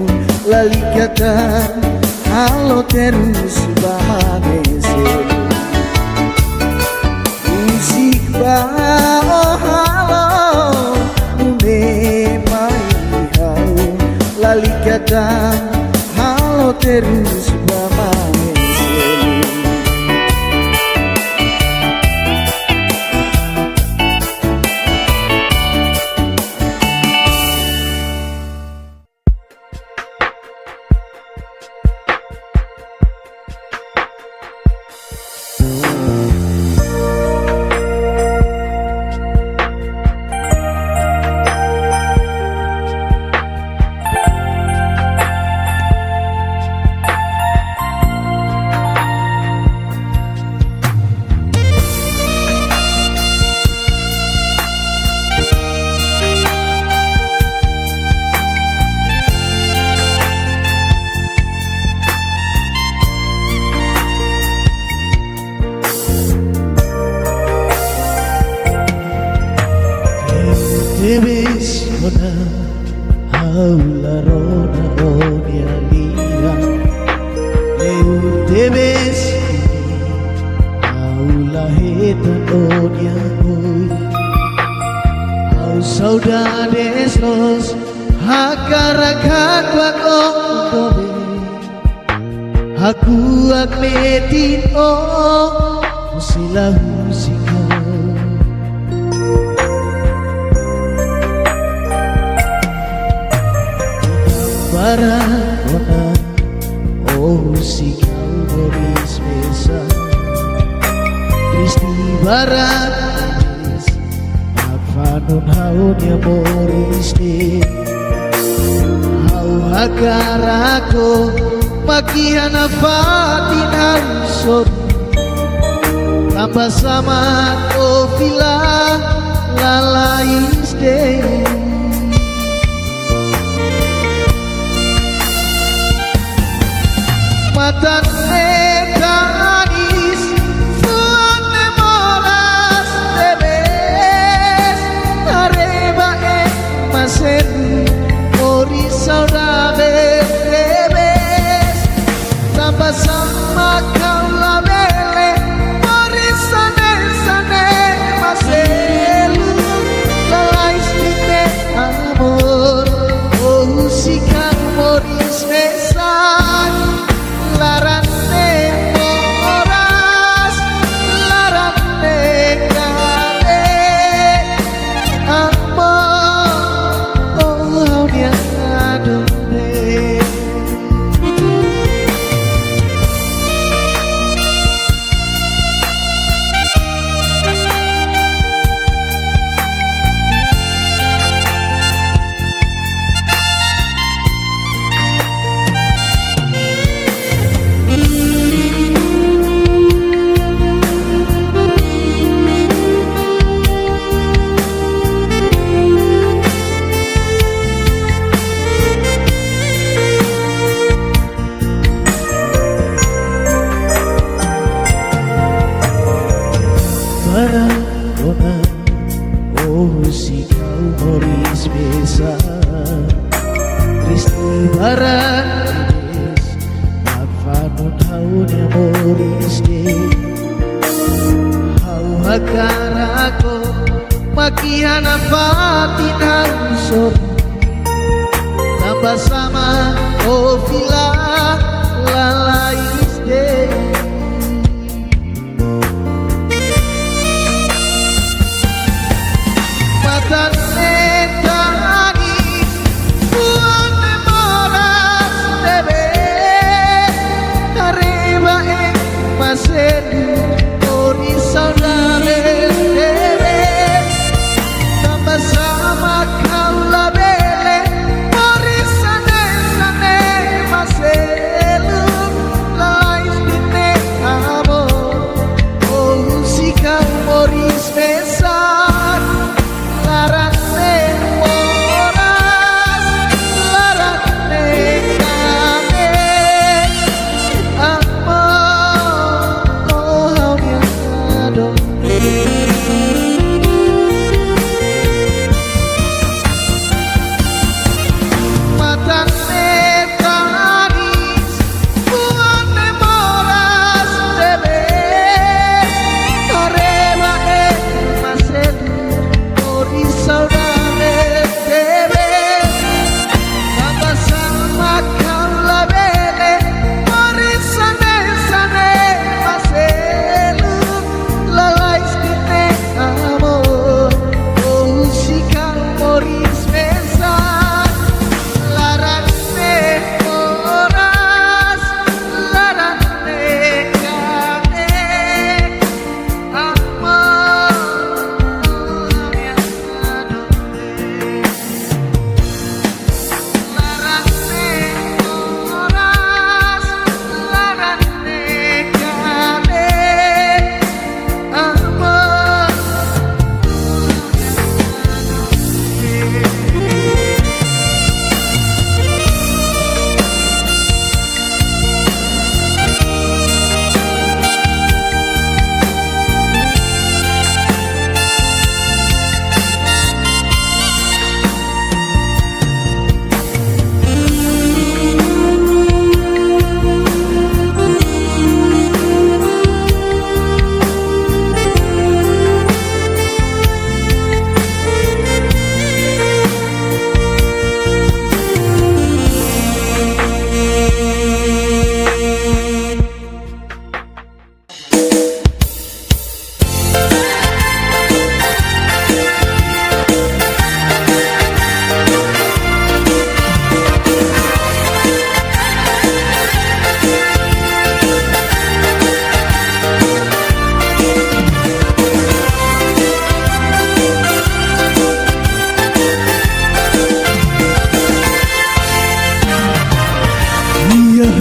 lalikatan halo terus bamagese musik ba halo nune mai hamu lalikatan halo terus bamagese debes kona haula rona onia lia eu debes haula heta onia oi au saudades los hakarakat wako dobe aku akmetin o musilahu sikau Barakona oh sikau boris besa Kristi barat afanon haunya boris de hau hakarako makiana fatin hansor tambah sama ofila lalais de matan ekanis fuan memoras debes areba masen ori saudade debes tambah sama kau labele ori sane masen si kau moris besa Tristi barat Magfanun haunya moris de Hau hakarako Makiana fatin hausor Tambah sama oh vila lalais de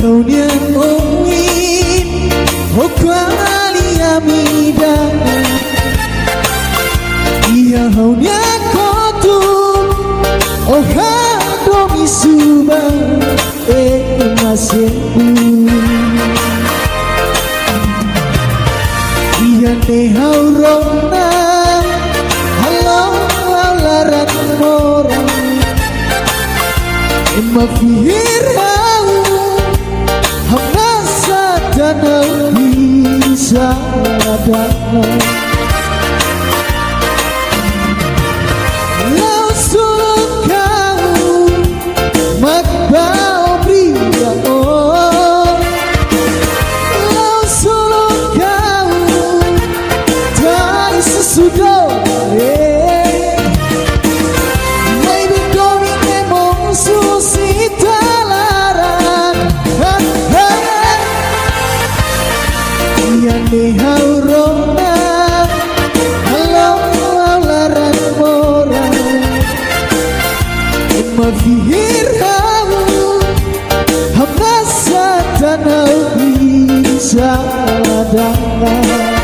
Haunya mungkin oh kuali amida Ia haunya kotu oh hado misuba masebu Ia ne haurona halo laran mora Mafihir Dana bisa dana Lau sukau Makbau bria Lau sukau Dari sesudah Maybe going emosi talaran Yang dihaurona Halo laran mora Mafihir hau Hamasa tanau bisa dangan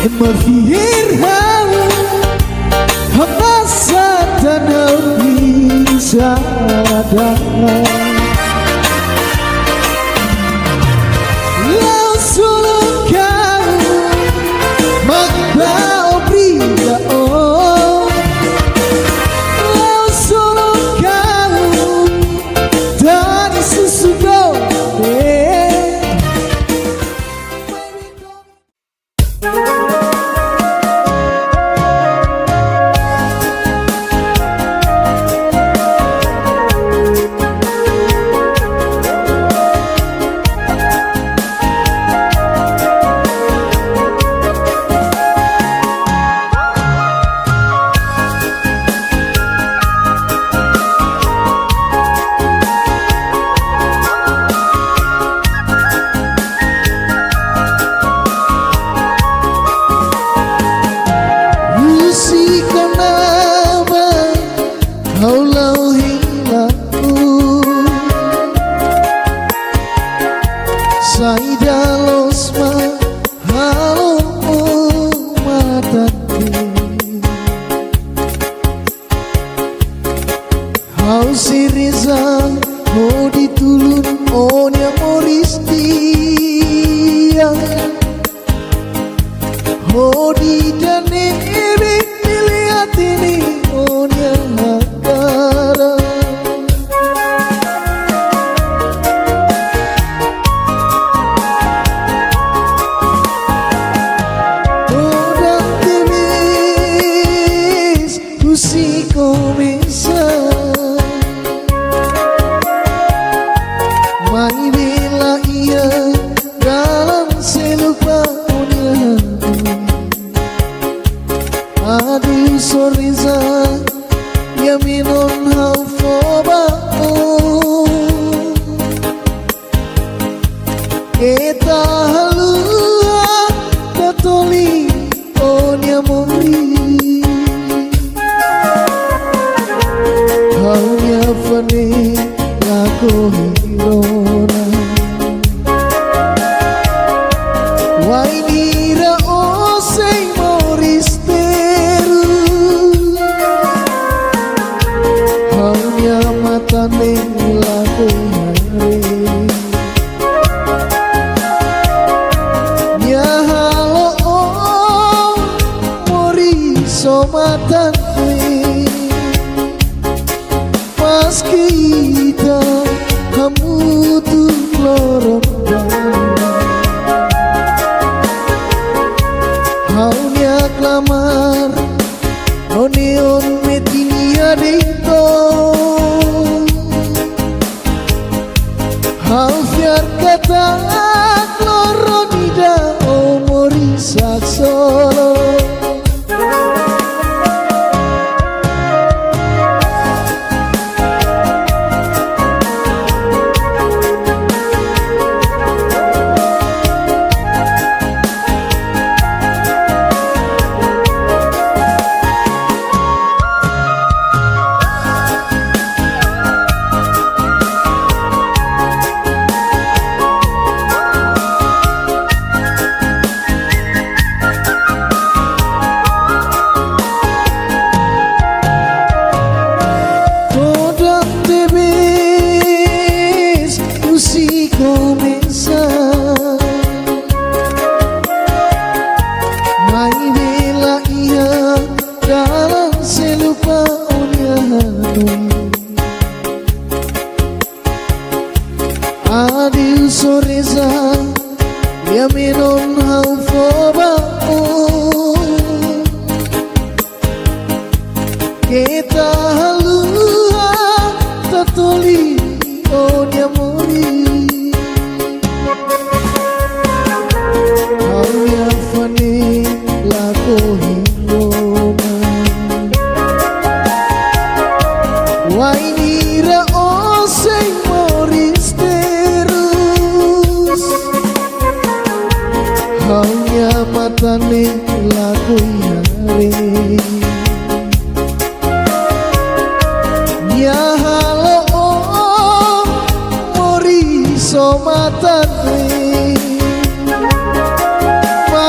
Mafihirhan Hamasatan bisa datang Langsung kau Makbao bria oh Langsung kau Dan sesudah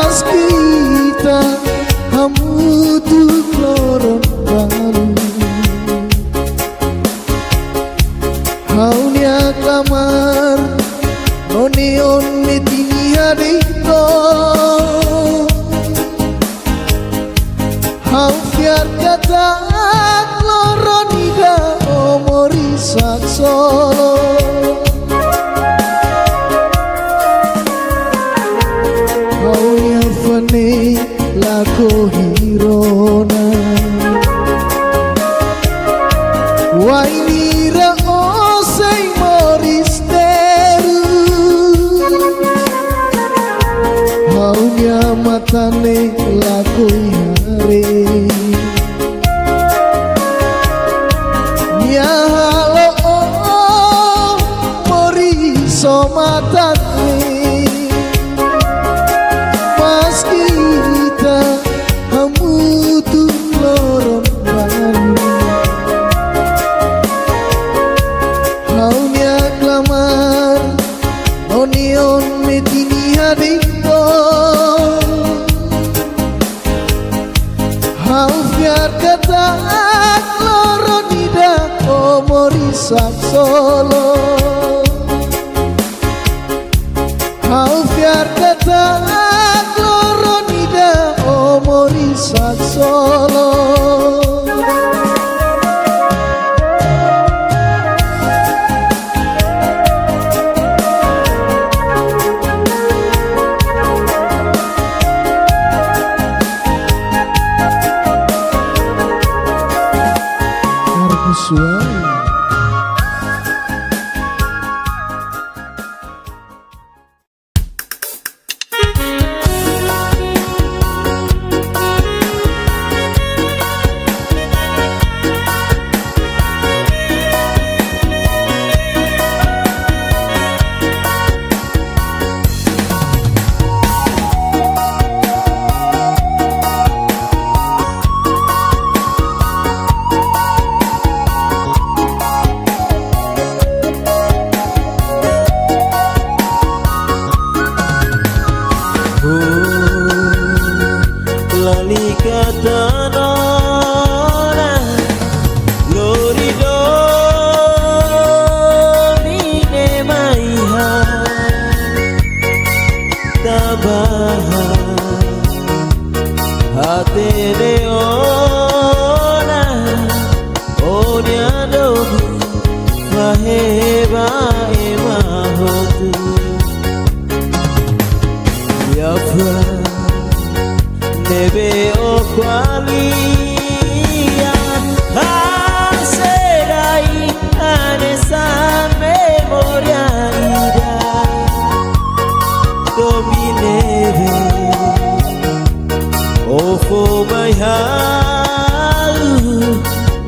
Mas kita wane lako hirona wainira osei moristeru haunya matane lako ihare nyahalo mori somatane pas kita hamutu loron bani haunya klamar onion metini hadiko hau biar kata loron idak omorisak solo hau biar kata loron idak omorisak solo Suai lali katanona glorido mine maiha tabaha hate leona onyado faheba emahotu yafra debe o qualia haserai anesa memoria ida domineve o fo mai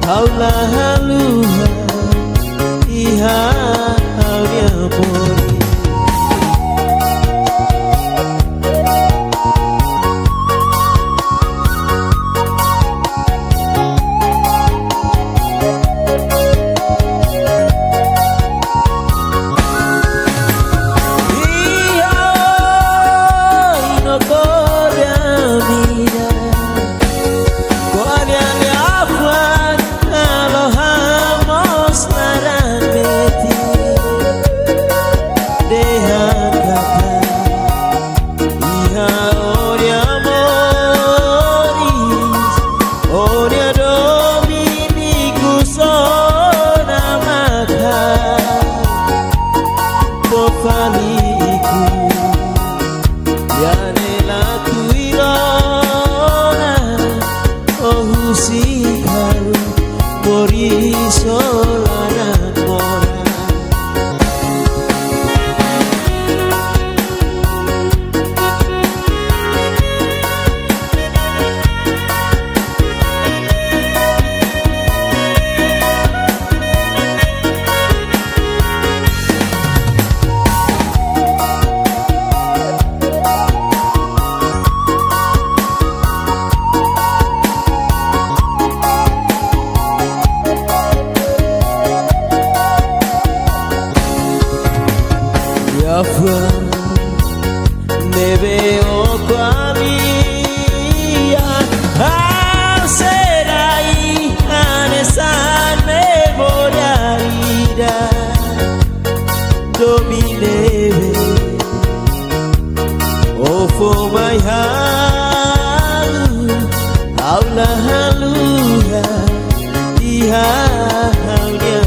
haula haluha iha haulia pori debe o qualia haserai anesa memoria ida domineve o fo mai aula haluha iha haunya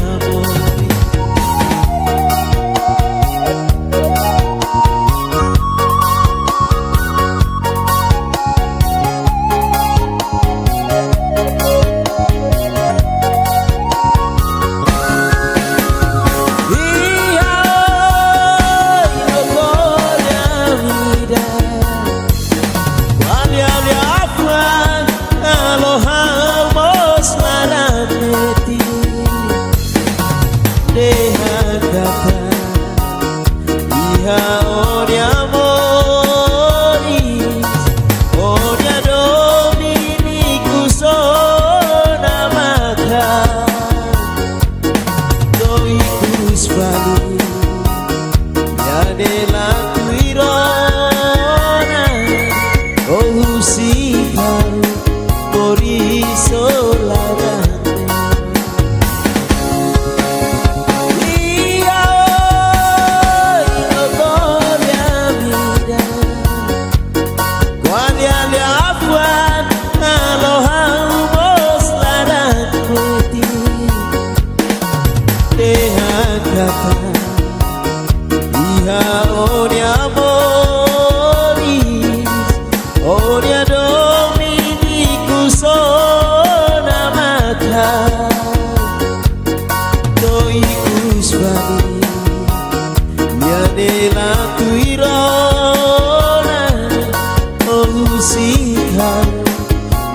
musikan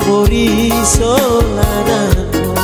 Mori solananko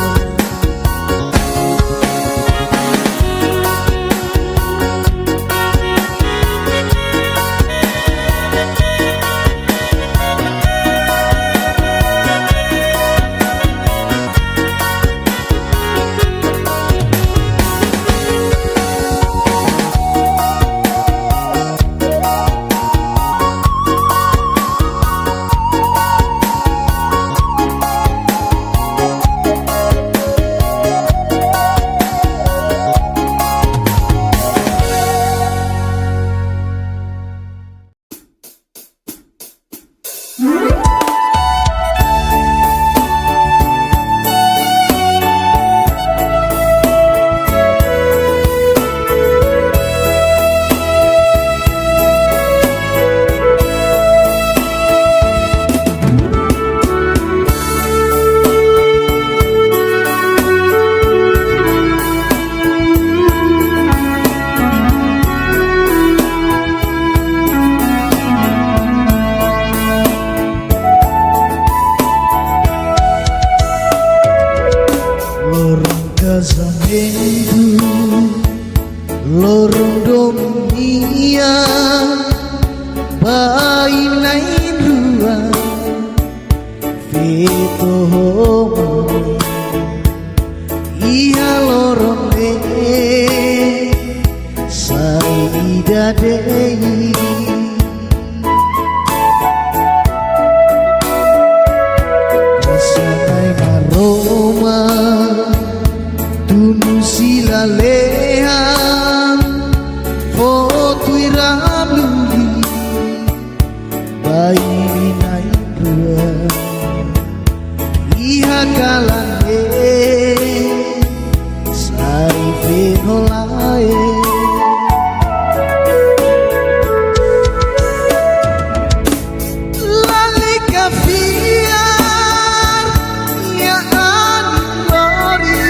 lorong dunia bainain ruang fito iya lorong saida dei sanai maroma tunu silalehan foto iramluli bayi naik dua iha kalane sari fenolae lali kafiar ya anori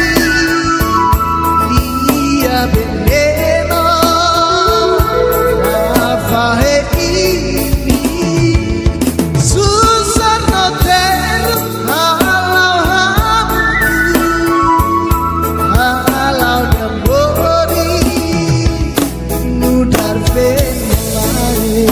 dia beneno afahe ini susah noter halau dambori nudar fenolae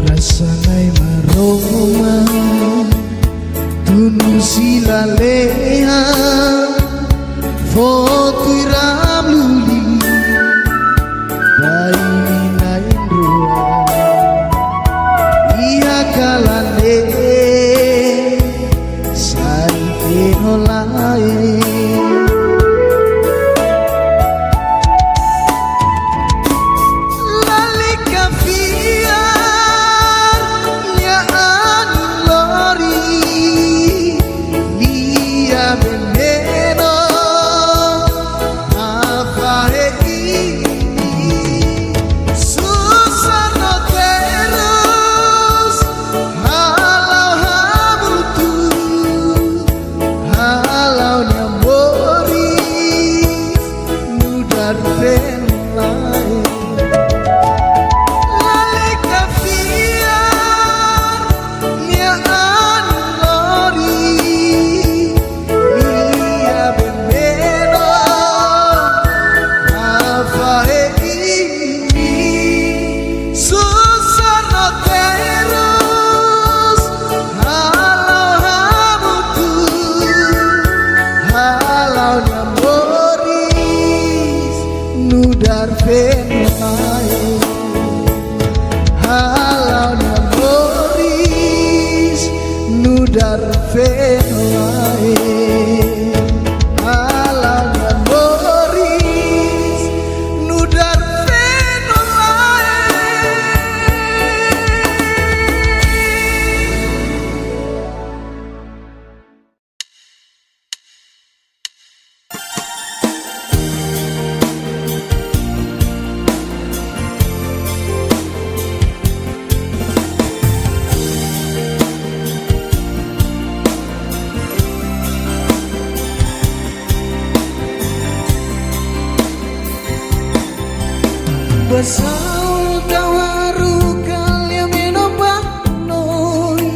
rasanai maroma tunu silaleha foto iramluli bainain rua iya kalane sari fenolae nudar fenolae halau namoris nudar fenolae halau Basau tawaru kalia menopang noi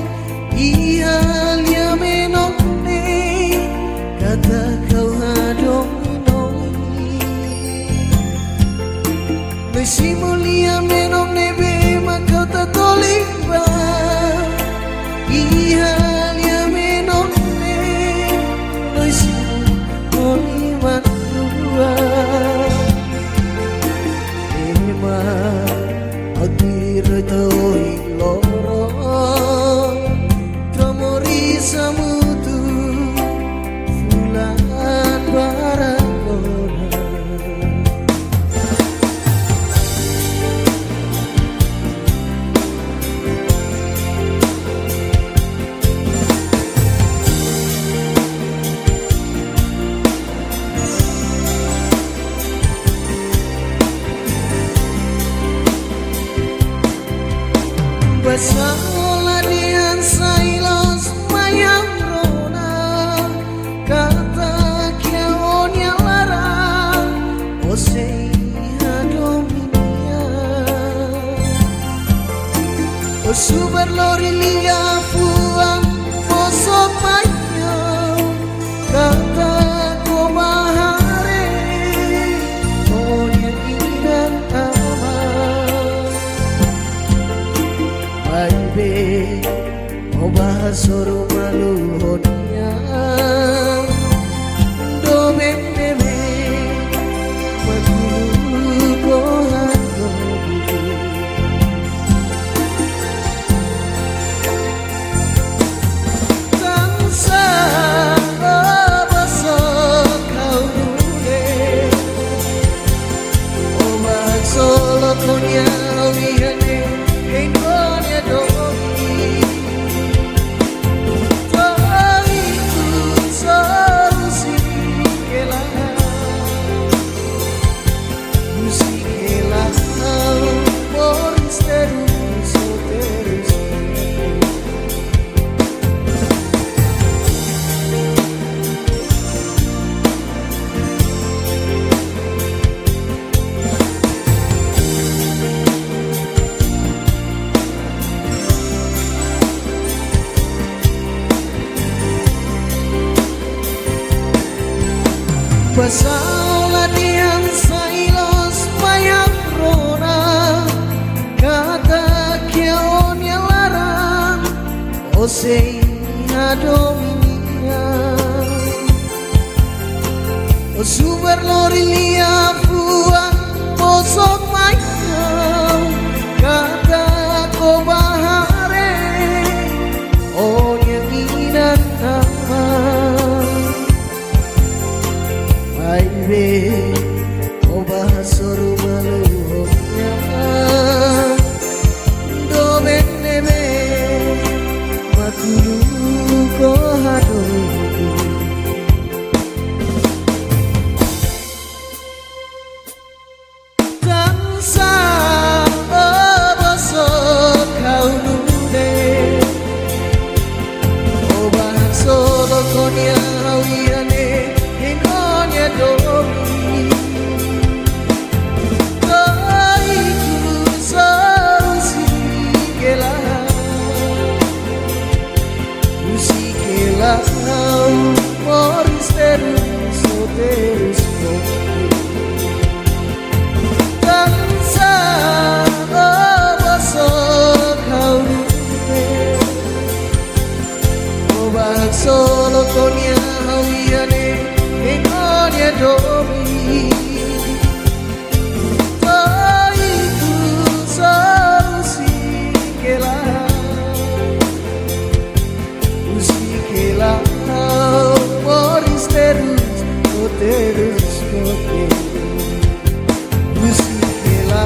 Ihalia menopne kata kau hadong noi Besi mulia menopne be makau tatoliba Ihalia menopne Besi mulia matua Agir toi loro Tromori samutu Fulan barakona Basaola dian sailos mayang rona kata kiaonya larang osei hadominia osubar lori lia fuang osok mayo kata komahare onya inan Baby, obah soro malu honia, do bebe, magulu kohan dobi. Tansa obah sok kau dule, obah solo konya wihane. Basaola dian sailos mayang rona kata kiaonya larang osei hadominia osubar lori lia fuang osok mayo kata kobahare onya inan nama Baby, obah soro malu honya do benebe makulu ko hado Tansa obah sok kau nude obah solo konya hawiane domi Toiku sosikela Usikela Moris terus terus Tansa obosok kau obah solo konya hawiane Enonya domi Toiku sosikela Usikela Moris terus Usikela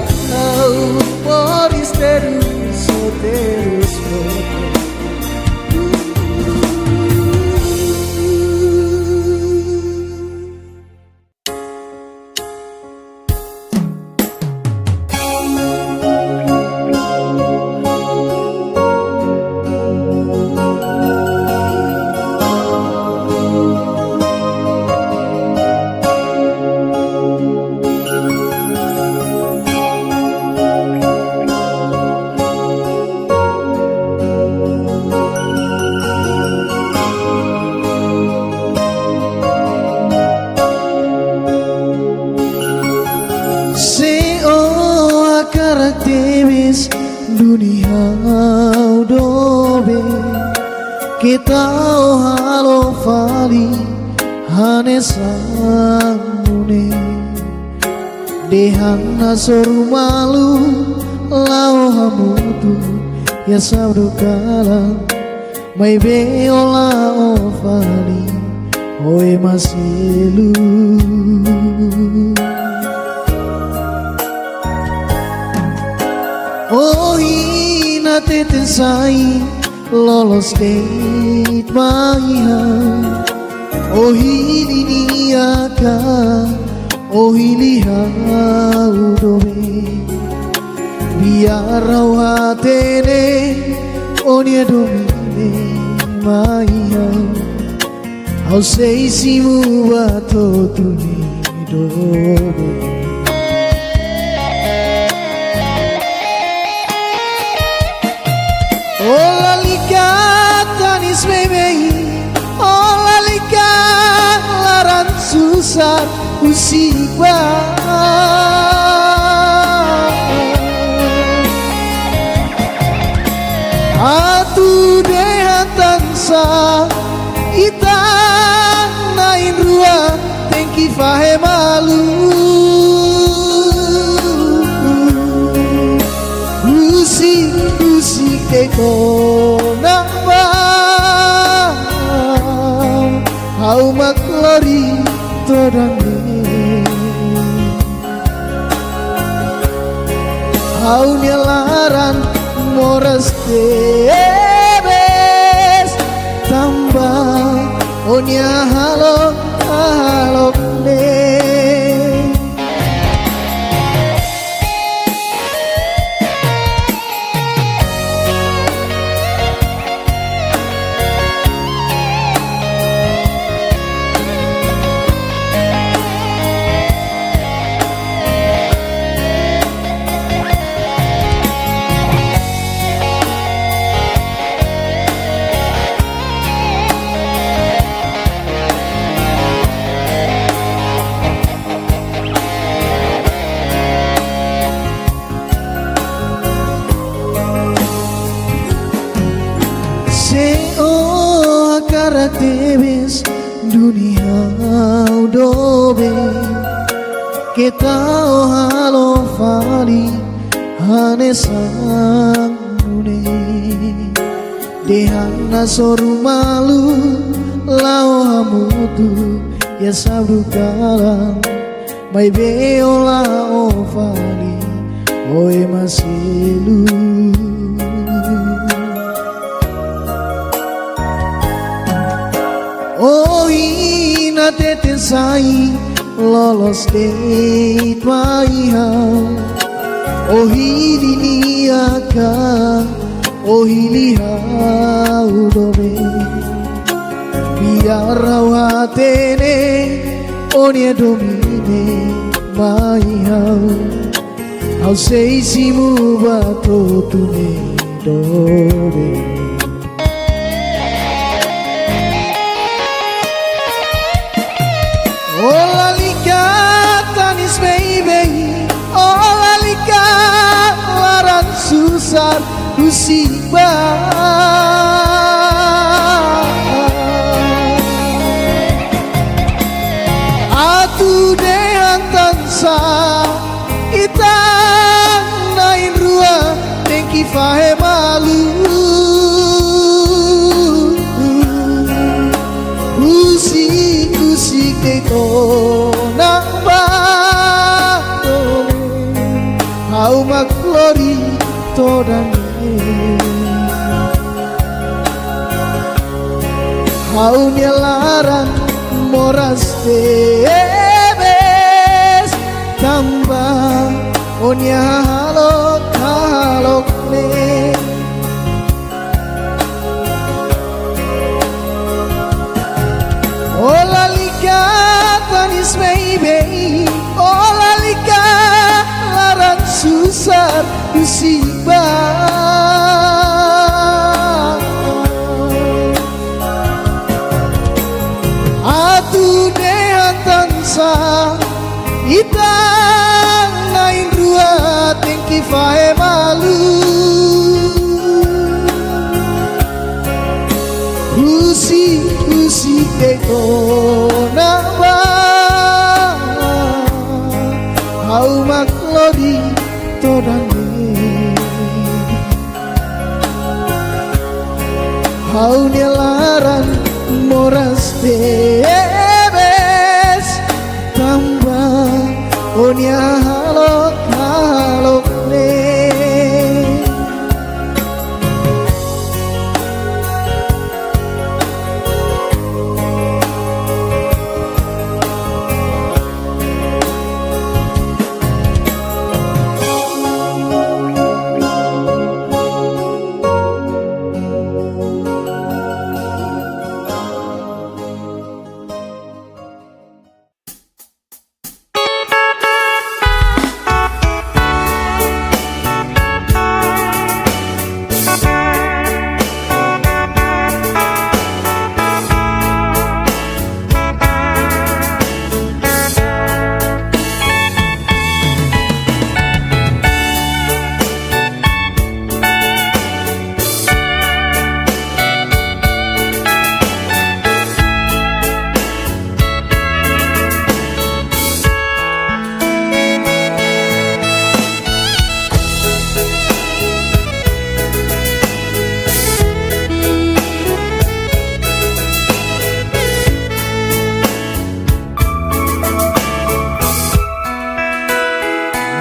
Moris terus dunia dobe kita halo fali hanesamune dehana soru malu lau hamutu ya sabdo kalang mai beola ofali oe masilu oh ina tetensai lolos date maiha oh hili niaka oh hili haudobe biar rawatene onia domine maiha au sei simu bato tuni dobe Ola likat tanis bebei Ola likat laran susah usiba Atu dehan tansa ita nain rua tengki fahe malu Usik deko namba Hau maklori todane Hau nyelaran moras tebes tambah onya halok halok ne Tebes dunia dobe kita halo fali hanesamune dehana soru malu lau hamutu ya sabdu kalang mai beola ofali oe masilu Oh ina tetensai lolos date maiha Oh hili niaka Oh hili haudobe biar rawatene onia domine maiha Au sei simu bato tune dobe Ola likat tanis baby Ola likat laran susah usiba Atu dehan tansa ita nain rua tengki fahe malu Usik deko namba Hau maklori todane Hau nyelaran moras tebes tambah onya halok halok ne Ola likat tanis baby Ola likat laran susah usiba Atu dehan tansa ita nain rua tengki fahe malu naba hau maklodi todane hau nyelaran moras bebes tambah onya halok halok le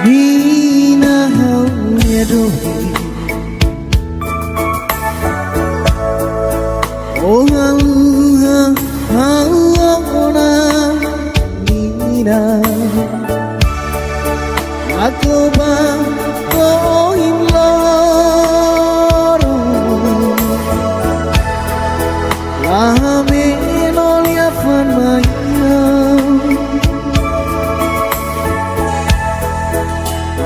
Nina haunya dohi Oh haluha hauna Nina Aku bang koin loro Lahame nolia fan mayau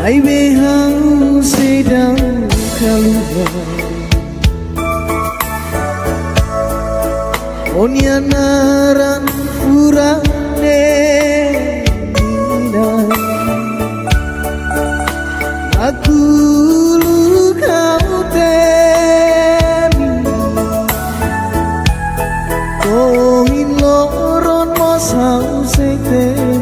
Ai behau sedang keluar Onya naran urane Nina Aku lukau temi Koin loron mosau setemi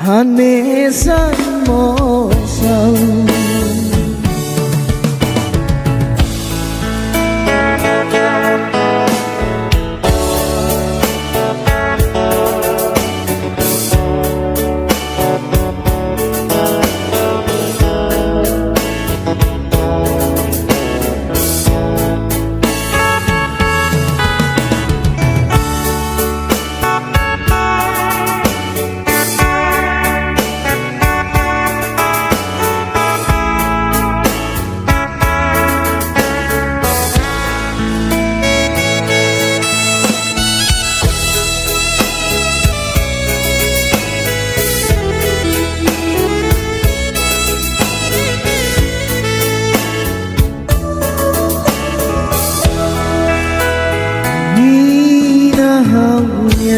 Hanesan mosau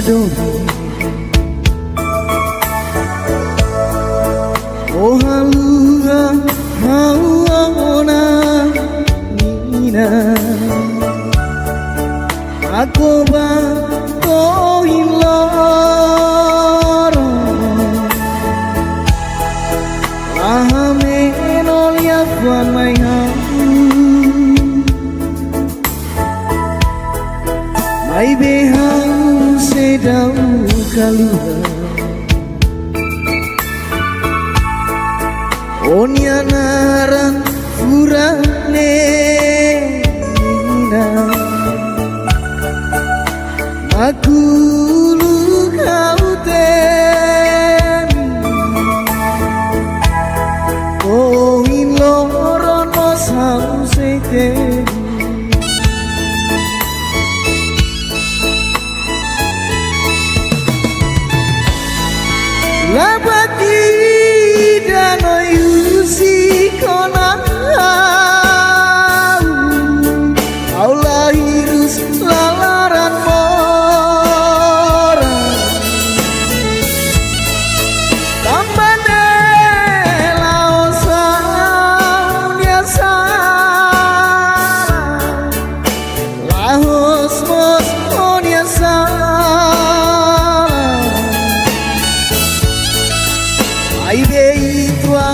dori oh haluha hauna nina aku ba ko iloro ahame nolia kwa mai mai behang sedau kaluha onya narang furane nina aku lu kau ten oh iloron mas hause ten labati dano yusi kona aula hirus lalaran mora tambane laosa uniasa lahos mos uniasa ai bei tua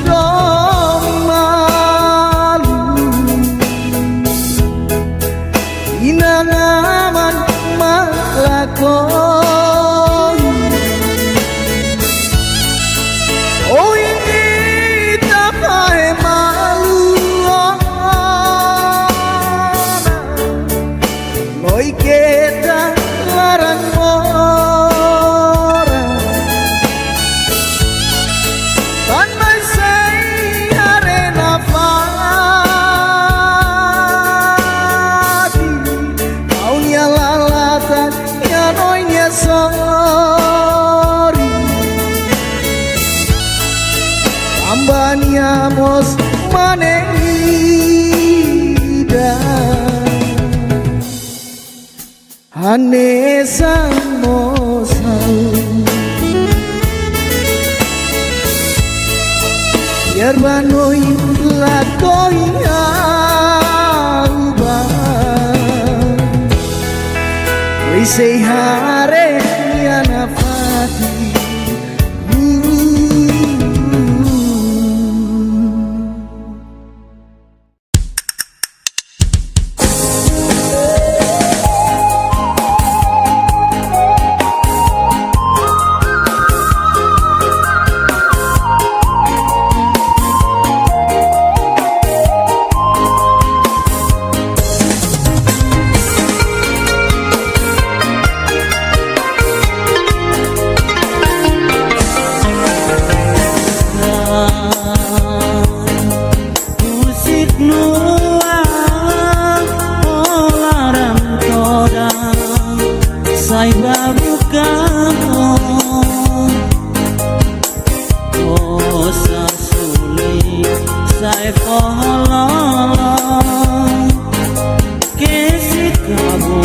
dong malu inangaman malakoni oh ini tak pahe malu noi kita larang sorry ambaniamos manehida hanesa mosau yerbanoi lakoi alba we say hare nafati Sai baru kamu oh sasuli sai folong kesi kamu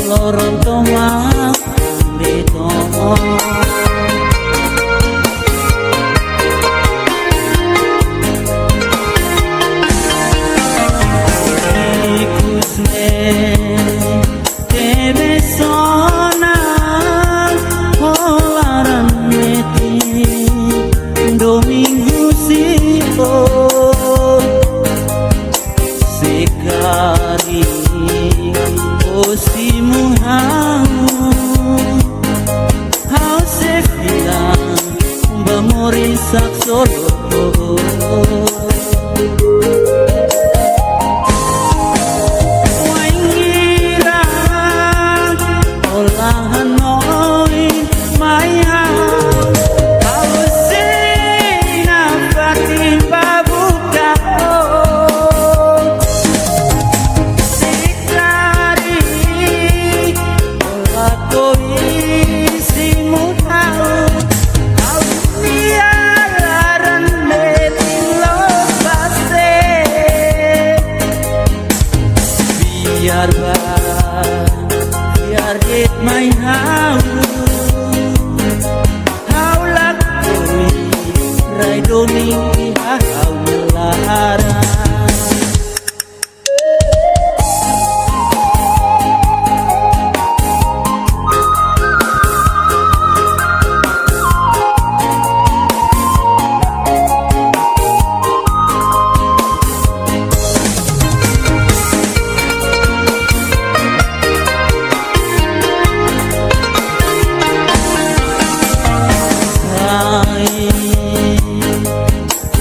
lorong tomak di tomong Sak solo waingira olahan noi maya kau sina fatin babuka sikari olah koi simu tahu biar get my house doni hau lara.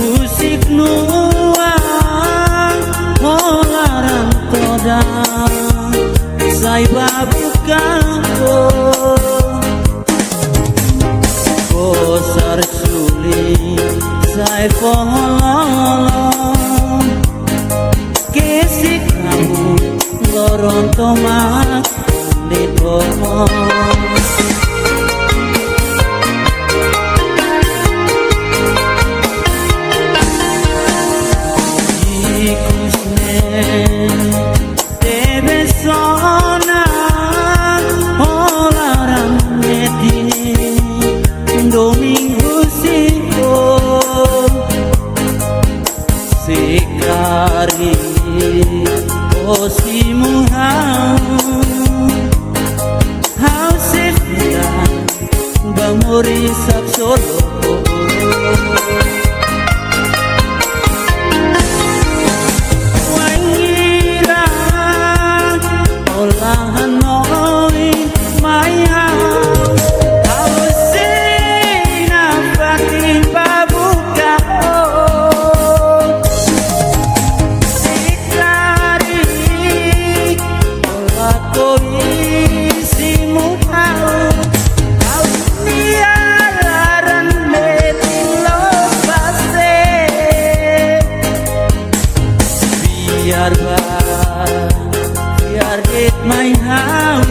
Musik nuang holarang toda sai babukan Kosar suli sai pololong Kesik kamu loron tomak di tomong Debe sona olaran meti domingo siko sekari osimu hau sefia bamori sak solo biar it my how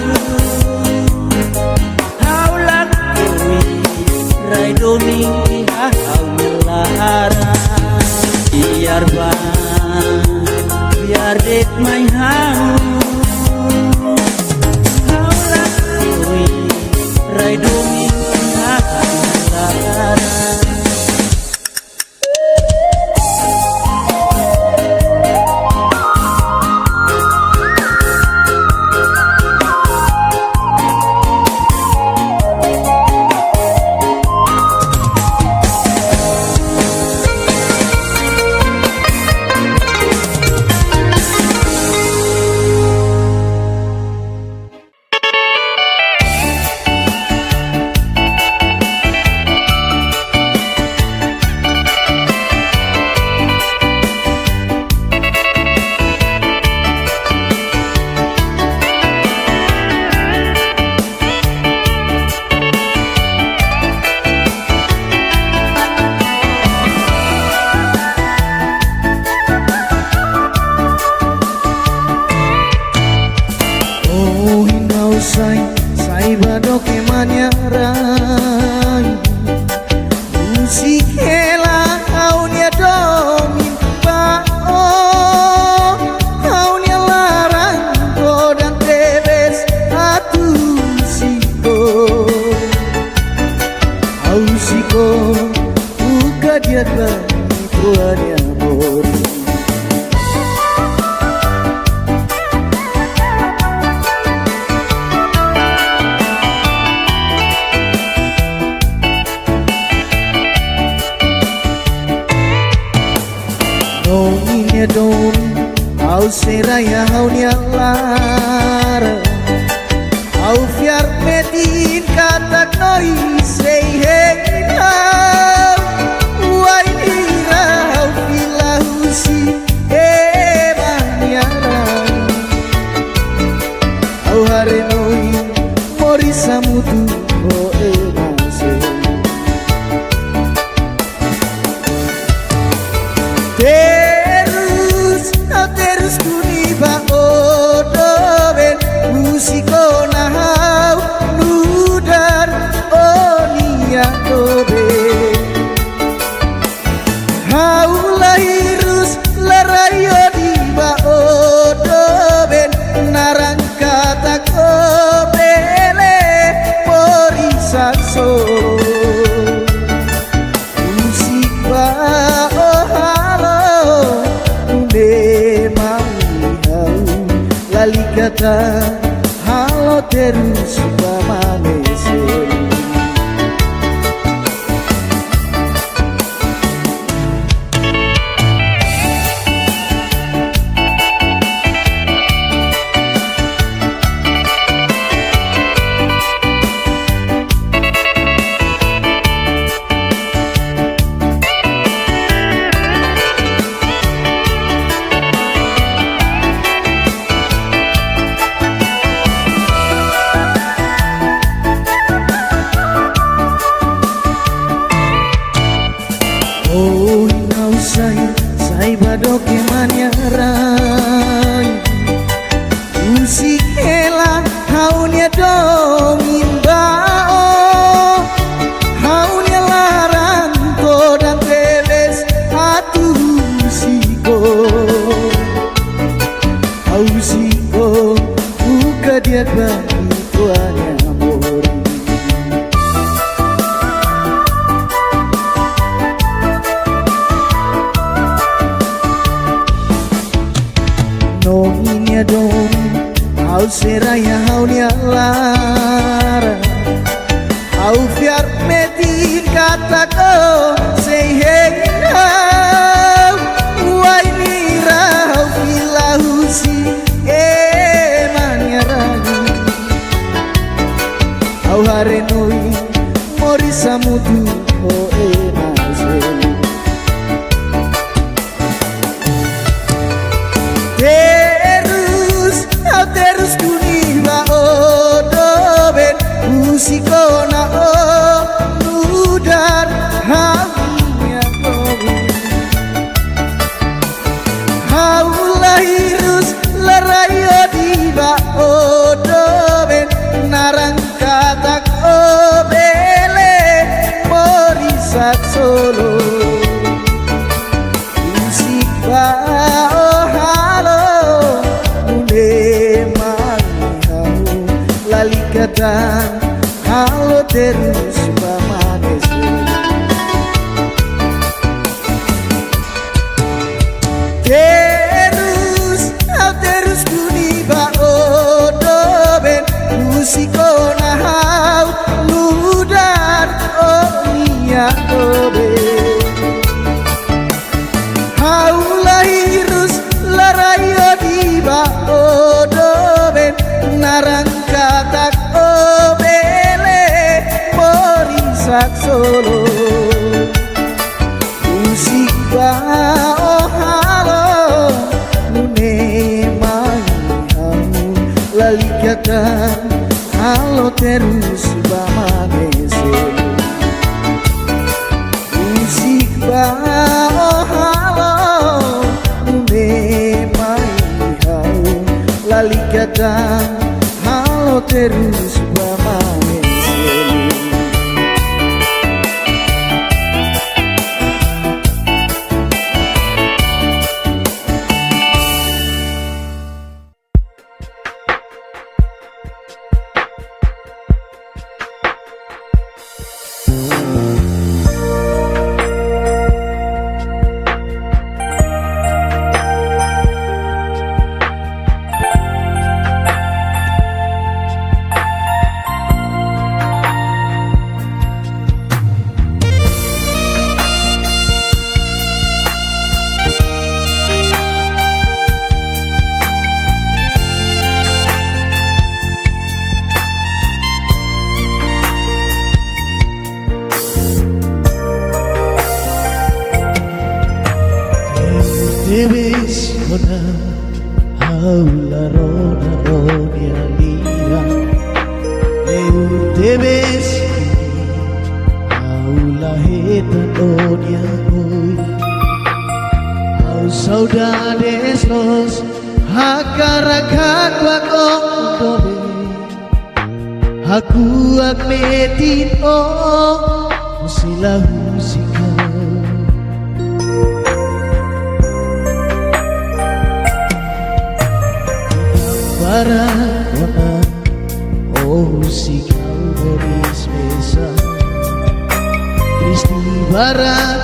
lakui rai doni hau lara biar it my how lakui rai doni hau lara. Sai bado ke manyarai musik hela kaunya domin bao kaunya larang dan teres atu siko au siko buka dia bani tuanya amor. Dom au seraya au nialara au fiar medin kata noi sei hey wai ira au filahusi banyara au harenoi mori samutu o emase terus kuniba odoben musiko nahau nudar onia dobe hau lahirus larayo diba odoben narang kata kobele porisan so kata halo terus amanhecer. Oh, não saiba do que manyarai Usi ela haunya dongin bao Haunya larang to dan teles atu usiko Usiko buka dia bagi tuanya mori Nonginya dong, au seraya haunya lara Au fiar metin kata ko say hey now Wai mira au filahusi manyarani Au harenoi mori samutu o maseli Terus kuniba o doben musikona o mudar haunya kowe haulahirus larayo diba o doben narang katak o bele morisak solo musik ba o halo Lalikatan halo terus amanhecer. Terus kuniba o doben musikona hau ludar o minyak doben hau lahirus larayo diba o doben narang katak o bele morisak solo musik ba o halo mune mai hamu lalikatan halo terus amanhecer musik ba o halo mune mai hamu lalikatan halo terus amanhecer. Debes kona haula rona ronia lia Eu debes haula heta ronia oi Au saudades los hakarakak wakong dobe Haku akmetin o musilahu sikau Barakona oh si kau beris besa Tristi barat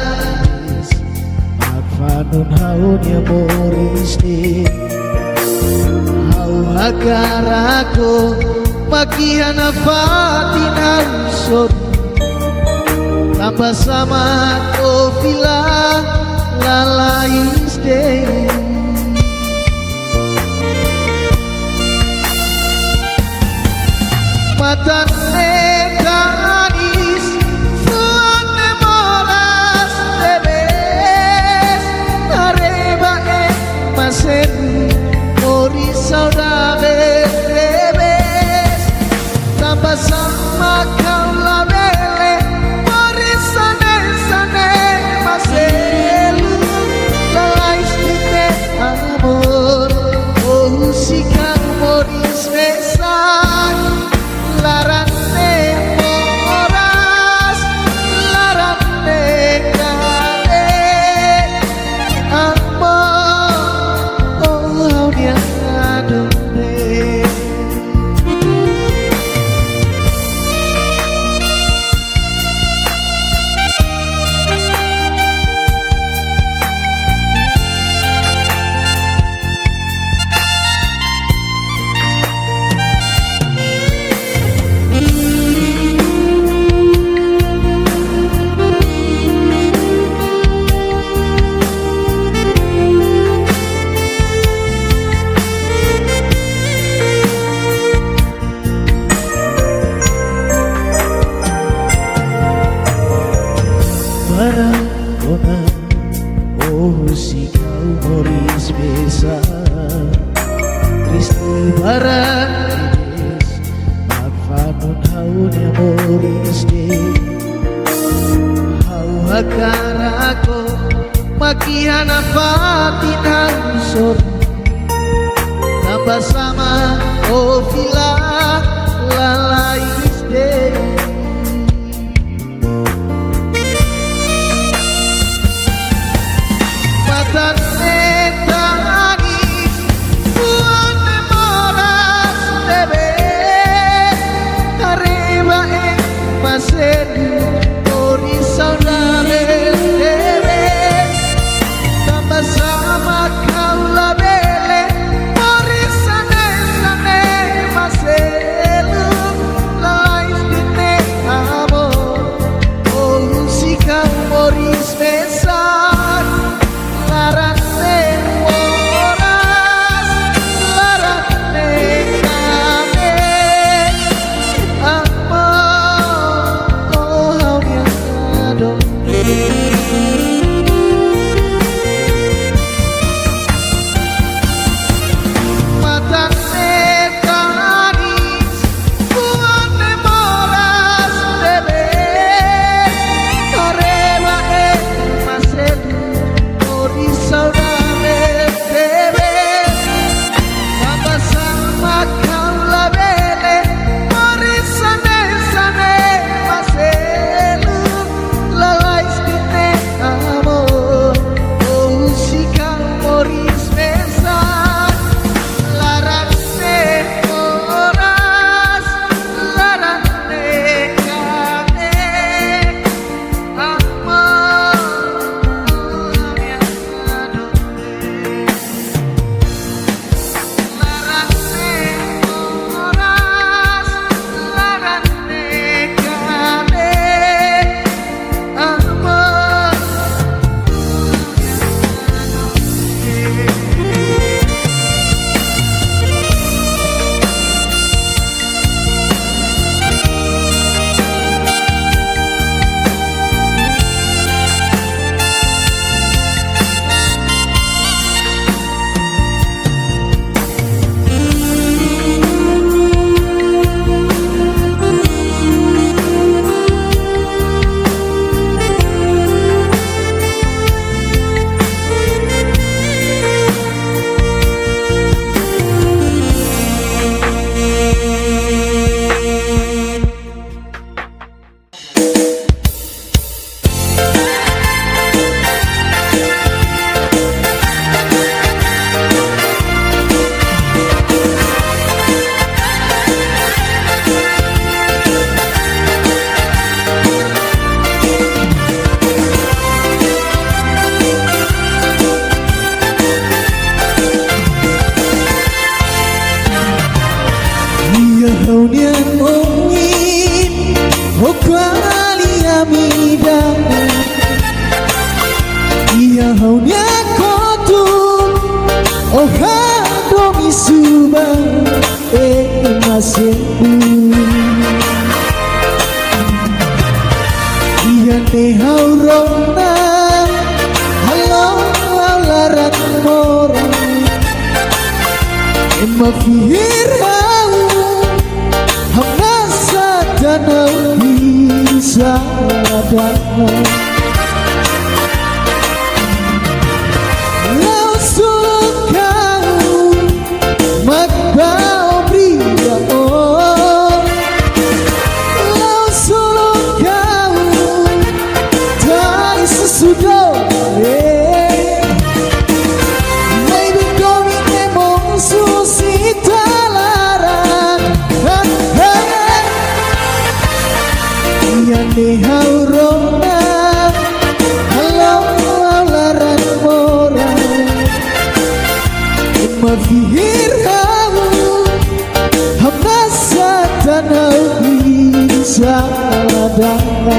Akfanun haun ya moris di Hau hakarako makihana fatin sor tambah sama kofila lalais day matane kanis suane moras debes areba masen mori saudade debes tambah sama kau labele mori sane sane maselu lalais de amor oh si kau mori mesan larane moras larane kale amor oh dia adone Maradona, oh si kau moris besa Kristi Barandes Magfanun haunya moris de Hau hakarako makihana fatin sor tambah sama oh vila lalais de kekasihku. Iya nehau rona halo larat mora emma fihir hau hamasa danau bisa dana langsung kau magbao bria oh langsung kau dari sesudah maybe kami emang susita laran yang nehau rona halo laran mora mafihir hau hamasa tanau bisa dana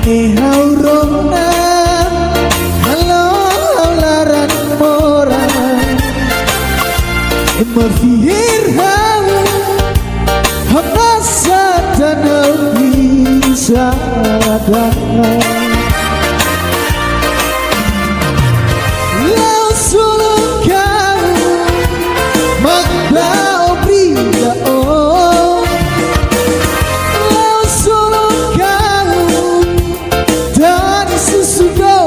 nehau rona halo laran mora mafihir hau hamasa tanau bisa dana langsung kau magbao bria oh langsung kau dari sesudah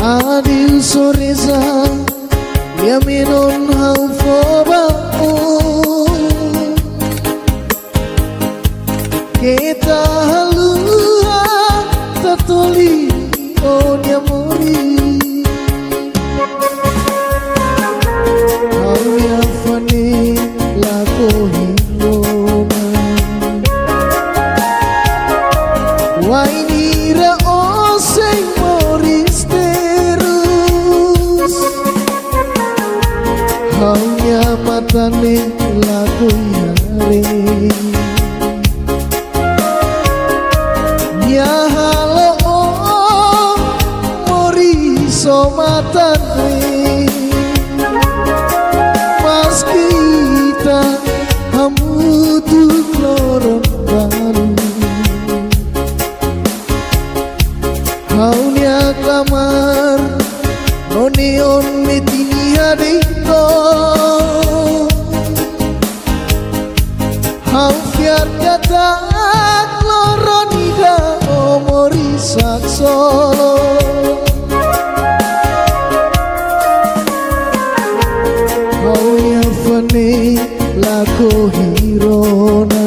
Adieu soresa ya menon hau foba kita halua tatoli on amori hau ya fane la kohilona wainira oseng moris terus haunya matane lagu yare ya halo oh mori somatane mas kita hamutu lorong baru haunya kamar noneon metini hadito hau fiar kata kloronida omori saksolo hau ya fane lako hirona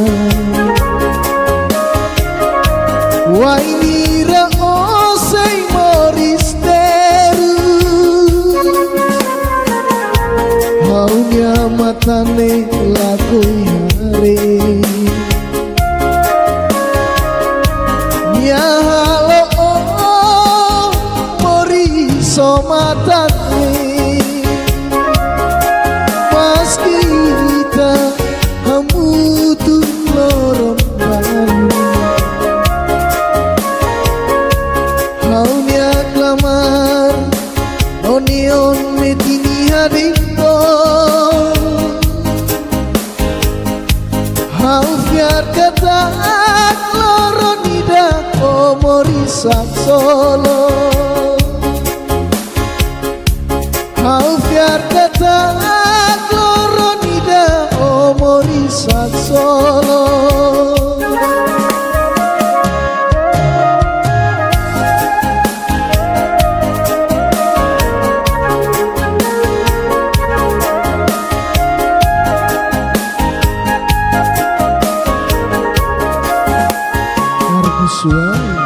wainira osei moris terus haunya matane laku yare ya halo oh mori somatane pas kita hamutu lorong baru haunya klamar onion metini hadito hau fiar kata kloronida omori saksolo hau fiar kata kloronida omori saksolo suara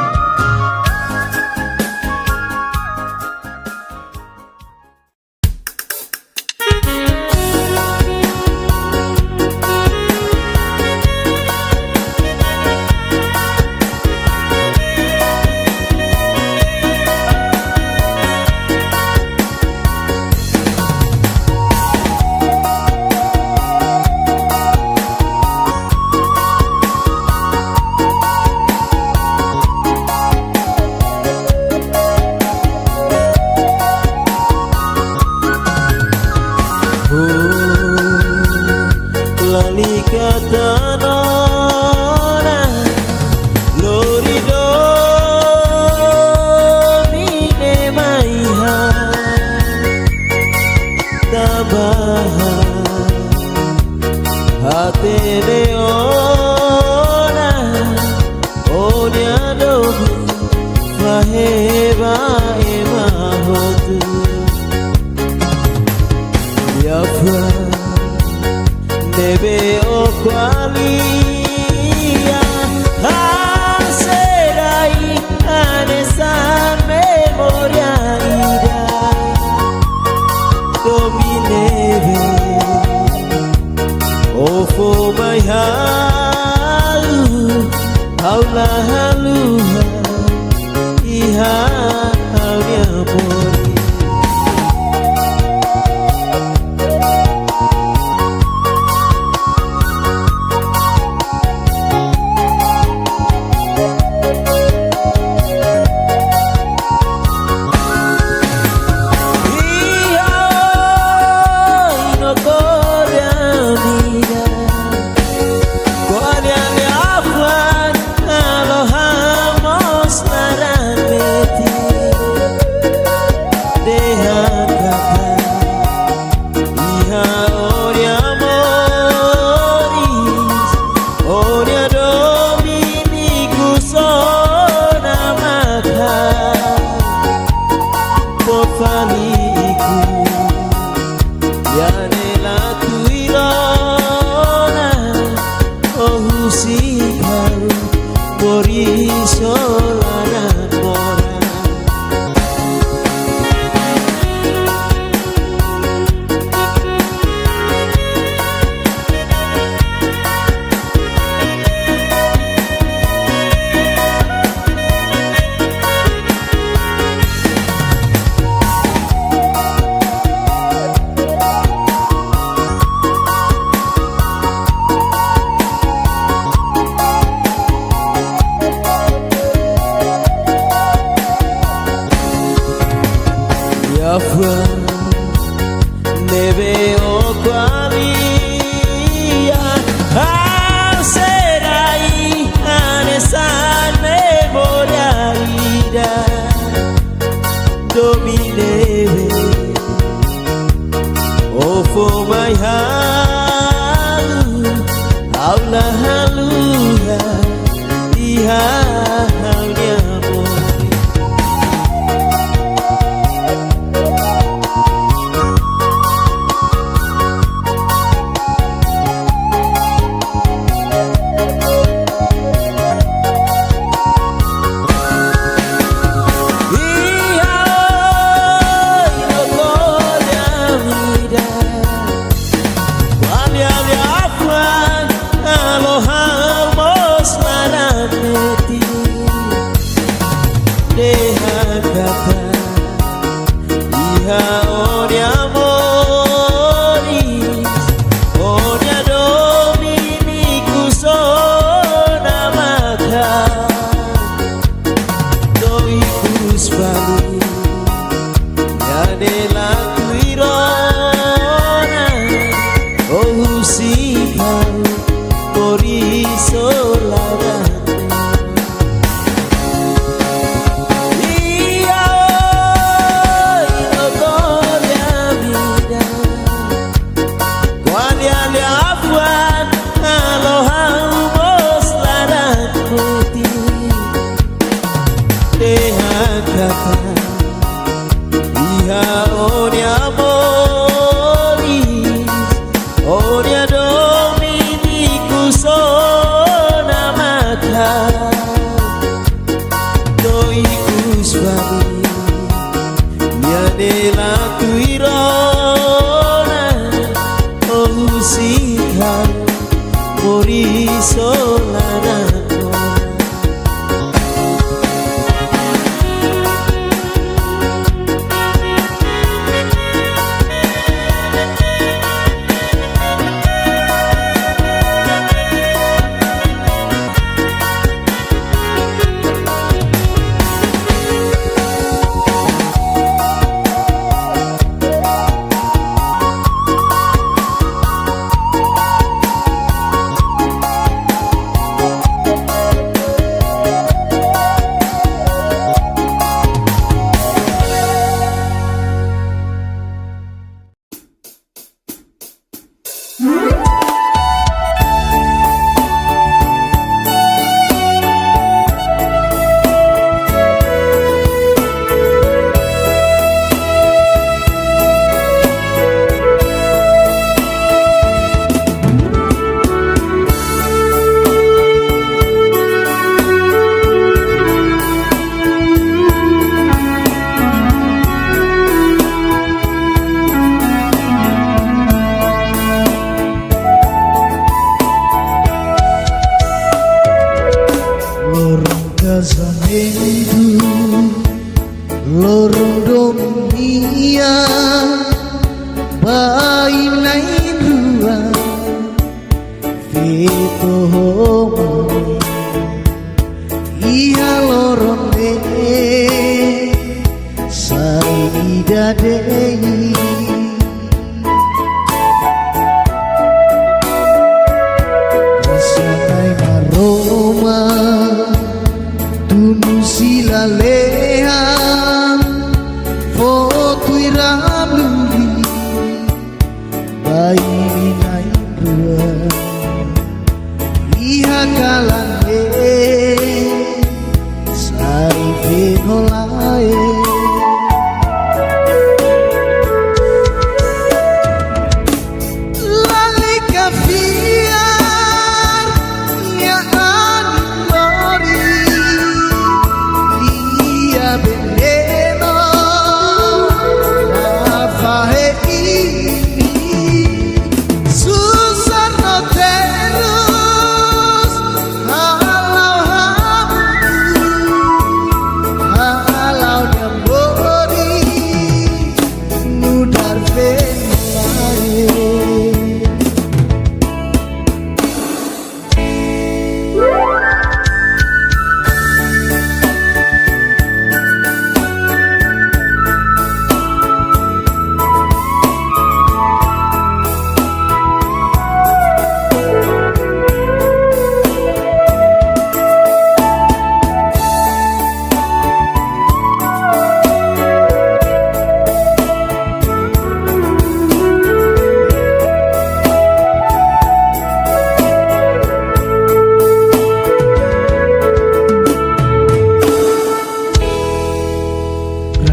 afwan ne veo qualia serai anesa memoria ida domineve oh for my heart habla haluha iha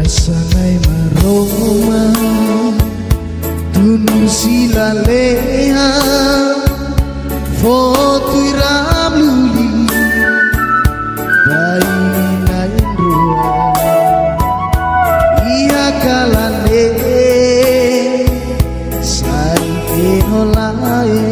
sanai maroma tunu silaleha foto iramluli dai nain rua iya kalane sai enolae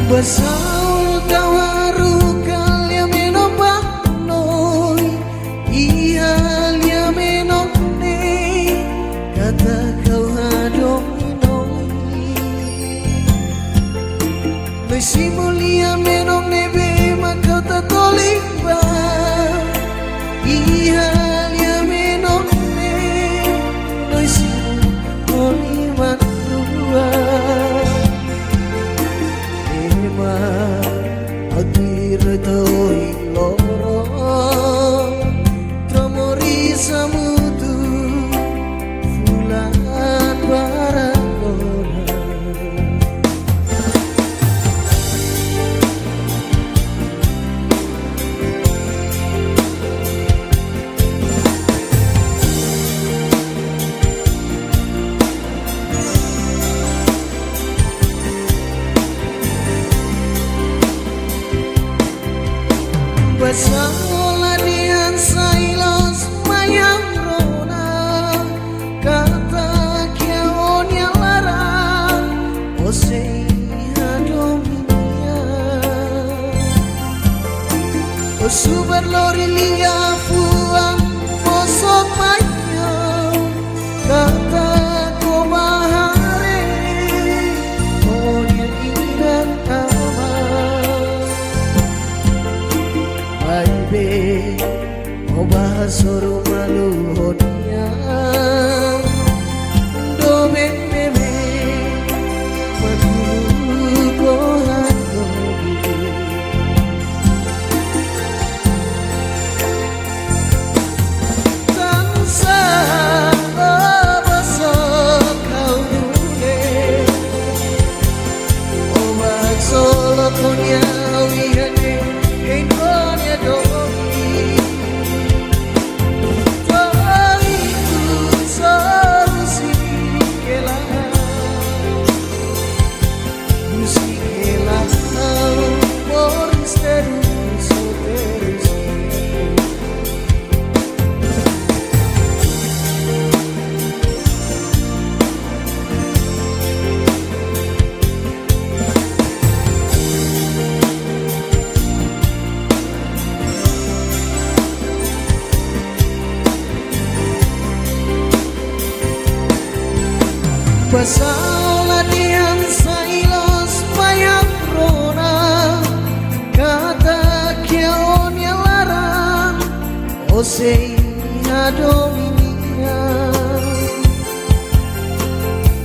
Basal kau haru kalia menopah noi iya lia menopne kata kau hadomi noi noi simulia menopne be makau tatoliba iya lia menopne noi simulia manua Adir toi loro Tromori samudu Fulan barangona Basalah dian sailos mayang rona kata kiaon yang larang osei hadominia osubar lori lia fuang osok mayo kata ko bahare onya iran kama Baby, obah suruh malu honia, dobe bebe, madu gohan gobi. Tansa abasok kau dule, obah solo konya wihane. Basalah dian sailos mayang rona kata kiaon yang sei a dominar.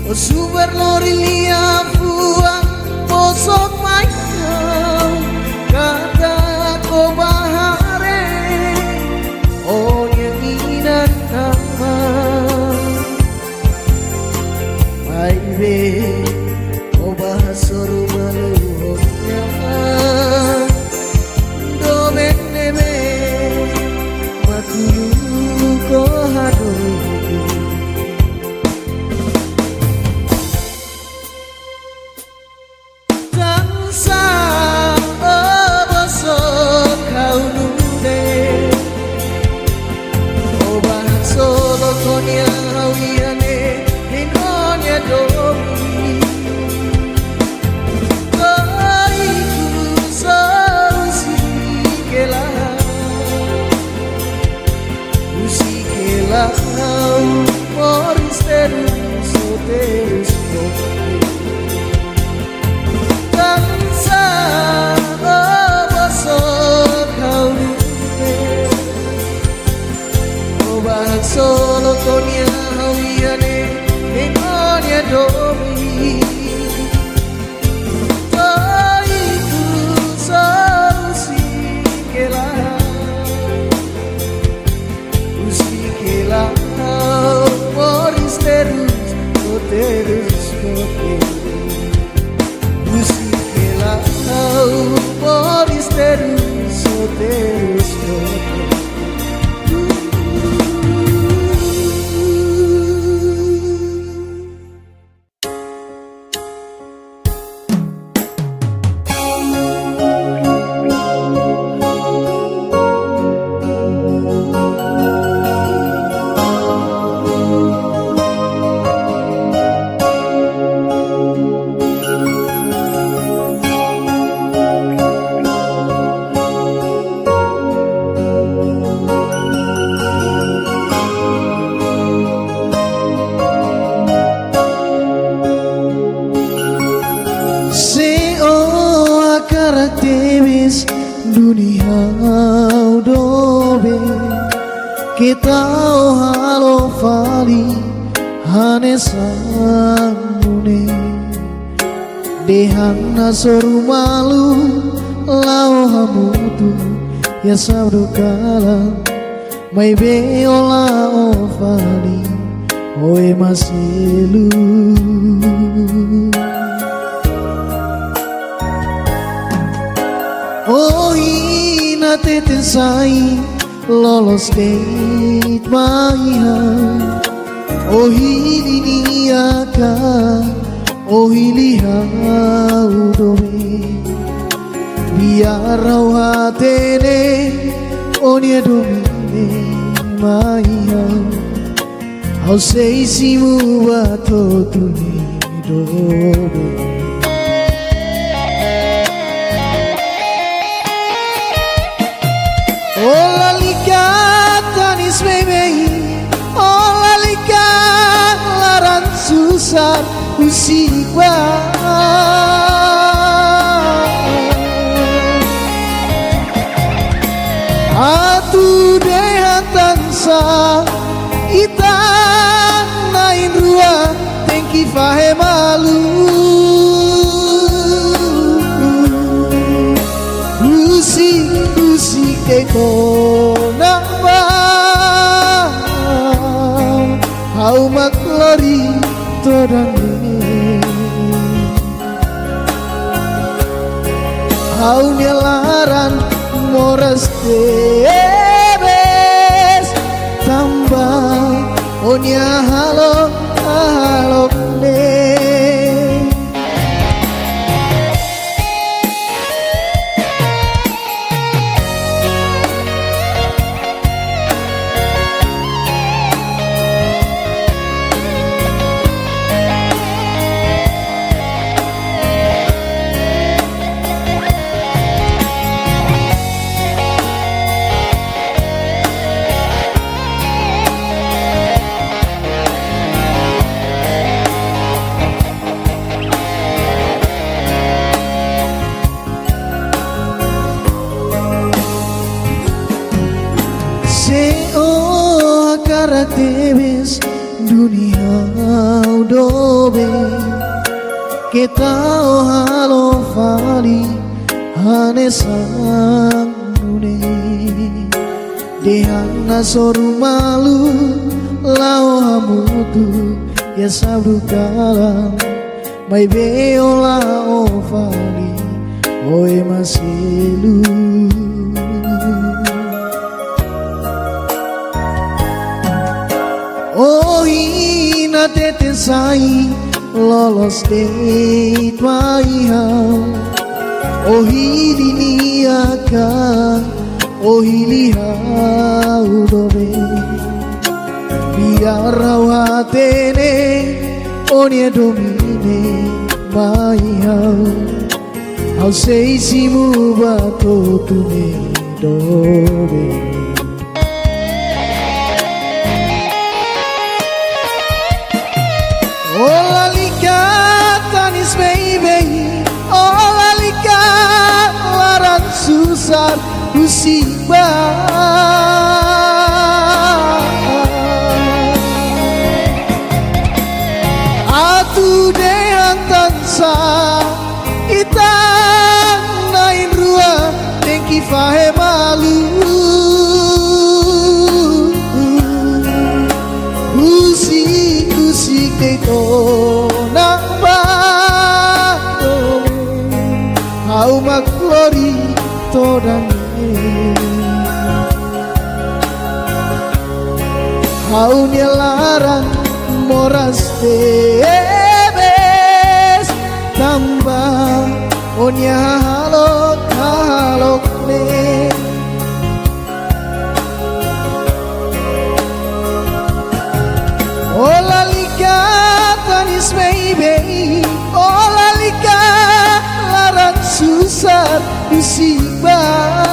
O superloria fuang posok maikau kata ko bahare o nyanginan nama maibe o bahasoru maluhnya domen nebe makulu ko hadohi solo con yawiane enonya domi toiku usikela moris terus kote usikela moris terus kote dunia dobe kita halo fali hanesanune dehana soru malu lau hamutu ya sabdu kala mai beola o fali oe masilu oh hina tetensai lolos date maiha oh hili niaka oh hili haudome biar hatene onie domine maiha au sei simu bato tuni dobe Ola likatanis memei Ola likat laran susah usiba Atu dehan tansa Itan nain rua Tengki fahe malu Keko namba Hau maklori todane Hau nyelaran moras tebes Tambah onya halo halo ne lara tebes dunia udobe kita halo fali hane sanune dehana soru malu lao hamutu ya sabdu kalam mai beola o fali oi masilu. Oh ina tete sai lolos de tuaihau oh hili aka oh hili hau dobe biar rawatene onie domine mai hau sei simu bato tume dobe. Ola lika tanis baby, ola lika laran susah musibah. Atu dehan tansa ita nain rua tengki fahe malu. Keto nang bato hau maklori todange hau nyelaran moras tebes tambah onya halok halok ne. Ola lika tanis baby, ola lika laran susah musibah.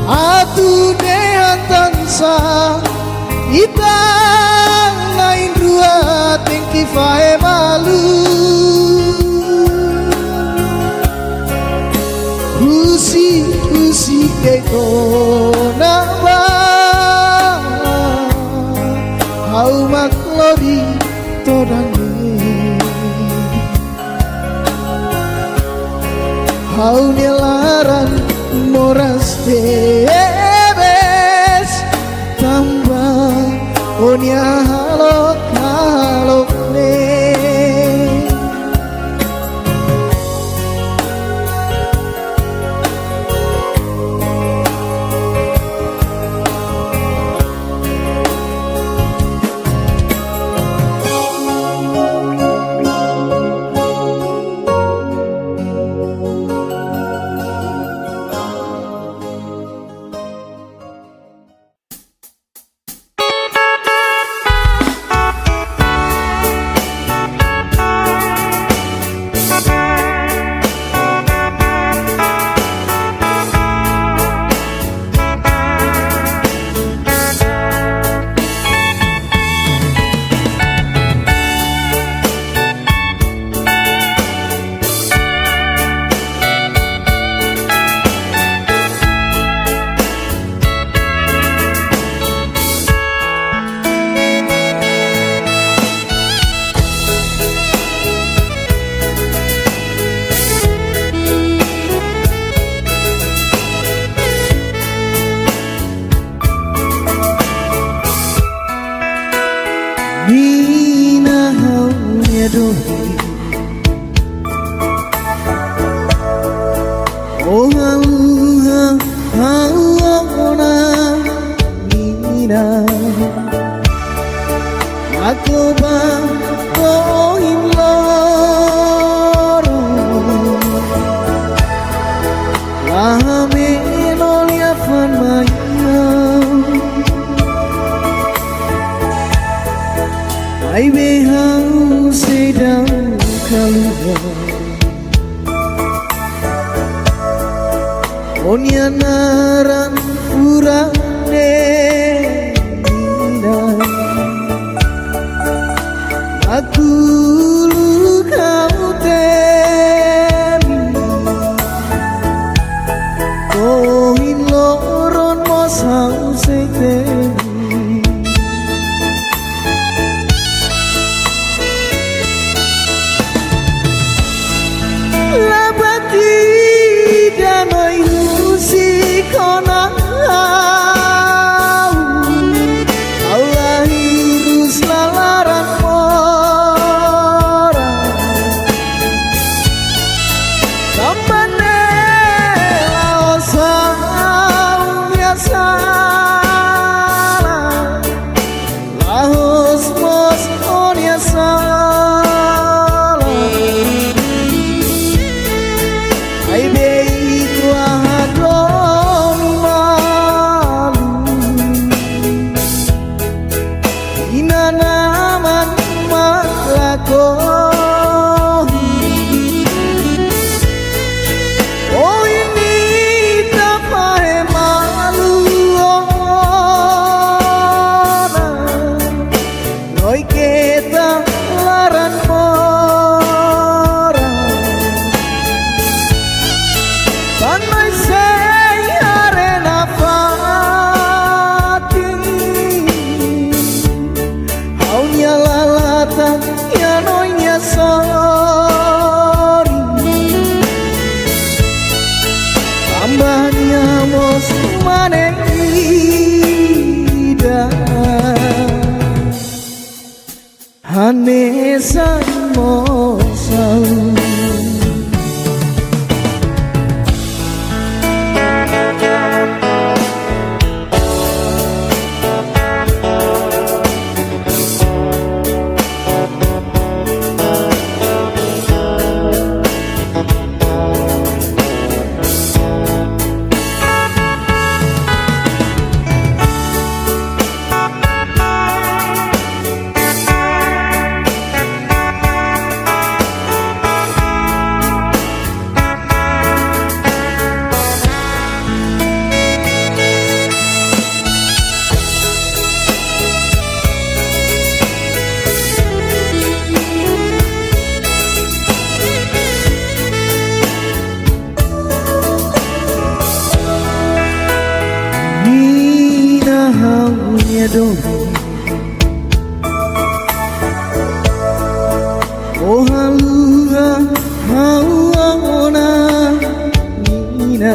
Atu dehan tansa ita nain rua tengki fae malu. Kusi keto namba hau maklori todange hau nyelaran moras tebes tambah onya halok halok ne. Nina haunya dohi oh haluha haluona Nina aku bang oh imloro lahame nolia fan ai be hau sedang kaluar onya naran furane indah aku kau temi maneh ida hanesan mosau oh halua hauna nina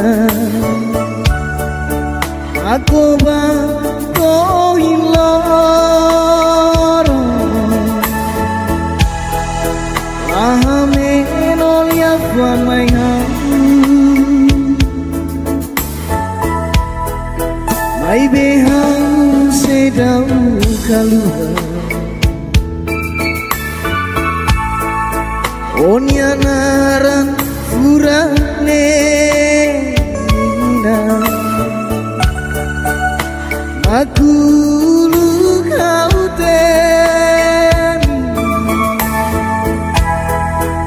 aku ba koiloro ahame nolia kwa mai mai behang sedau kaluha onya naran furane nina aku lu kau ten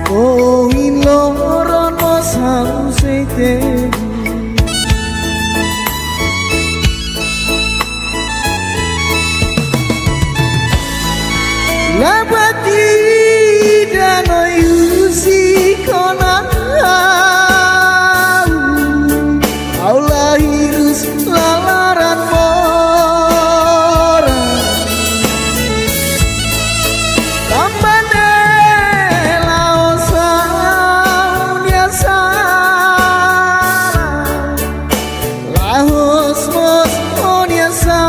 oh in loron mosau seiten la batida no yusi kona Allah hirus lalaran mora tambane laosa biasa lahos mos oniasa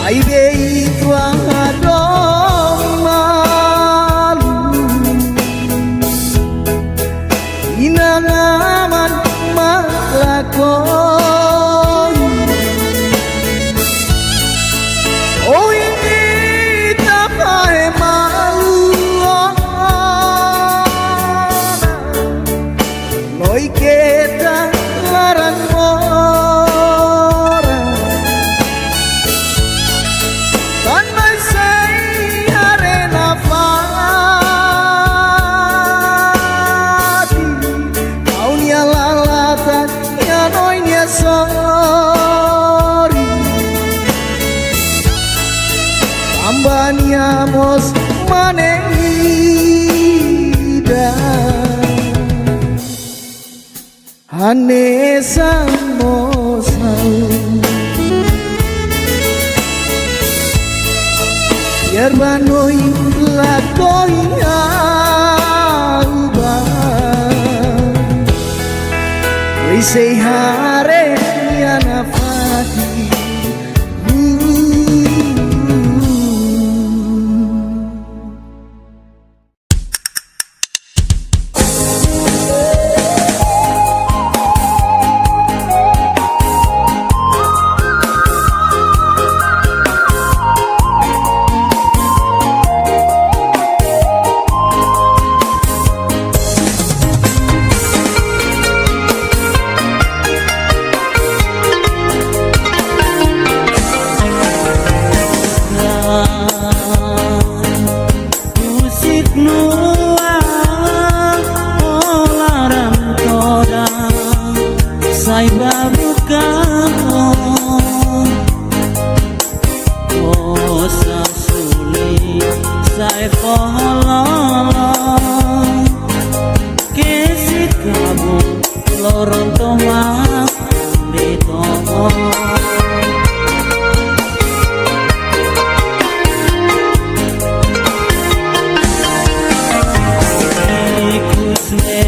ai bei tua dong malu inangaman maklakon oh ini tak pahe malu noi kita laran sorry ambaniamos maneida hanesan mosau biar banoi lakoi say hare yana fati Sai baru kamu oh sasuli sai fololo kesi kamu lorong tomak di tomo ikusne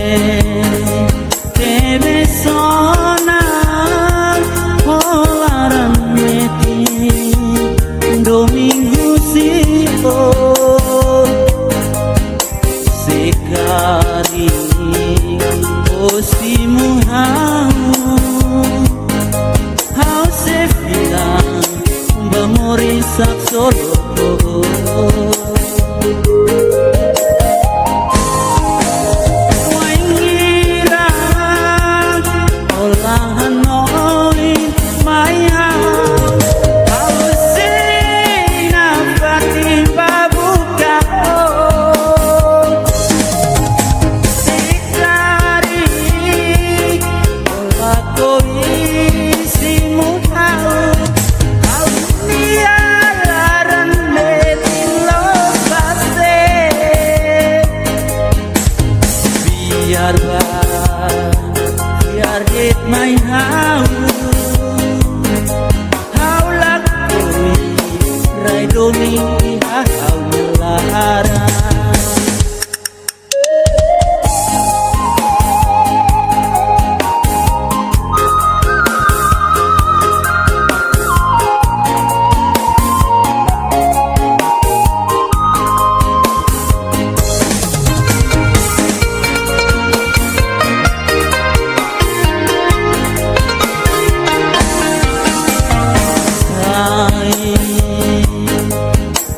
lara.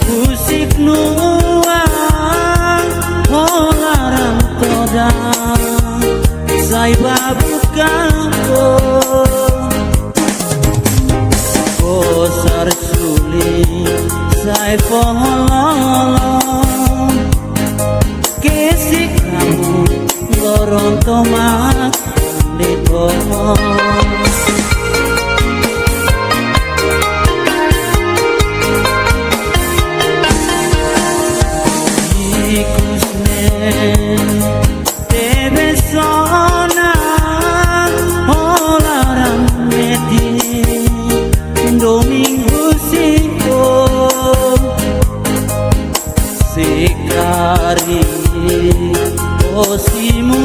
Musik nuang olaran toda sai babukan Bosar suling sai fololong Kesik kamu lorong tomat di te besona olaran meti domingo siko sekari osimu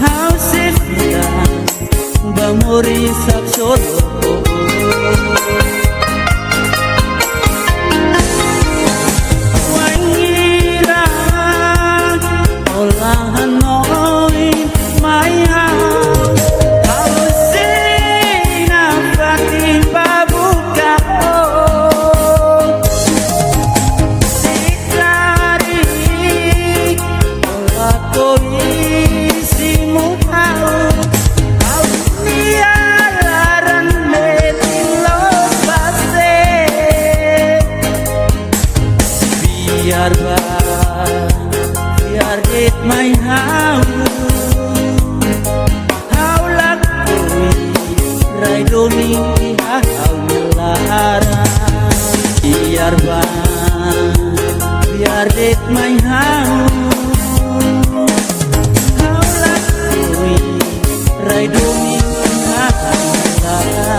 hau sefia bamori saksoro biar it my how lakui rai domingi how lara biar it my how lakui rai domingi how lara.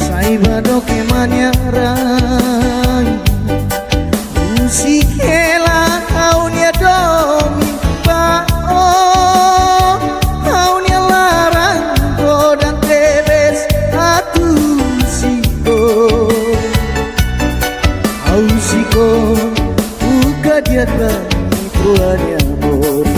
Sai bado que manyarai musikela kaunya domi bao kaunya larang dan tebes atu siko buka dia bani tuanya bori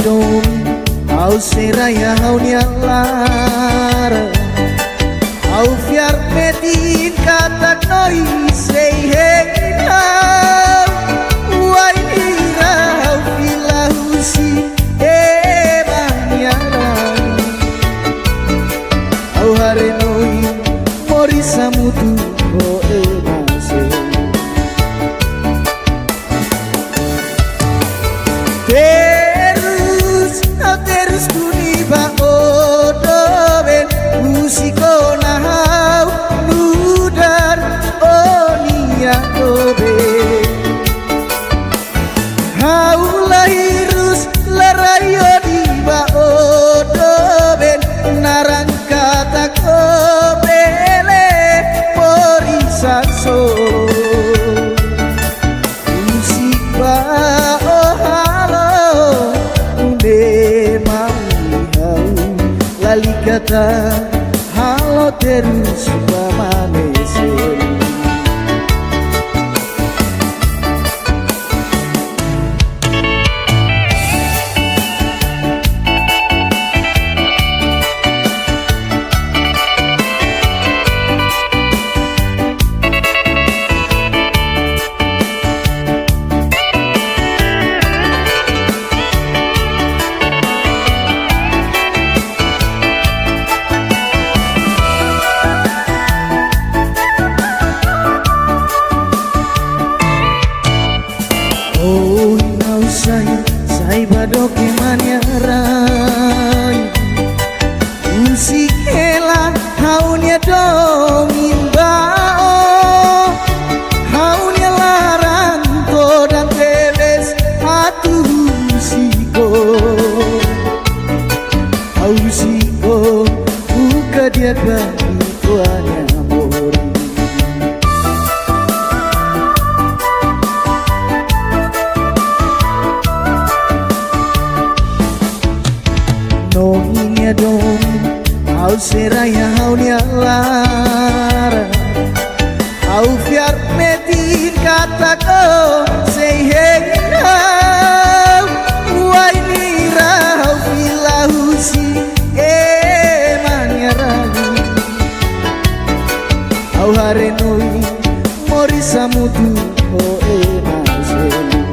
domi au seraya au nialara au fiar metin katak noi sei heina waira au filahusi banyara au harenoi mori samutu o emase terus kuniba odoben musiko nahau nudar onia dobe kata halo terus permanecer. Oh, inau sai badoke manyarai musik hela haunya dongin bao haunya laranto dan teles hatu musiko buka dia bagi tuanya mori. Nonginya dong, au seraya haunya lara, au fiar metin kata ko say hey now, wai mira au filahusi manyarani, au harenoi mori samudu ho maseli.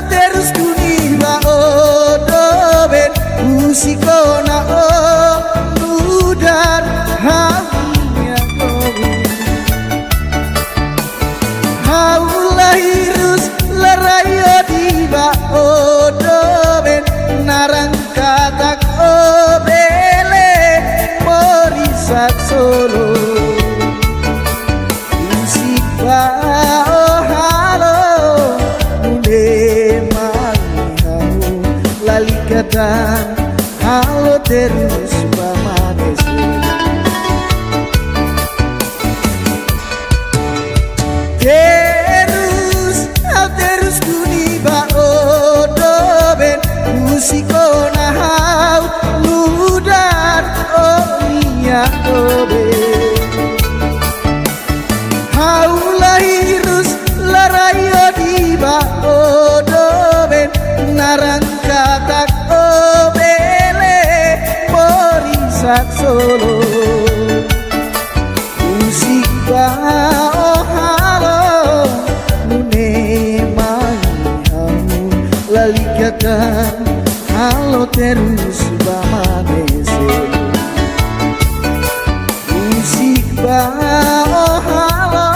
Terus kuniba odoben musikona mudar hanya kowe haulahirus larayo diba odoben narang katak obele morisat solo musik ba dan halo terus permanecer. Terus kuniba odoben musikona hau ludan omiya obe hau lahirus larayo diba odoben narang katak sat solo musik ba oh halo nune mai hamu lalikatan halo terus permanecer. Musik ba oh halo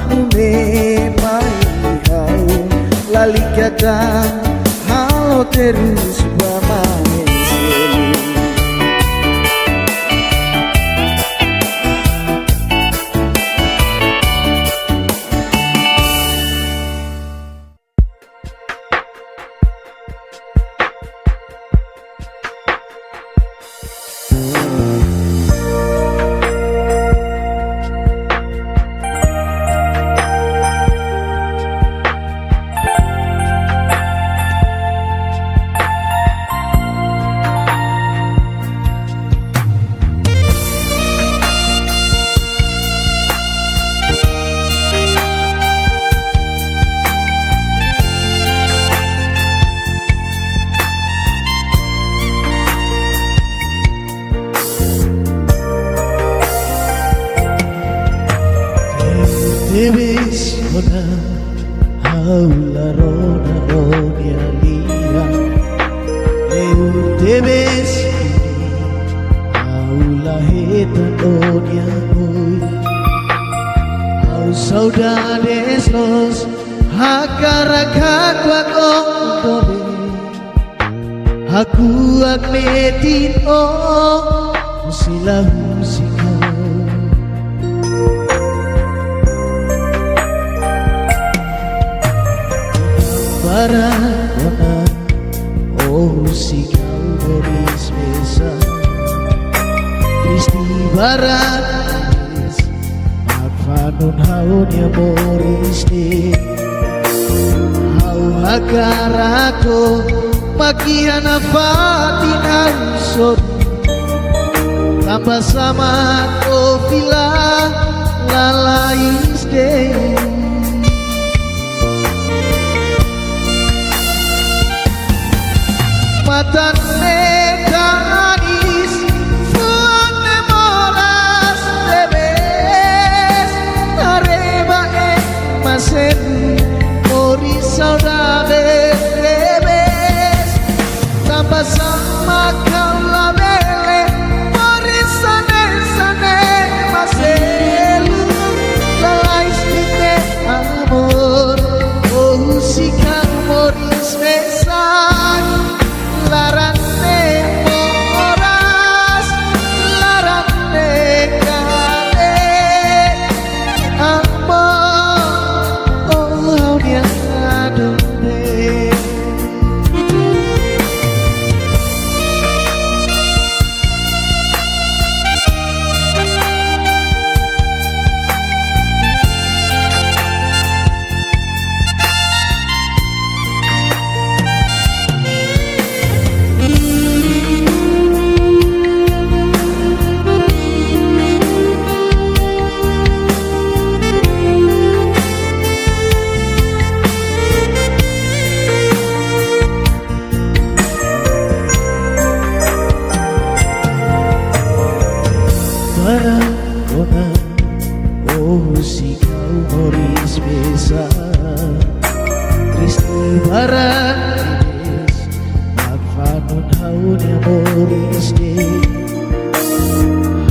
nune mai hamu lalikatan halo terus permanecer. Debes kona haula rona onia lia eu debes haula heta onia oi au saudades los hakarakakwa kondobe aku akmetin o musilah musika Barangona oh si kau beris besa Kristi baranis Akfanon haun ya moris ni Hau Agarako makiana fatin sod tambah sama kofila lalais day matane kanis fuane moras debes areba masen mori saudade debes tambah sama kau labele mori sane sane maselu lalais de amor oh si kau moris besan larante moras larante kade amor oh dia adonde Barangona oh si kau moris besa Kristi barang Magfanun haunya moris de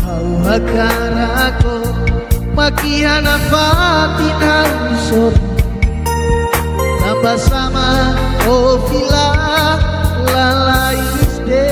Hau hakarako makiana fatin hansor Tambah sama oh vila lalais de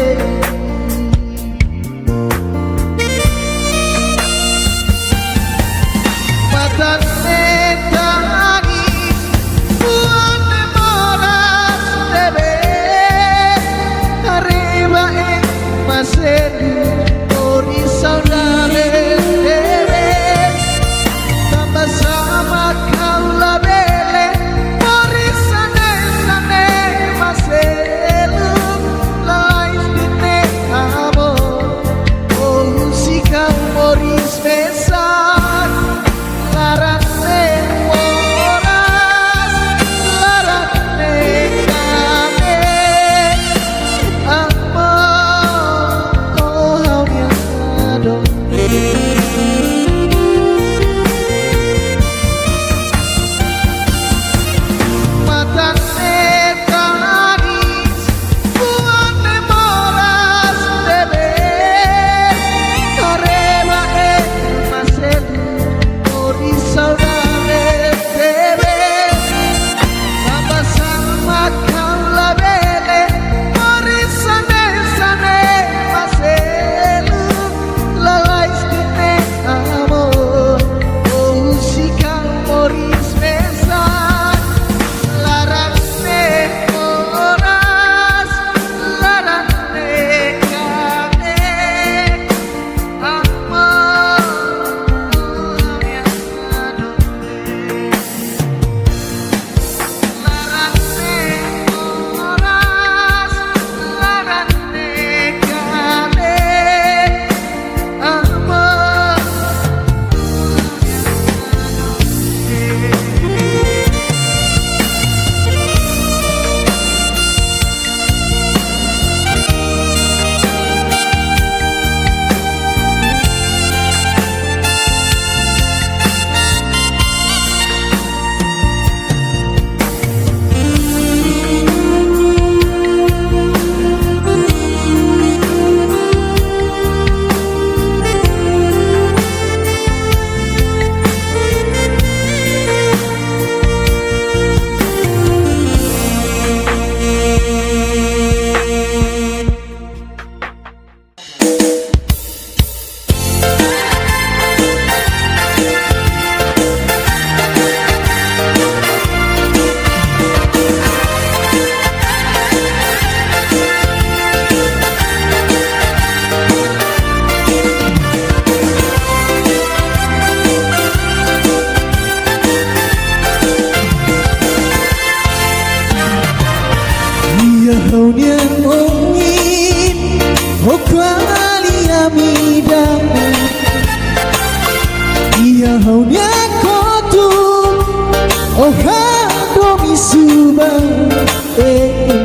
Oh hado misuba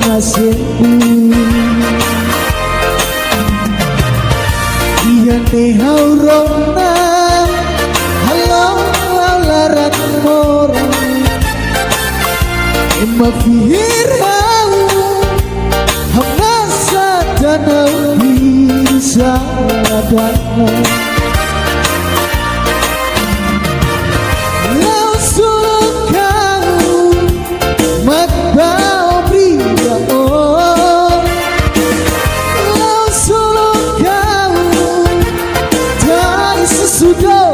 masebu Iane haurona halo larat mora Mafihir hau hamasa danau bisa dana Lau sulukau makbau bria oh Lau sulukau dari sesudah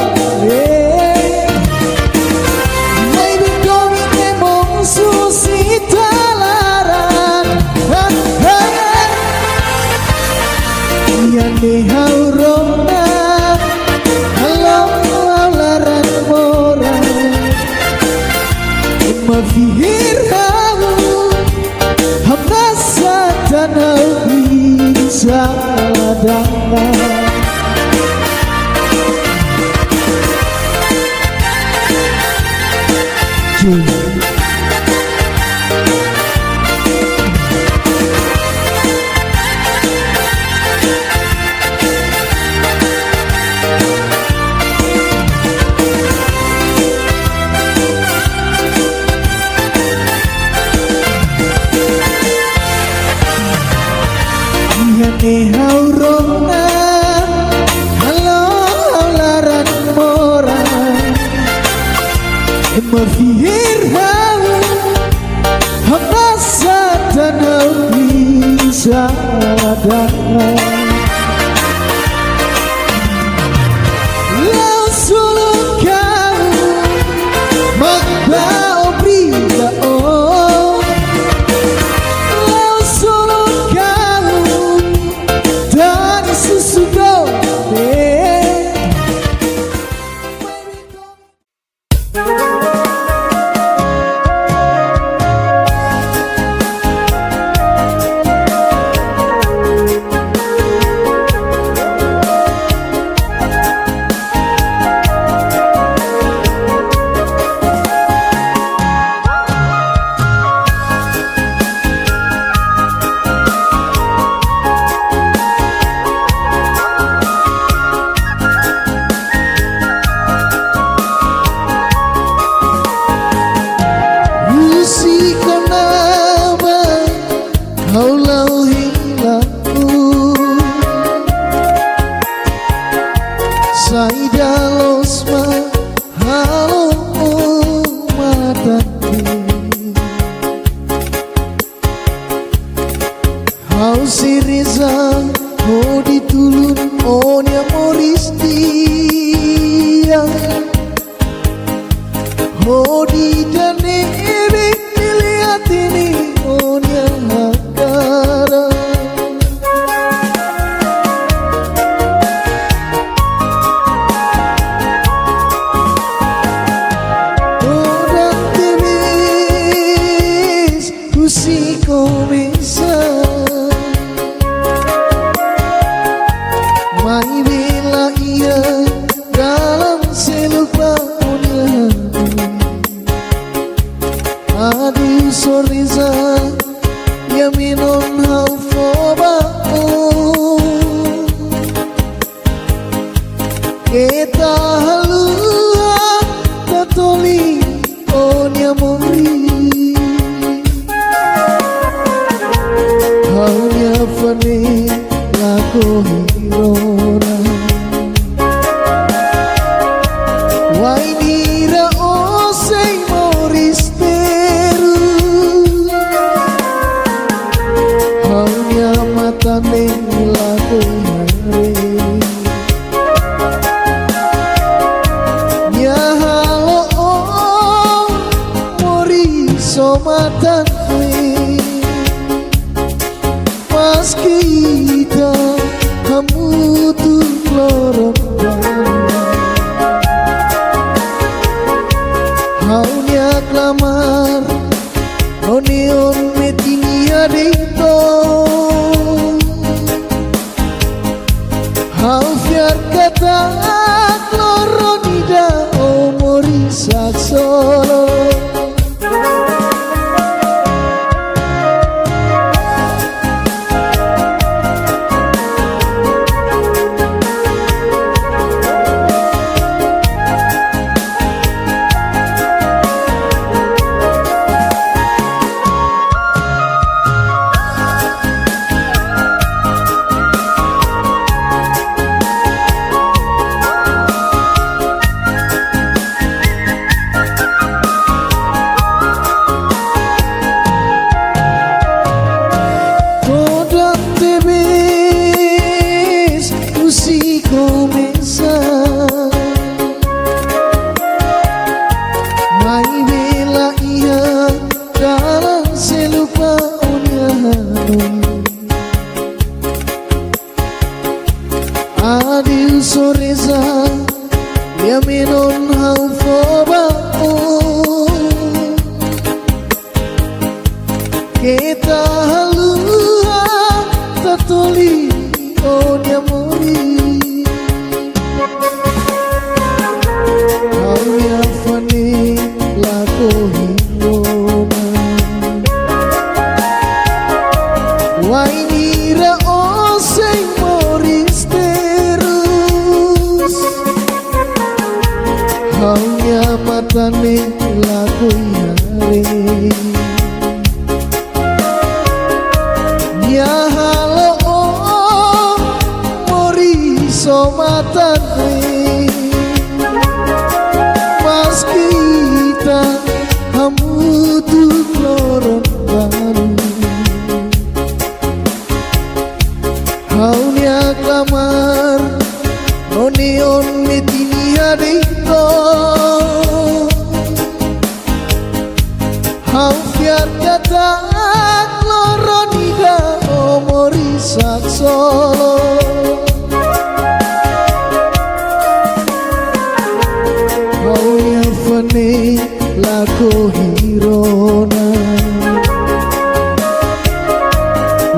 Maybe kami emong susita laran Yang dihaurona Halo laran mora Mafihir hau Hamasa tanau bisa dana Yang haurona halo laran mora Mafihir hau hamasa tanau bisa dana Lau sulukau makbau bria oh Lau sulukau dari sesudah kata loro nida omori sak solo hirona wainira oseng moris terus haunya matane lagu yare ya halo oh moriso matane pas kita hamudu loron baru haunya kamar onion metini adito hau fiar kata loronida omorisak solo haunya fane lako hirona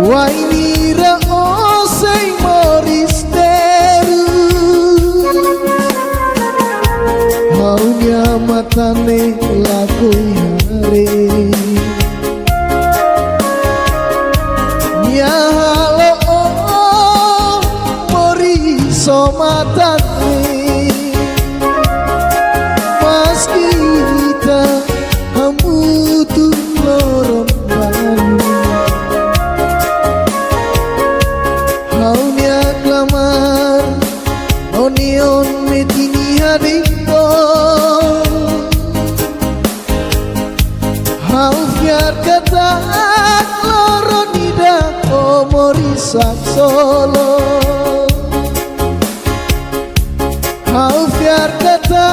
wainira oseng moris teru haunya matane lako yare ya halo oh moriso matane pas kita hamutu loron baru haunya klamar onion metini hadiko hau fiar kata loronida omorisak solo hau fiar kata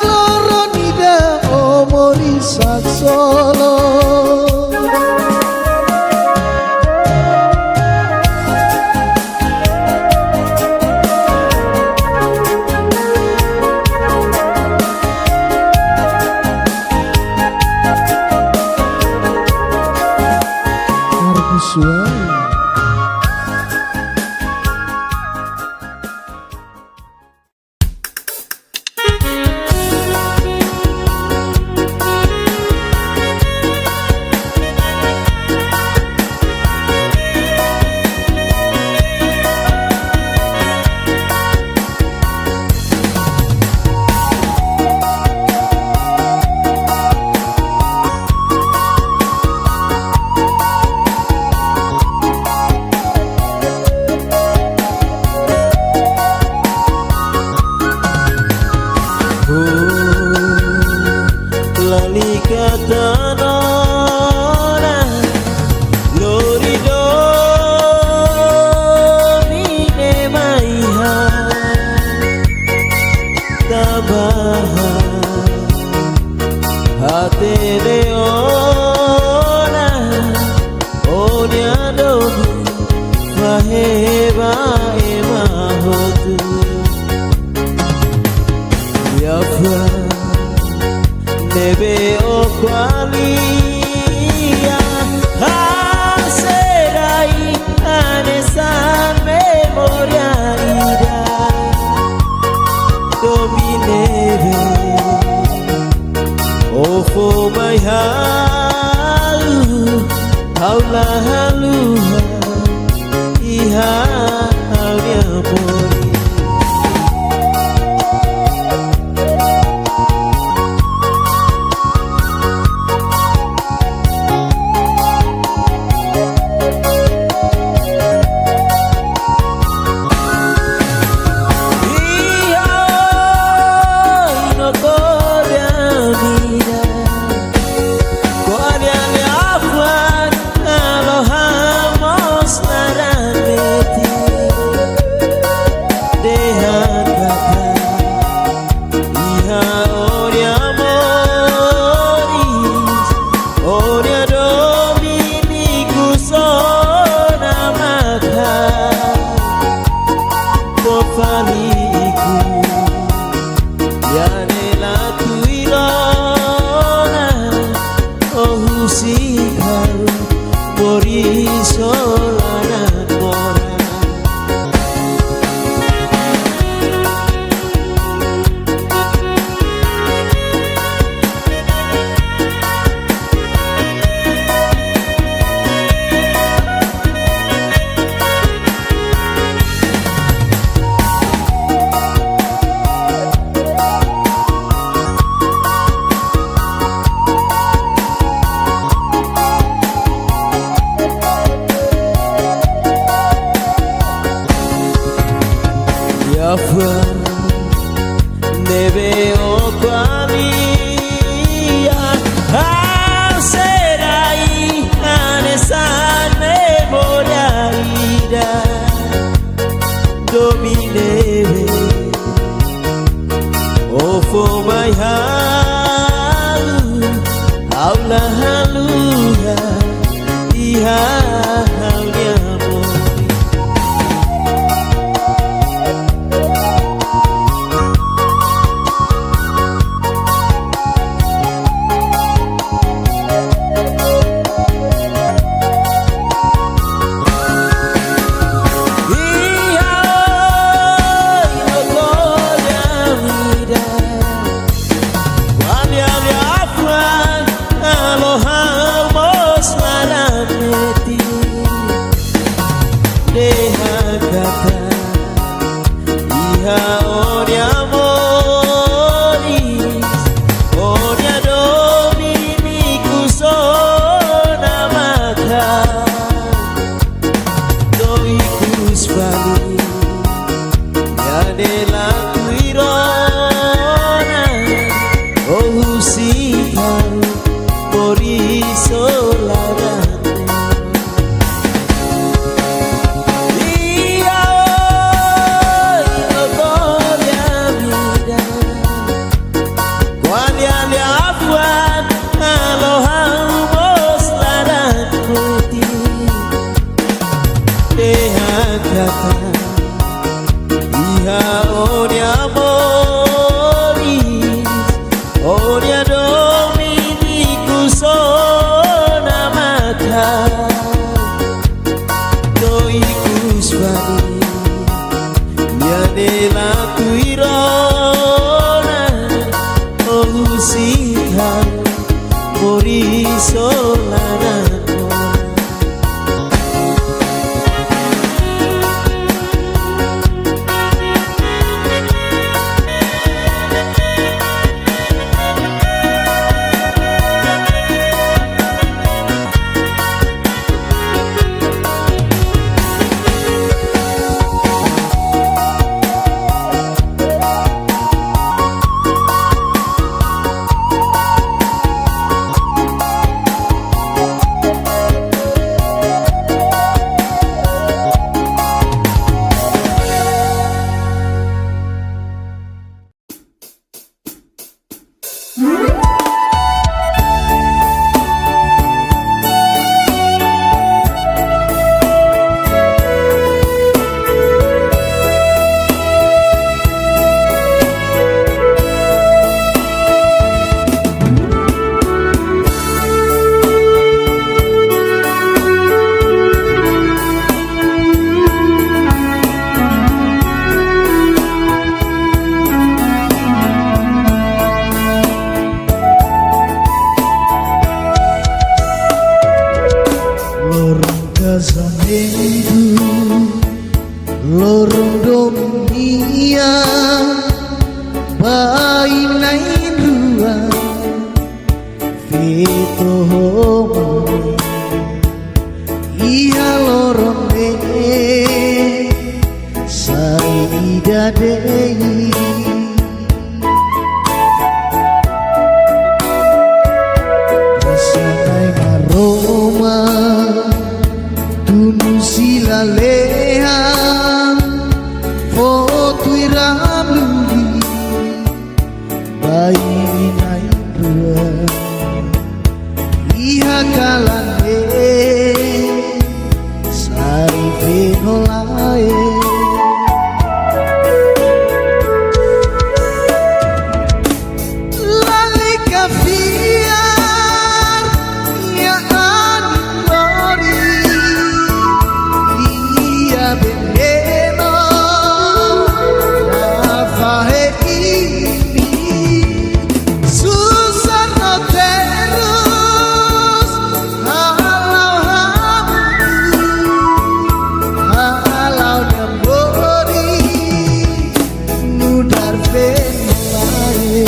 loronida omorisak solo Suara lali katanona lorido mine maiha tabaha hate leona onyado maheba emahotu yafa debe o qualia haserai anesa memoria ida dominere o fo mai halu haula halu iha haunya pori Cuál es la afán, a los amos, la Tuhan Mori solanano lorong dunia bainai ruang fito iya lorong saida dei sanai maroma tunu silaleha foto iramluli bayi naindua iha kalane sari venolae lali kafiar ya anori dia beneno afahe ini susah no terus halau nyambori nudar venolae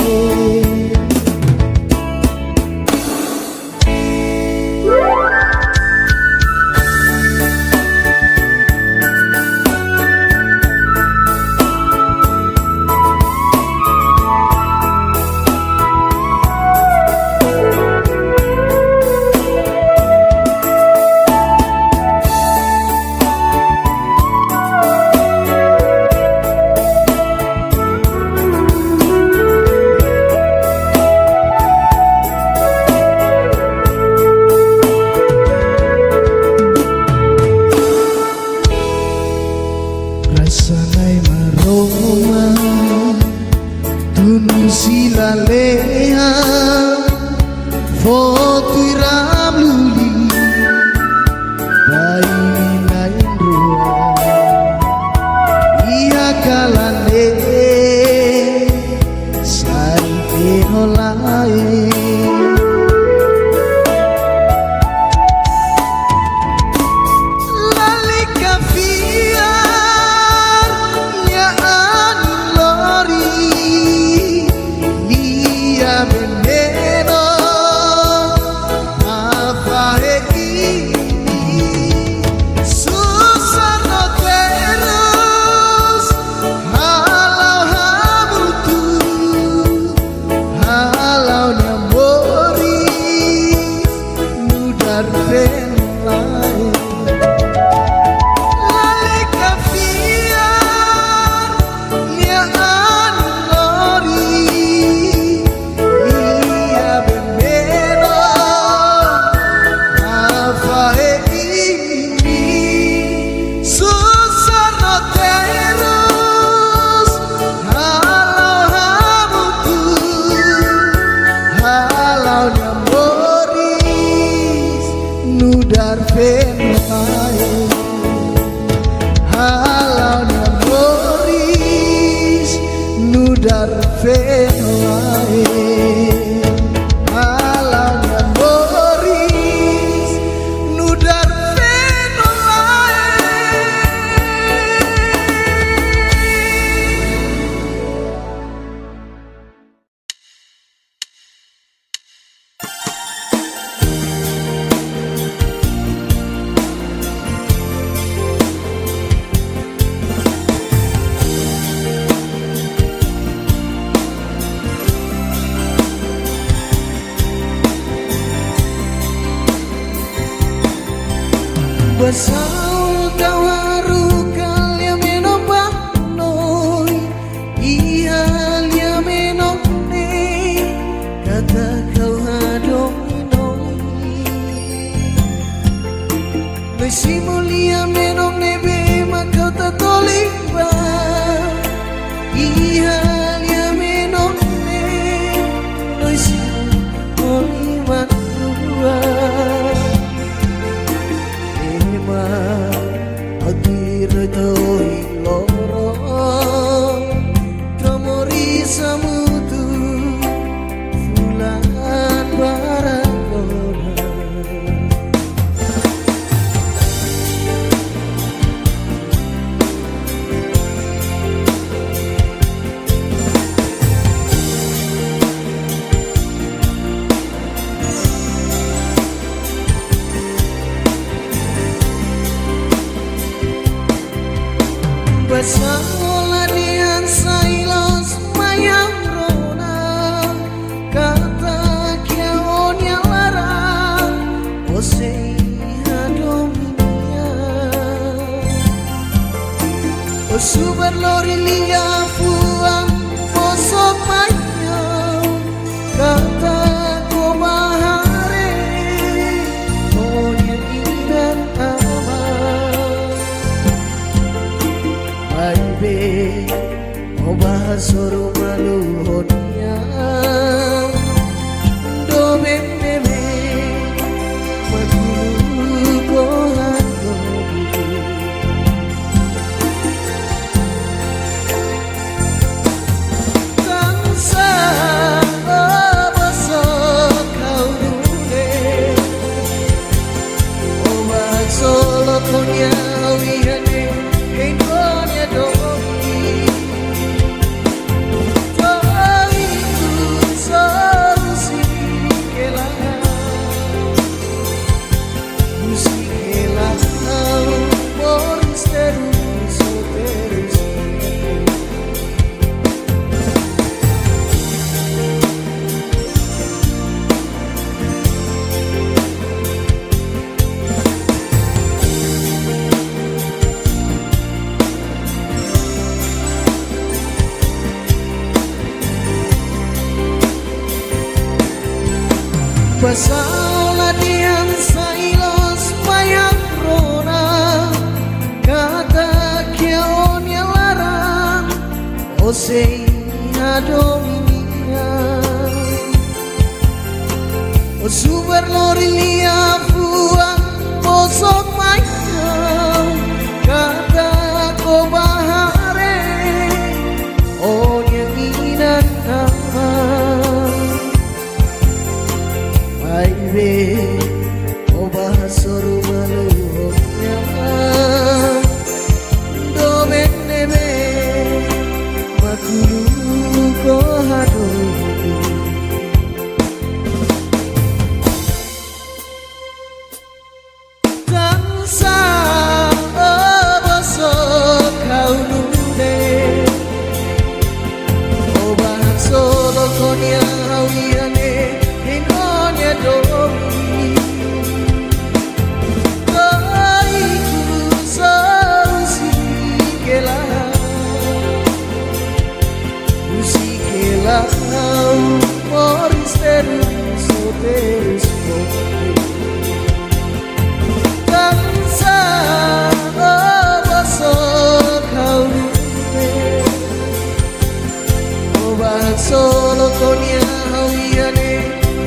rasanai maroma tunu silaleha foto iramluli bayi naindrua iya kalane sari venolae nudar venolae halau namoris nudar venolae Basau kau haru kalia menopang noi Ihalia menopne kata kau hadoi noi Besi mulia menopne be makau tatoliba Ihalia menopne noi si oli matua Toi loro Kamori samutu Fulan barangona Bersama dengan sailos mayang rona kata kiaon yang larang osei hadominia osubar lori lia fuang posok mayang kata ko bahare on yang ingat Baby, oh bahasoro malu honia, do bebe, magulu kohan dobi. Tansa oh basok kau dule, oh bahasolo konya wihane. Basaula dian sailos mayang rona kata kiaon yang larang osei hadominia osubar lori lia fuang posok mayang kata ko bahare on yang inan nama Baby, oh bahasoro malu honya, do benebe, makulu ko hadobi. Tansa oh basok kau nude, oh bahasoro konya hawiane. Dobi Kaiku sausikela Usikela Moris terus terus Tansa basok kau nude Obah solo konya hawiane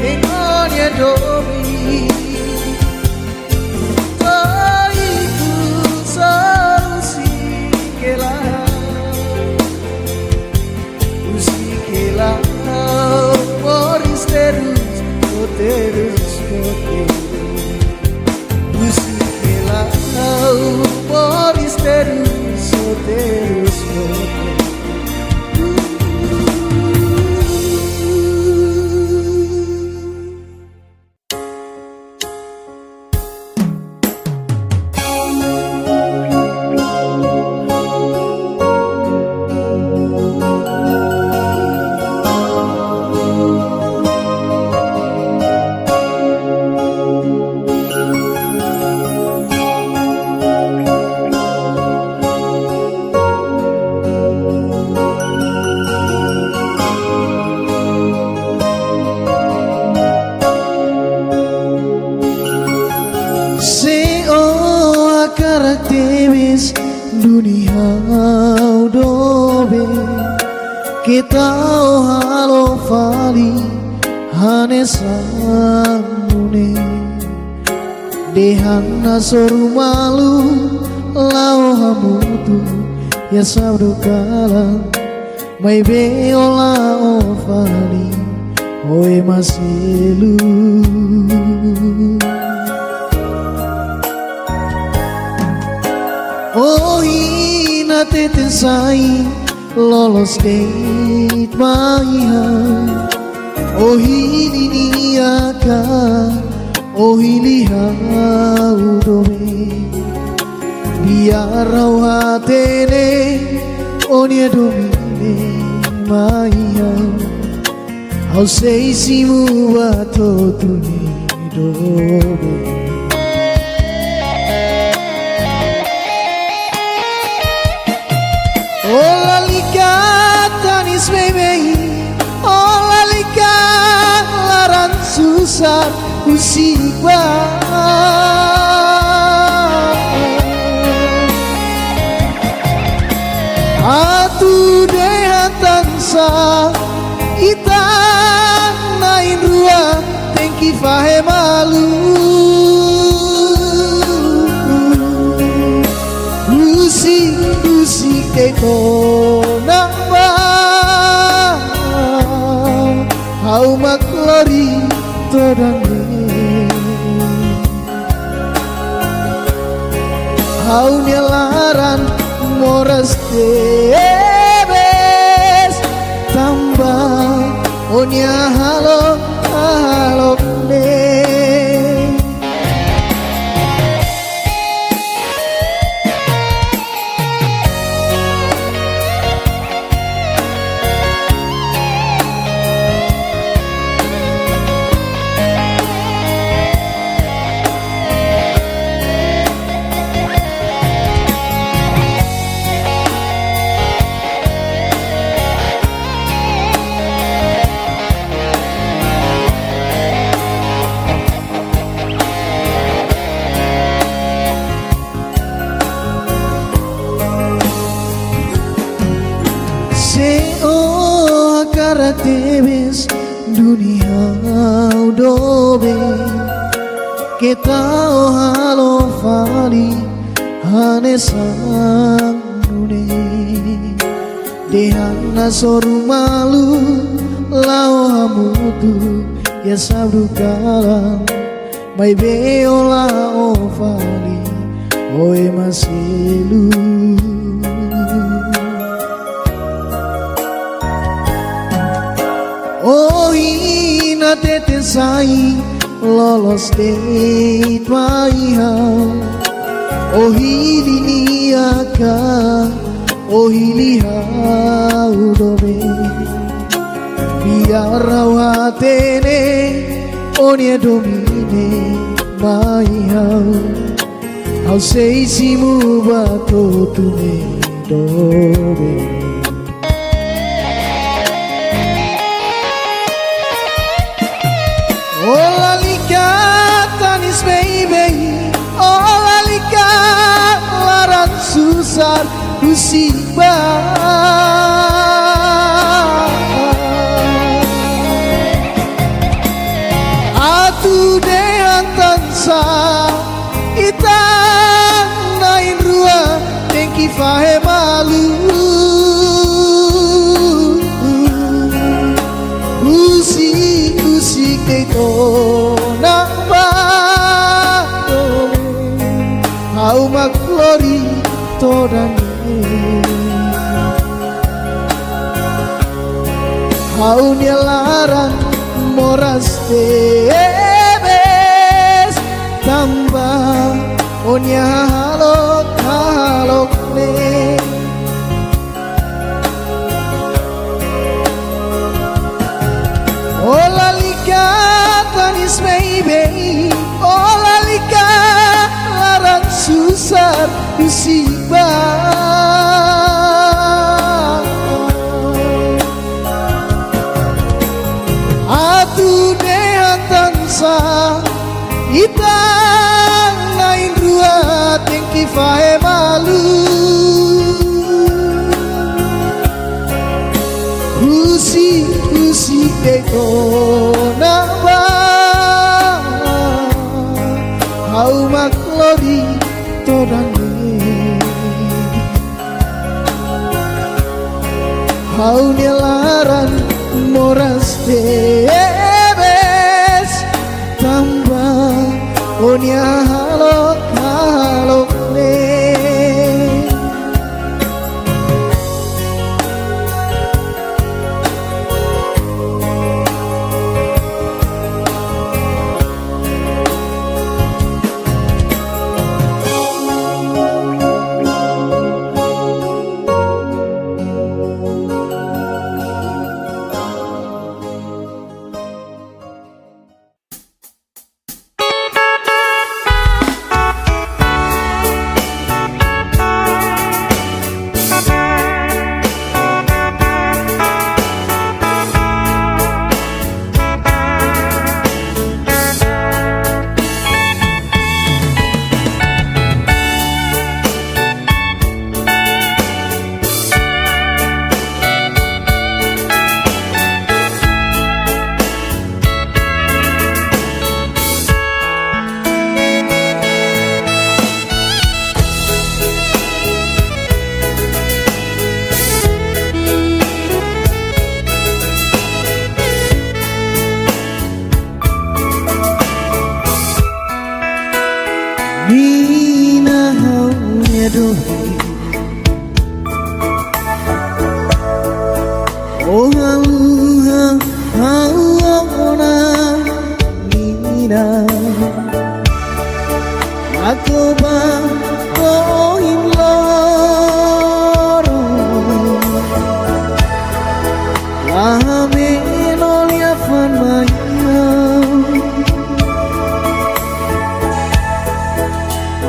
Ingonya dobi Toiku sausikela Usikela Moris terus Usikela Moris terus dunia dobe kita halo fali hanesamune dehana soru malu lau hamutu ya sabdo kala mai beola ofali oi masilu oh ina teten sai lolos date maiha oh hili niaka oh hili haudobe biar rau hatene onia domine maiha au sei simu bato tuni dobe Ola lika tanis bebei Ola lika laran susah usiba Atu dehan tansa Ita nain rua Tengki fahe malu Usik teko namba Hau maklori todane Hau nyelaran moras tebes tambah onya halo halok ne Tebes dunia dobe kita halo fali hanesang nune dehana soru malu lau hamutu ya sabdu kalam mai beola ofali oi masilu Oh ina teten sai lolos date maiha Oh hili niaka Oh hili haudobe biar rau hatene onia domine maiha Au sei simu bato tune dobe Ola lika tanis baby Ola lika laran susah musibah Atu dehan tansa Ita nain rua Tengki fahe malu Usik teko namba Hau maklori todane Hau nyelaran moras tebes tambah onya halok halok ne Ola lika tanis baby Ola lika laran susah musibah Atu dehan tansa Ita nain rua tengki fahe malu melodi todane haunya laran moras bebes tambah onya halok halok le Nina haunya doi oh hauna Nina aku bakoin loro lame nolia fan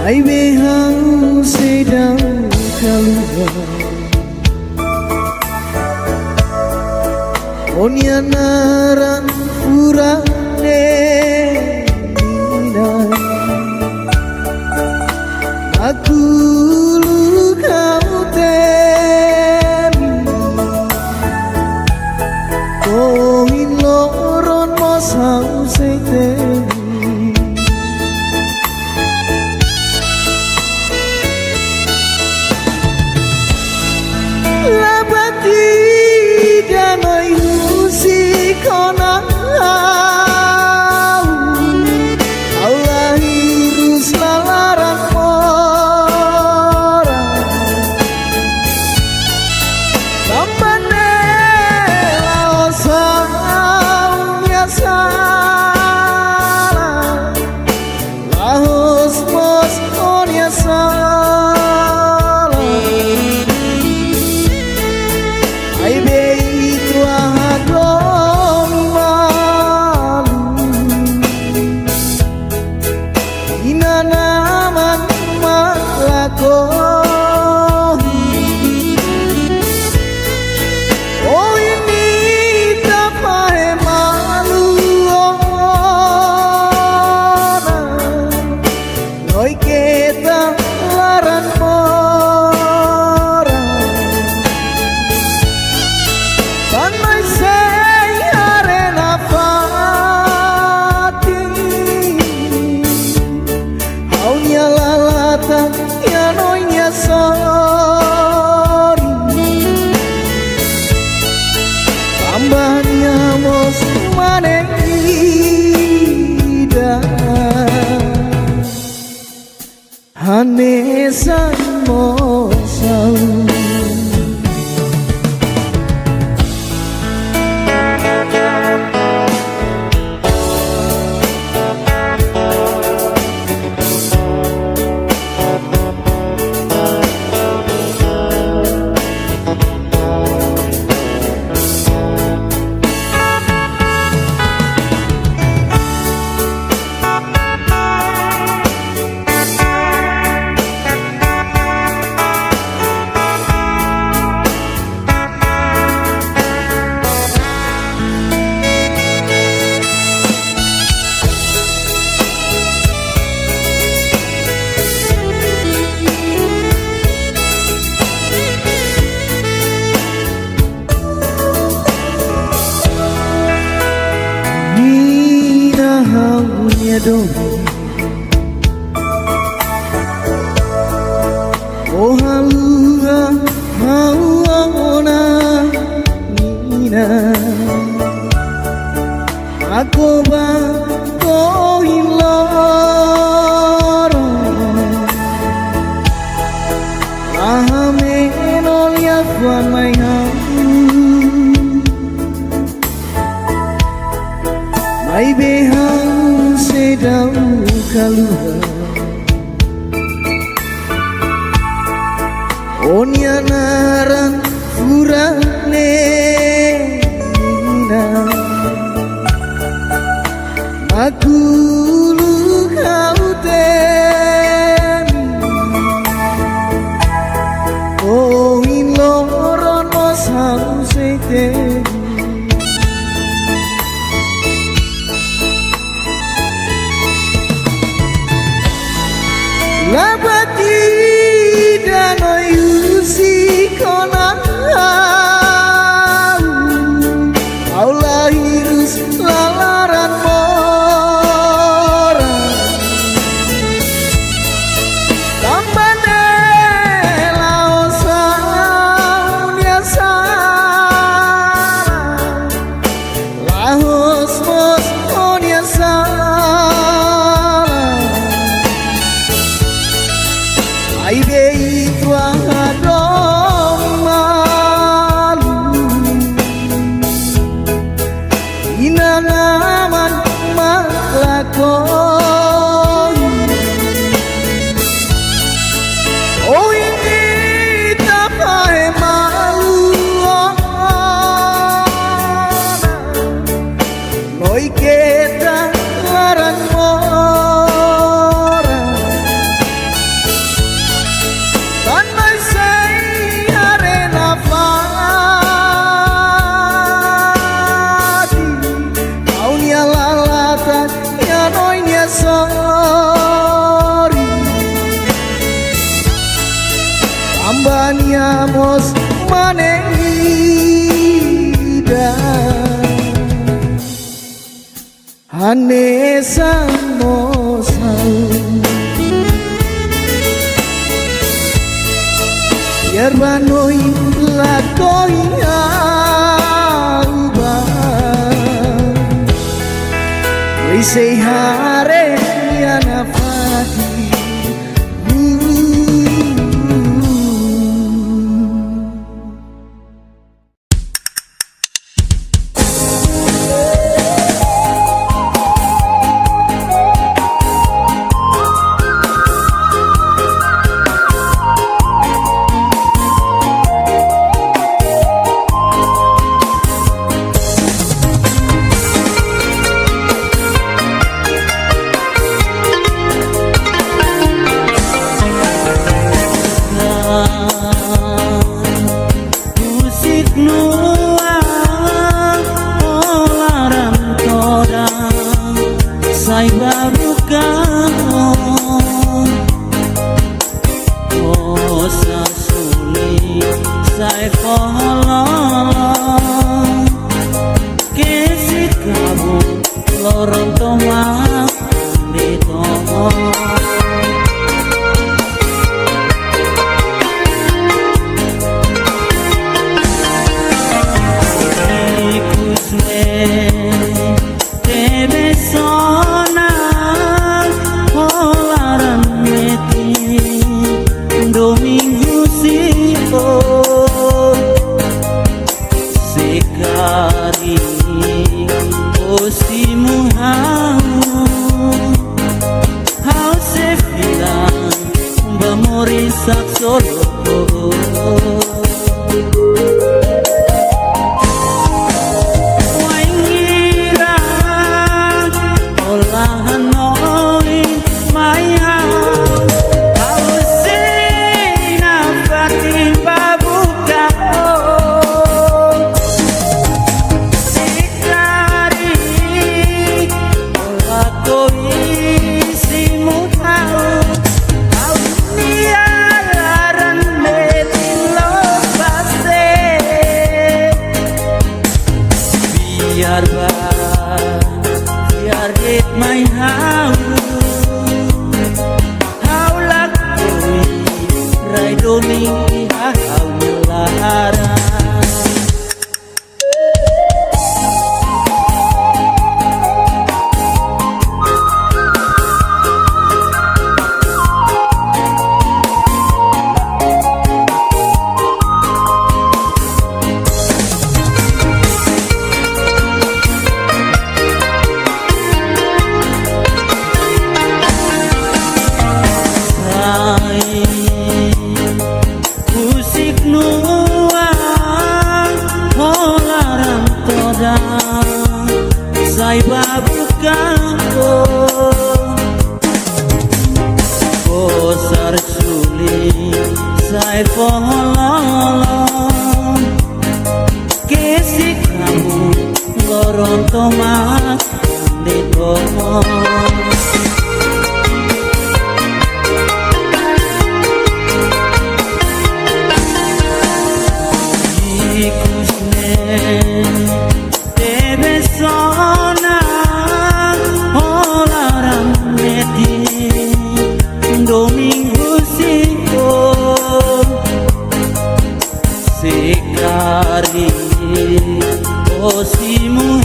ai behang sedang keluar onya naran urane Nina aku kau temi koin loron masau setemi Hanesan mosau doi kaluhur Onianaran furane nina Makulu kauten Oh in loron mos hausete Labati dano yusi konan Allah hirus lalaran mora Tambane laosa uniasa Lahos mos uniasa Ai bei tua dong malu Inanaman maklakoni Oh ini tapai malu Noi kita larang sorry Ambanya mos manehida Hanesa mosau Yerbanoi lakoi We say hare yana fati Sai baru kau Oh sasuli Sai folong Kesit kamu Lorong tomak Di tomok Morisak solo Waingira olahan noi maya Ausina fatin babuka Sikari olah koi simu tahu Biar get my house How lakoi Rai domingi hau nyelara Domingo Cinco Sekari Osimu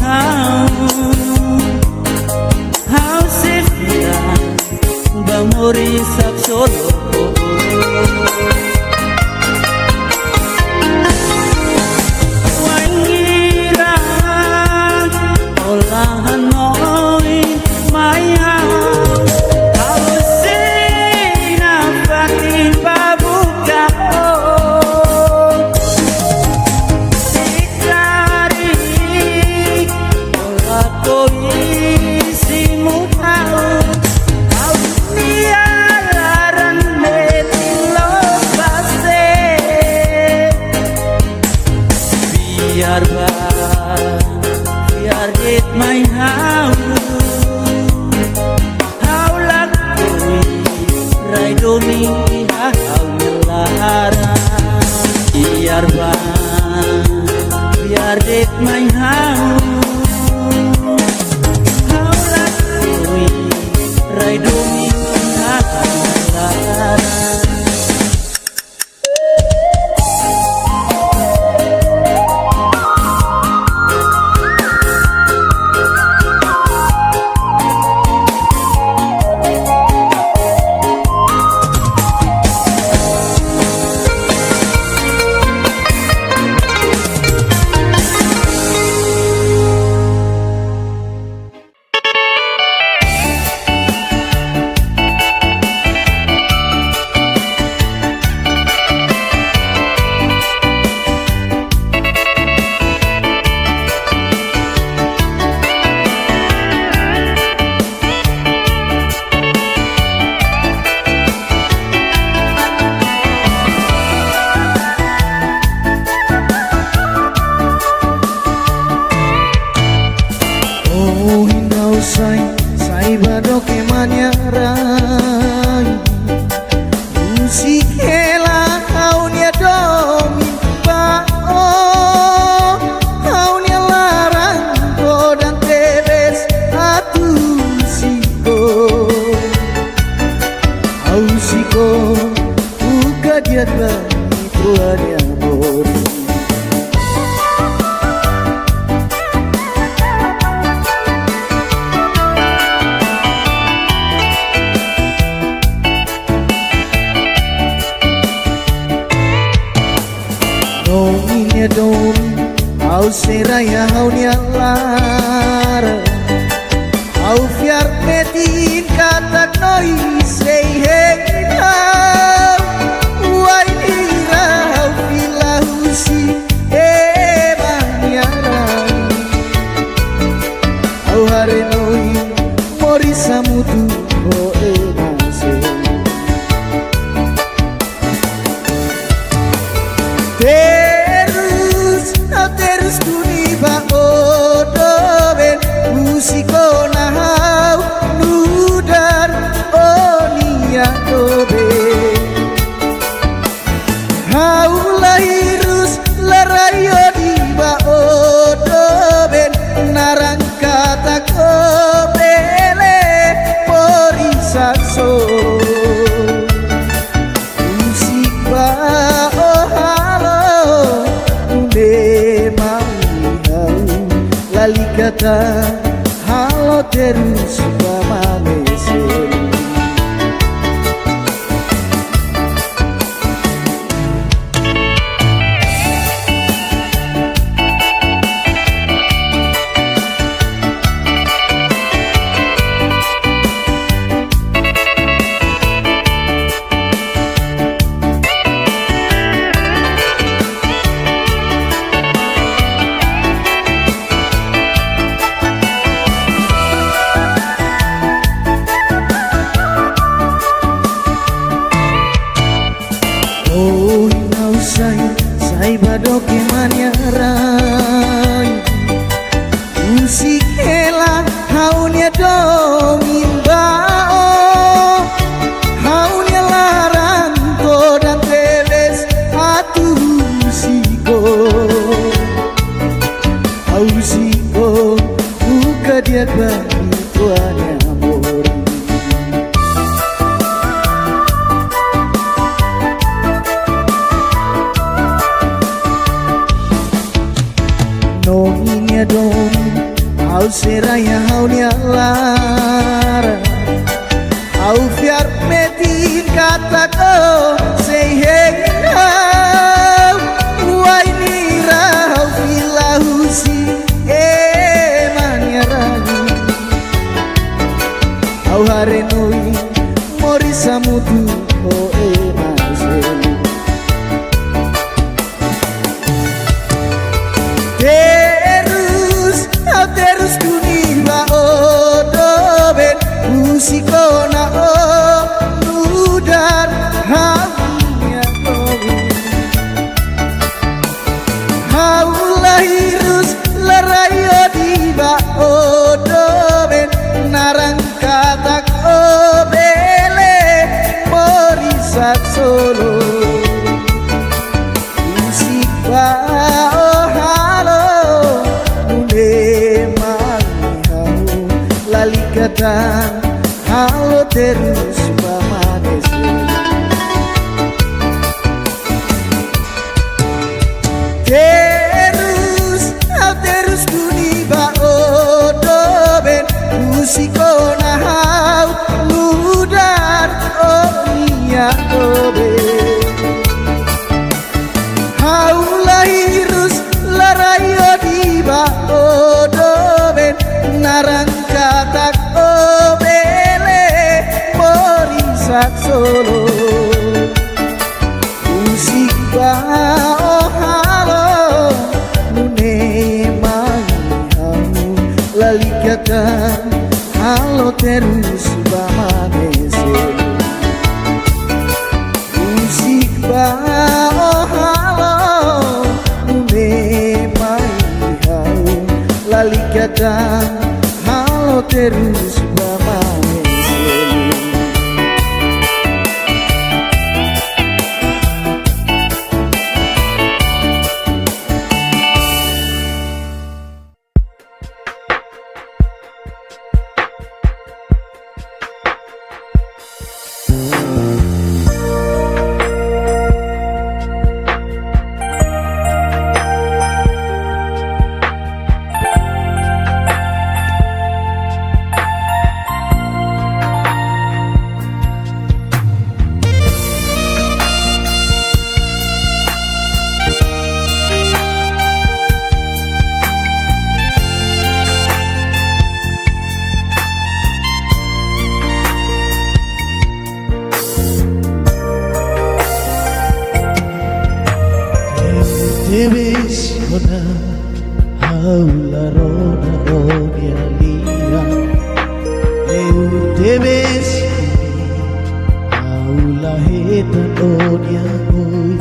Hau Sefia Bamori Sapsolo Wangira Olahan Noi Maya biar it my how lakoi rai domingi hau melara biar it my how lakoi rai domingi hau melara. Sai bado ke manyarai musikela kaunya domi bao kaunya larang dan teres atu siko au siko buka dia bani tuanya bori. Domi au seraya au nialara au fiar metin kata noi sei hena uai ira au filahusi banyara au hare noi mori samutu o emase terus kuniba odoben musiko nahau nudar onia dobe hau lahirus larayo diba odoben narang kata kobele porisakso musik ba oh halo lali kata halo terus pamamese. Sai bado ke manyarai musik hela haunya do tako say hey wai ni rau filahusi manyarani au harenoi morisa mutu maselu terus kuniba odoben musikona nudar hanya haulahirus larayo diba odoben narangkatak obele morisak solo musik ba oh halo lalikatan halo terus pamanese terus kuniba odoben musikona hau ludan onia obe hau lahirus larayo diba odoben narangkatak obele morisak solo musik ba oh halo nune mangihamu lalikatan halo terus bamanese musik ba oh halo nune mangihamu lalikatan halo terus bamanese Debes kona haula rona onia lia eu debes haula hetan onia oi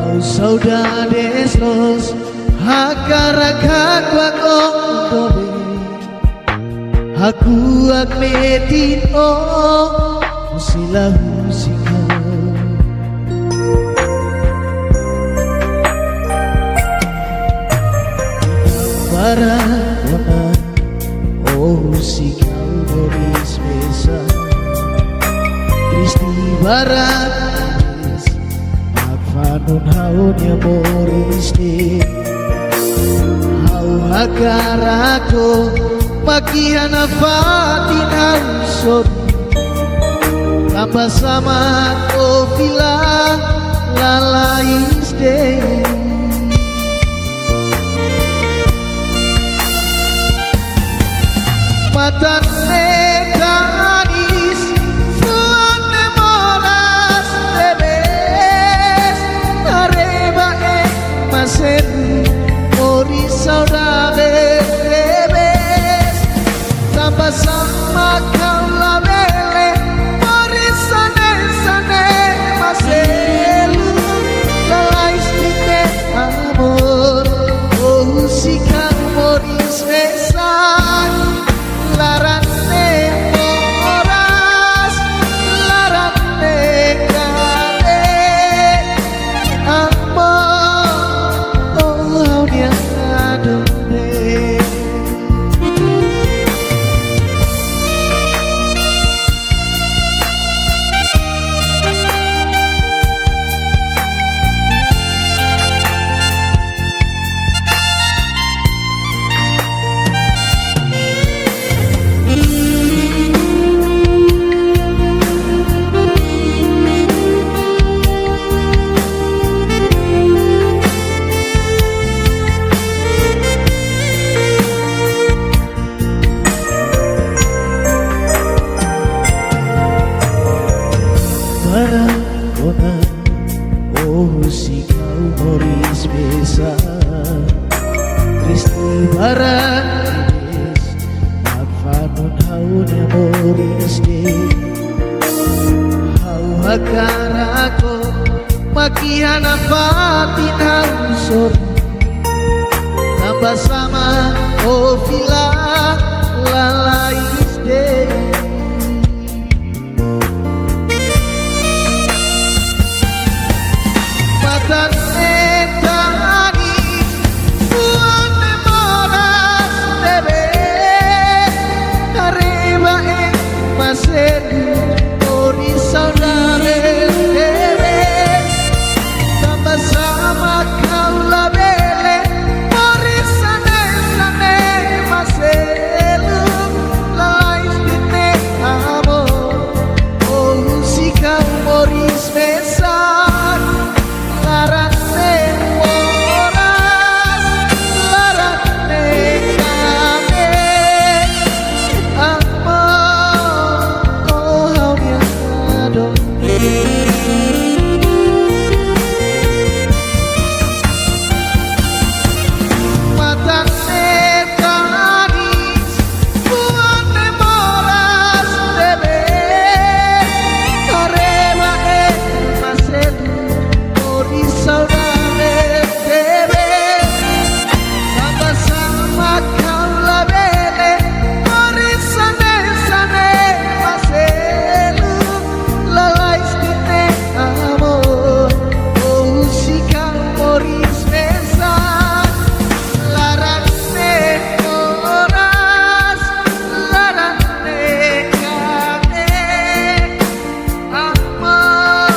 au saudades los hakarakak wakong dobe aku akmetin o silahu sikau Barangona oh sikau moris mesa Kristi barat Akfanun haunya moris de Hau hakarako makihan afatin hausot Tambah sama oh bilang lalais deh Matan mekanis Fuan demoras debes Areba masen Mori saudade debes Tambah sama kau labele Mori sane maselu Lalais dite amor Oh sikang moris mesan larane Moris de Hau hakarako Makihana patin hausor Nambah sama Ovila lalais de Matan etani Buan memoras debe Arriba en Masedu Ori saudade debe Tambah sama kau labele Ori sane Masedu Lalais dite amor Oh si kau Moris besan Larate moras Larate kame Amor Oh how miado Matan etanis Buan memoras debe Areba masedu Ori saudade debe Sama-sama kau labele Ori sane masedu Lalais dite amor Oh si kau Moris besan Larate moras Larate kame Amor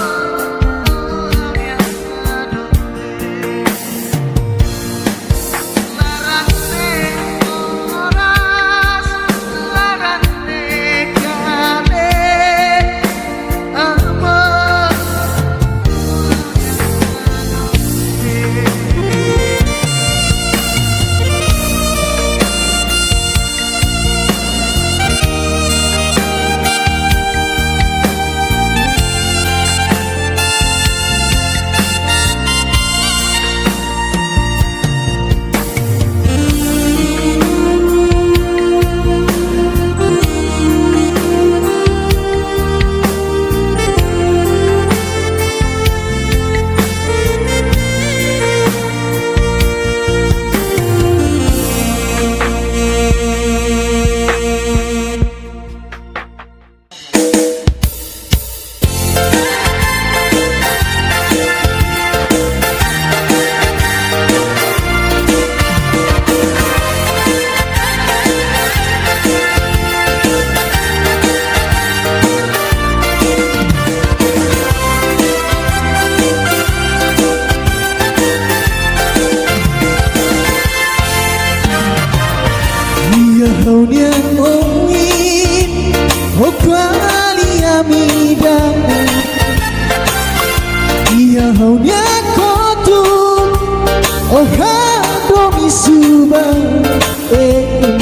Haunya ongin Oh kwali amidamu Iya haunya kotu Oh hadomi suba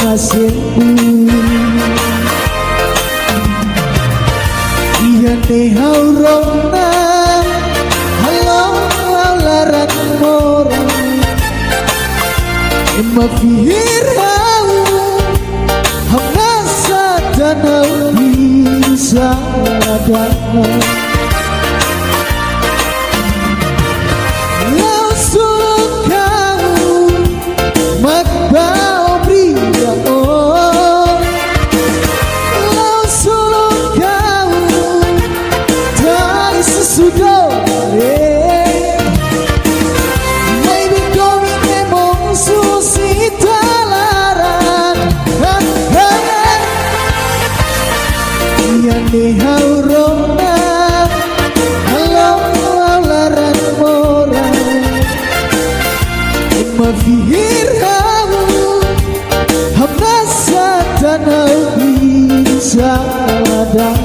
masebu Iya ne haurona Halo larat mora Emma fihir Tanah bisa datang Langsung kau Makbau bria oh Langsung kau Dari sesudah Maybe going emong susita laran Yang dihaurona Halo laran mora Mafihir hau Hamasa tanah bisa datang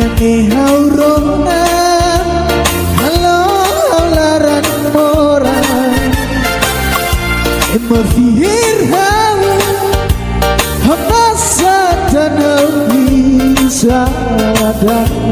ngene haurongan halo laran moran emafihir hau hamba satana bisa datang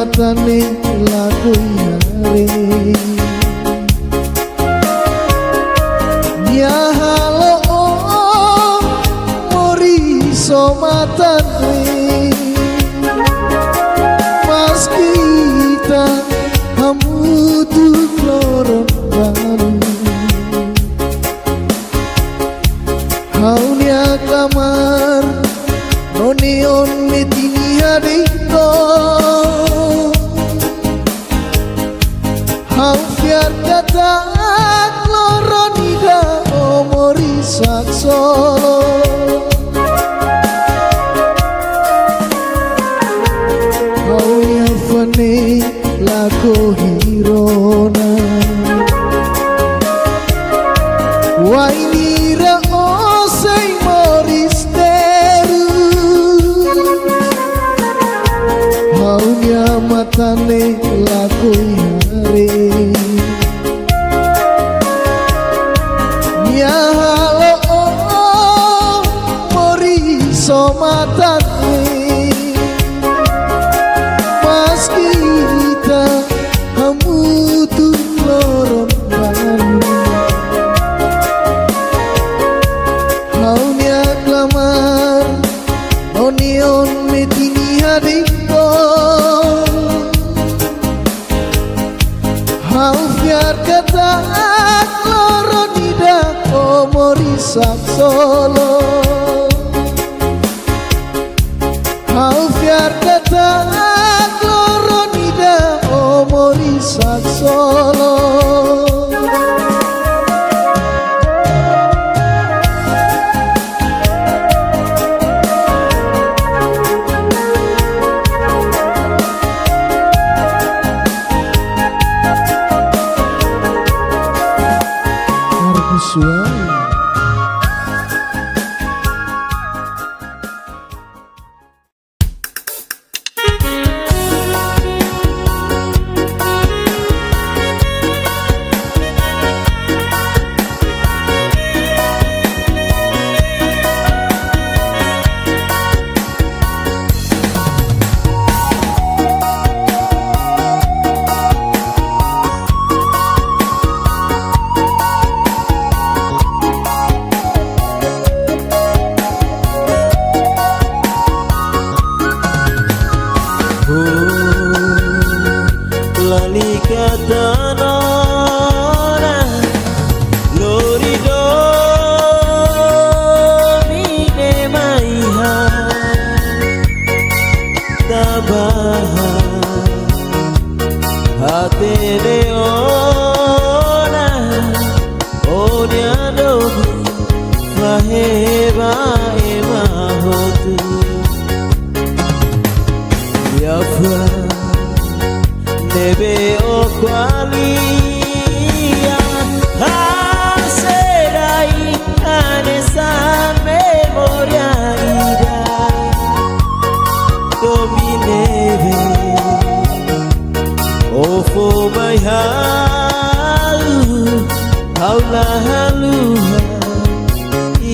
matane laku yare ya halo matane Mas kita kamu tuh loron baru Haunya kamar Noneon metini adikto Hau fiar kata Loronida omori saksolo Hau ya fane lako hirona Wainira osei moristeru Haunya matane lako hare Nya halo mori somatane Mas kita kamu tuh loron baru Haunya klamar Onion metini hadikto Hau fiar kata Loronida omori saksolo Hau fiar kata Loronida omori saksolo Suara lali katanona lorido mine maiha tabaha hatene ona onyado maheba emahotu yafa Nebe o qualia Haserai anesa memoria ida Domineve Ofo mai halu Haula haluha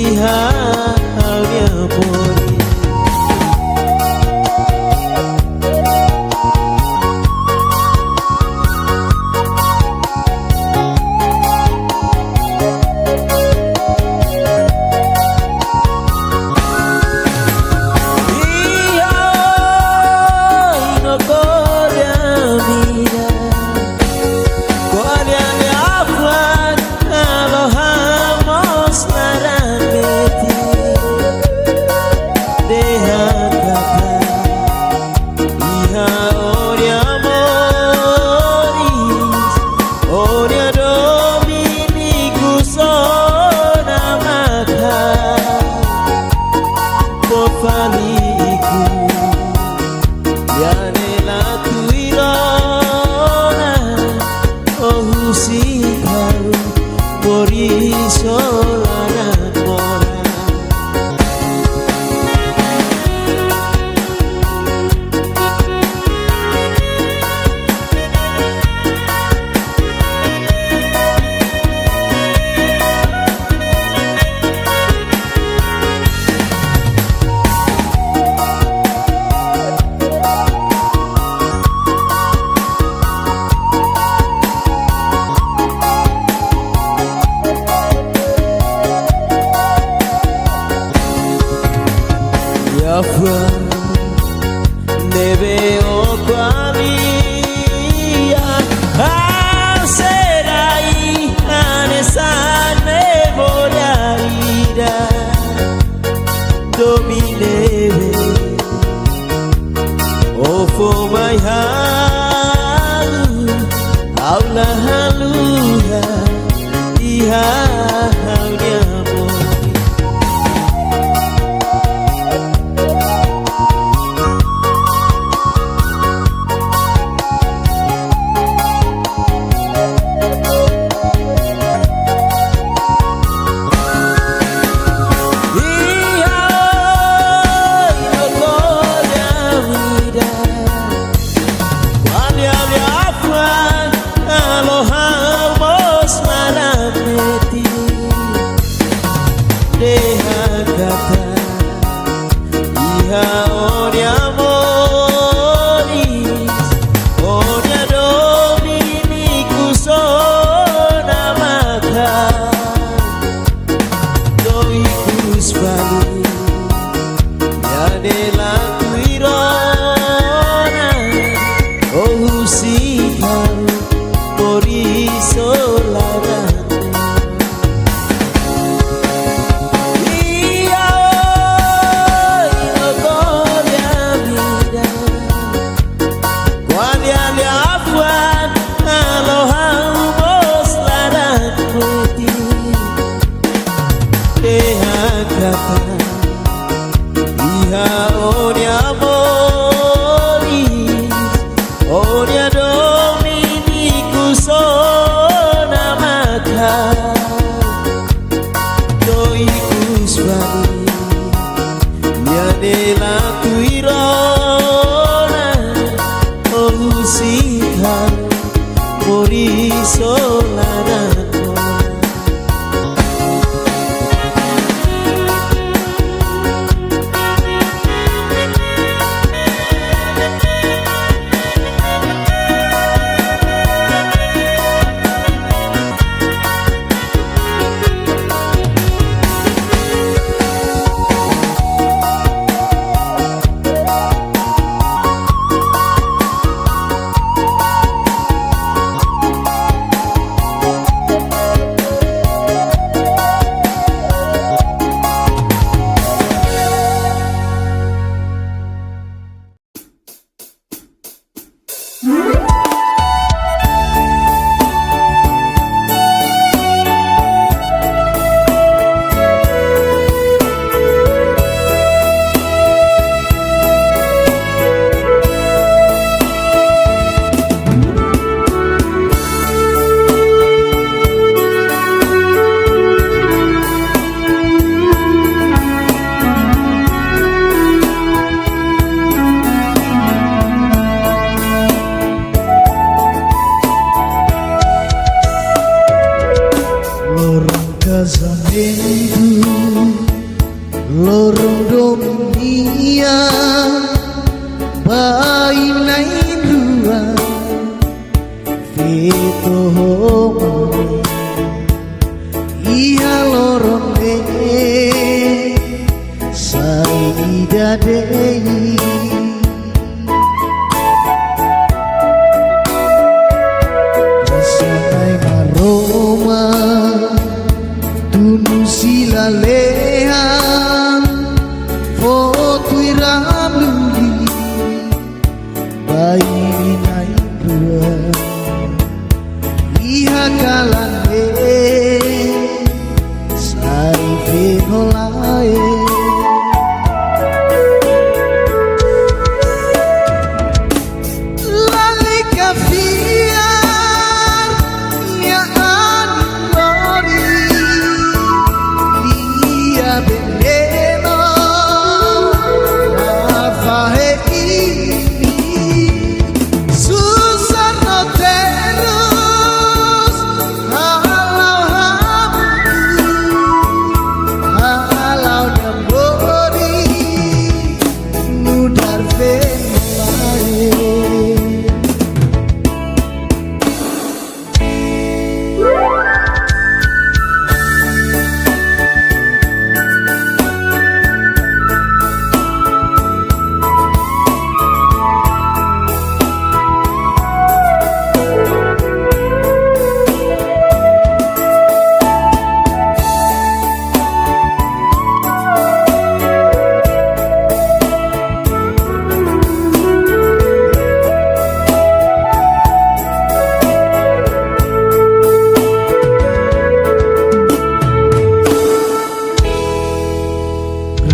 Iha haunya mori afua neve o qualia serai anesan memoria ira domineve oh for my heart aula haluha iha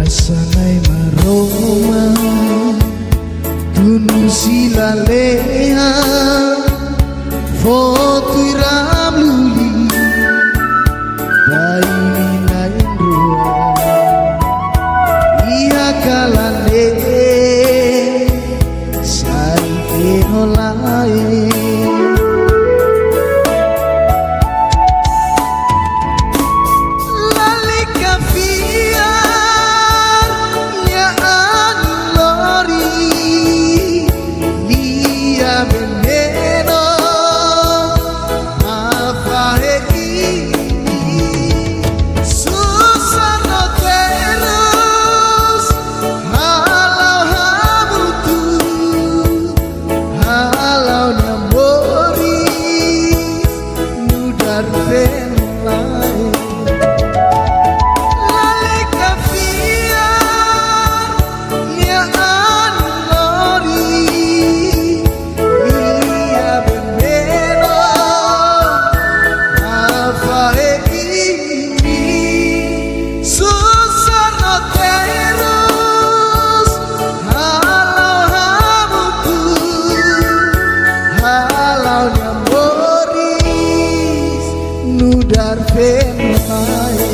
sanai maroma tunu silaleha foto iramluli daini nain rua iya kalane sai kenolae Nudar fenolae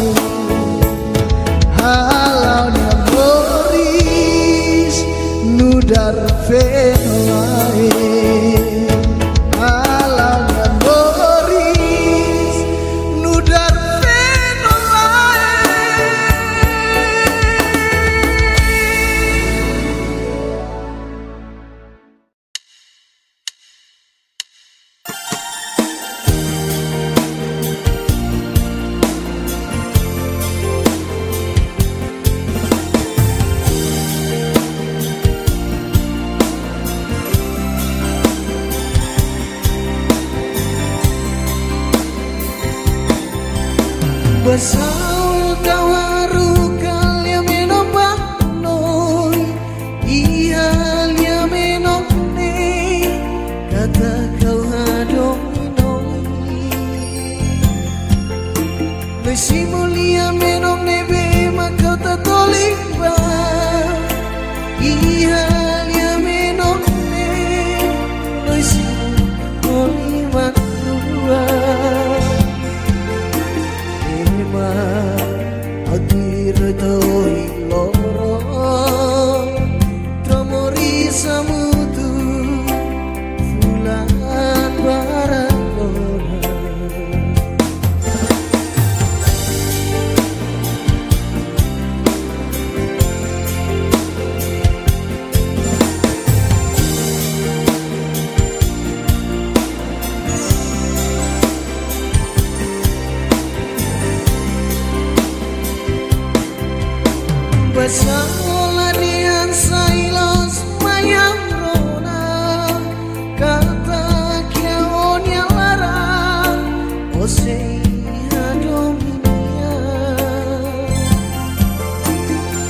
halaunya Boris nudar fenolae. Basal kau haru kalia menopang noi iya lia menopne kata kau hadong noi Mesi mulia menopne be makau tatoliba iya lia menopne Mesi mulia tua Adir toi loro Tromori samutu Fulan barangona Bersama dengan sailos mayang rona kata kiaonya larang osei hadominia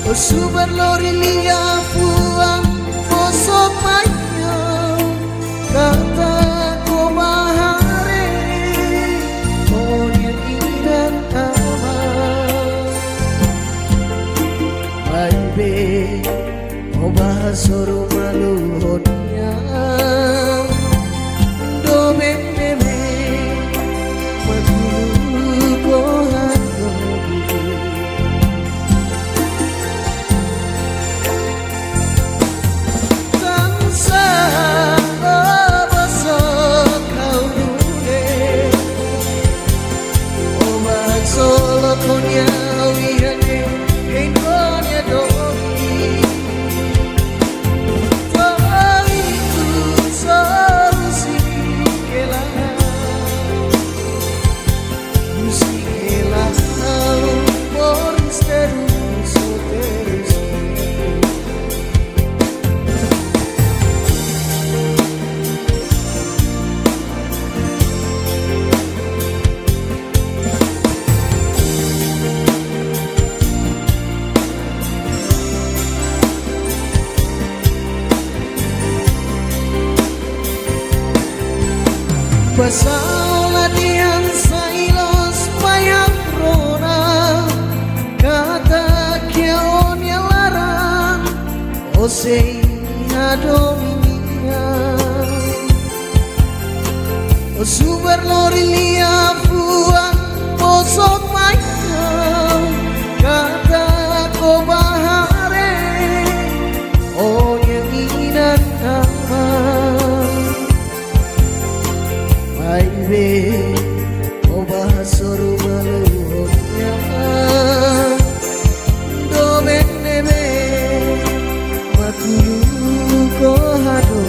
osubar lori lia puang osok maya kata kobahare onya iran Obasoro maluhotnya dobe meme magulu kohan gobi tansa obasok kau dure obasolo konya wihane kengonya dobi Basal latihan sailos mayang rona kata kiaonya Você domina o super lorilia fuan posok maika kata ko bahare o nyanginan nama baby o bahasoru maluhnya do benebe makulu ko hado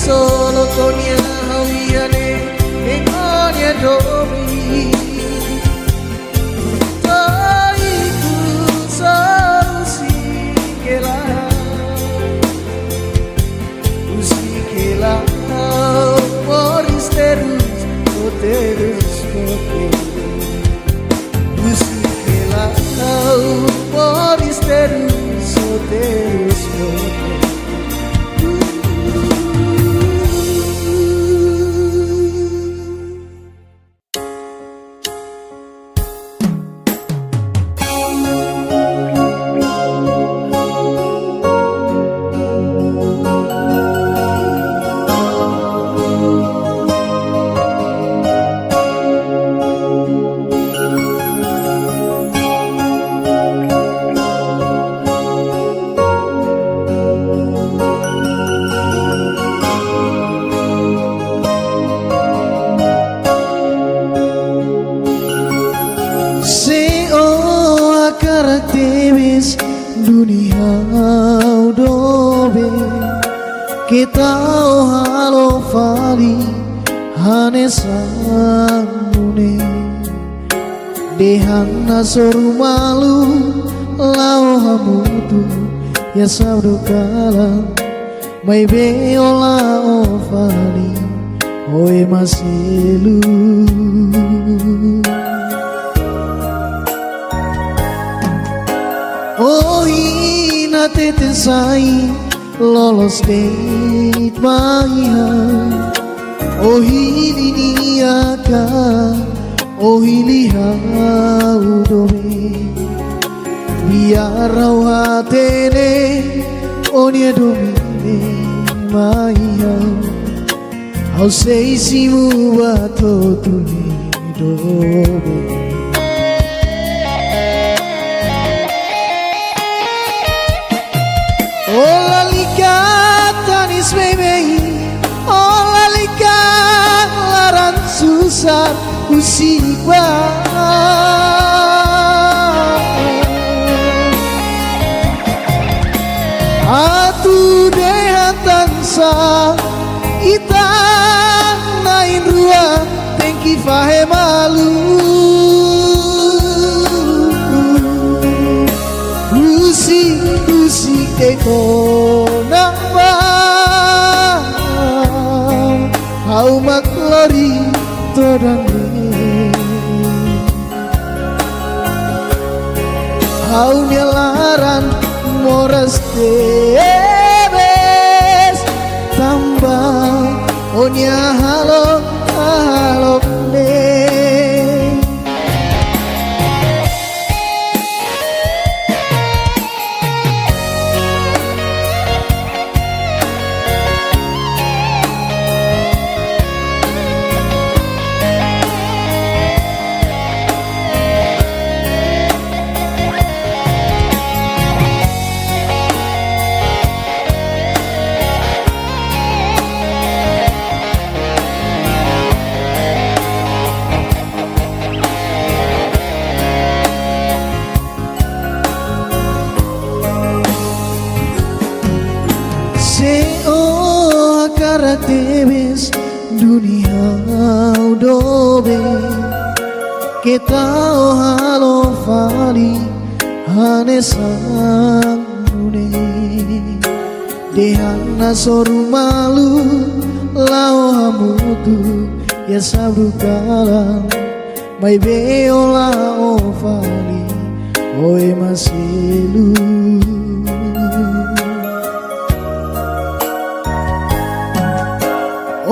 solo con yawiane engonya domi toiku sausikela usikela moris terus terus usikela moris terus terus dunia dobe kita halo fali hanesanune dehana soru malu lau hamutu ya sabdo kala mai beola o fali oi masilu oh ina tetesai lolos date maiha oh hili niaka oh hili haudome biar rawatene onie domine maiha au sei simu bato tuni dobe Ola likatanis baby Ola likat laran susah usiba Atu dehan tansa Ita nain rua Tengki fahe malu Usi teko namba Hau maklori todane Hau nyelaran moras tebes tambah onya halo halo ne tebes dunia dobe kita halo fali hane sangune dehana soru malu lao hamutu ya sabru kala mai beola o fali oi masilu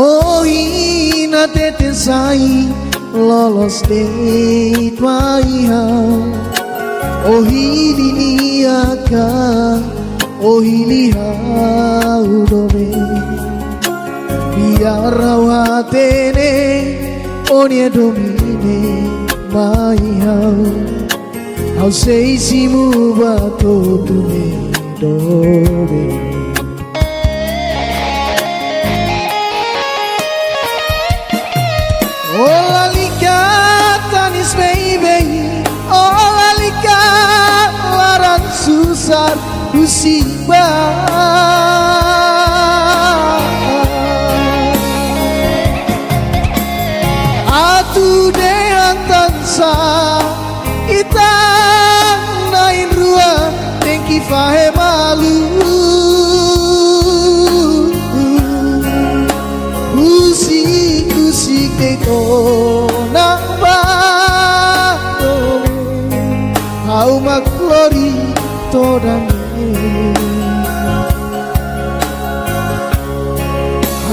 oh ina tete sai lolos de tuaiha oh hili aka oh hili haudobe biar rawatene onie domine mai hau sei simu bato tume dobe Ola lika tanis baby Ola lika larang susah musibah Atu dehan tansa Ita nain rua Tengki fahe malu Usik teko namba Hau maklori todange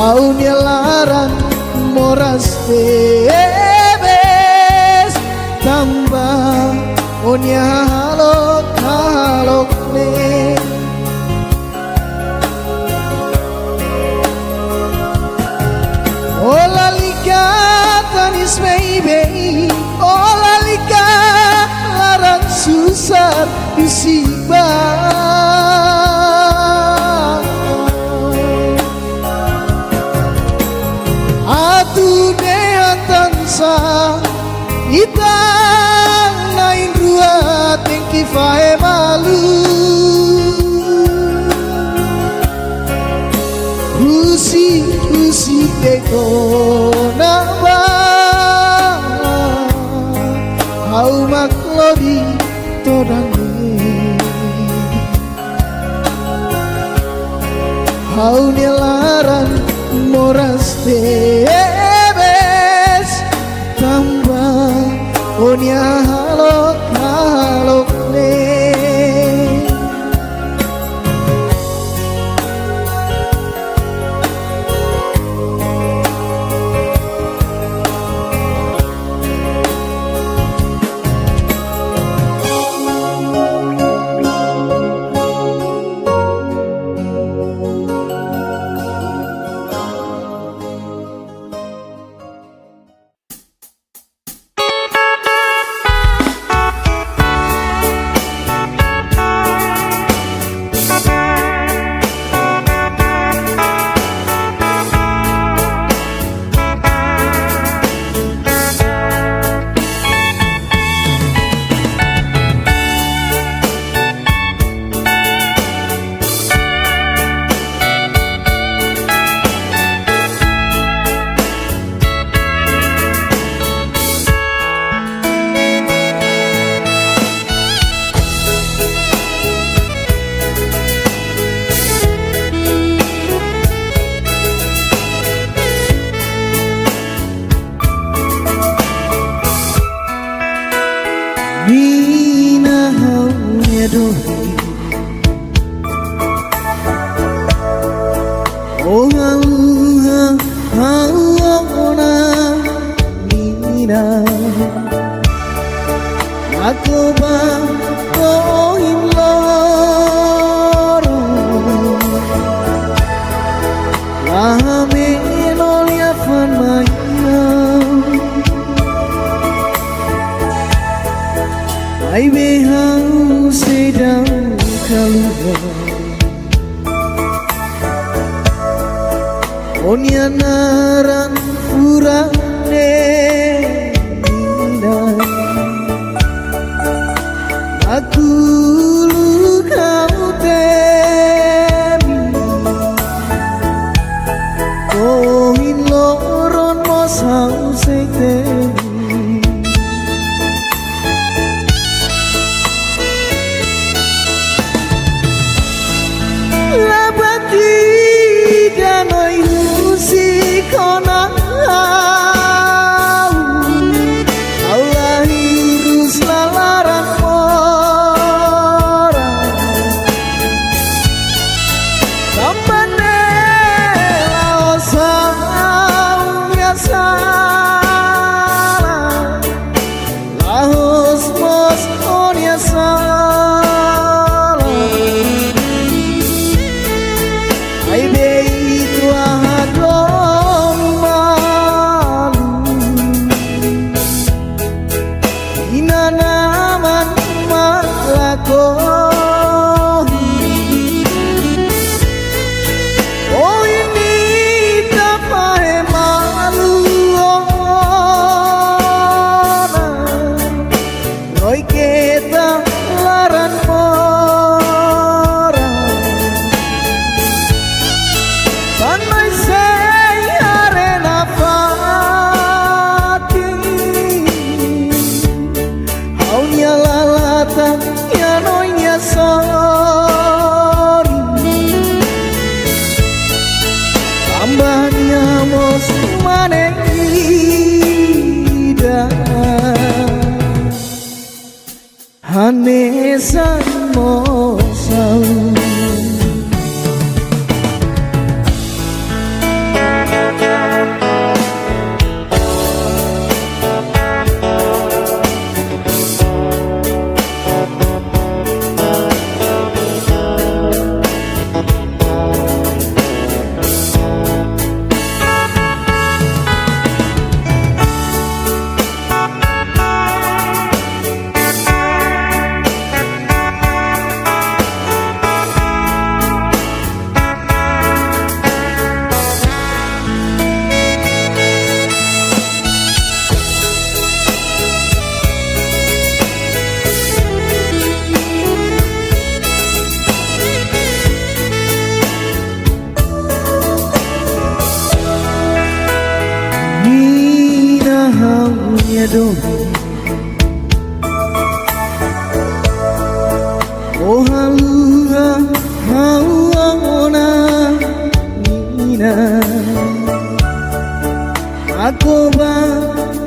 Hau nyelaran moras tebes tambah onya halok halok ne Ola lika tanis baby Ola lika larang susah musibah Atu dehan tansa Ita nain rua tengki fahe malu Kusi teko namba Hau maklori todange Hau nyelaran moras tebes tambah onya halok halok ne Nina haunya dohi Oh hauna Nina Aku bang oh imloro Lahame nolia fan Ai behau sedang keluar Onya naran furane indah Aku lu kau temi nyedoni Oh haluha hauna nina Aku ba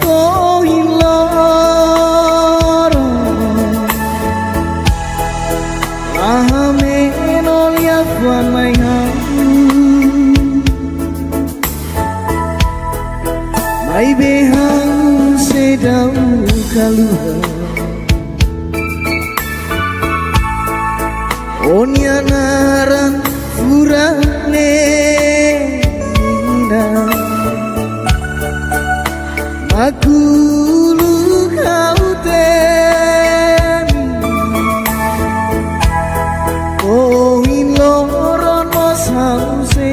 kohin loro Ahame enolia kuan mai hau Mai behang sedau kaluha Onya narang furane nina Aku lu kau temi Oh in loron mas hau se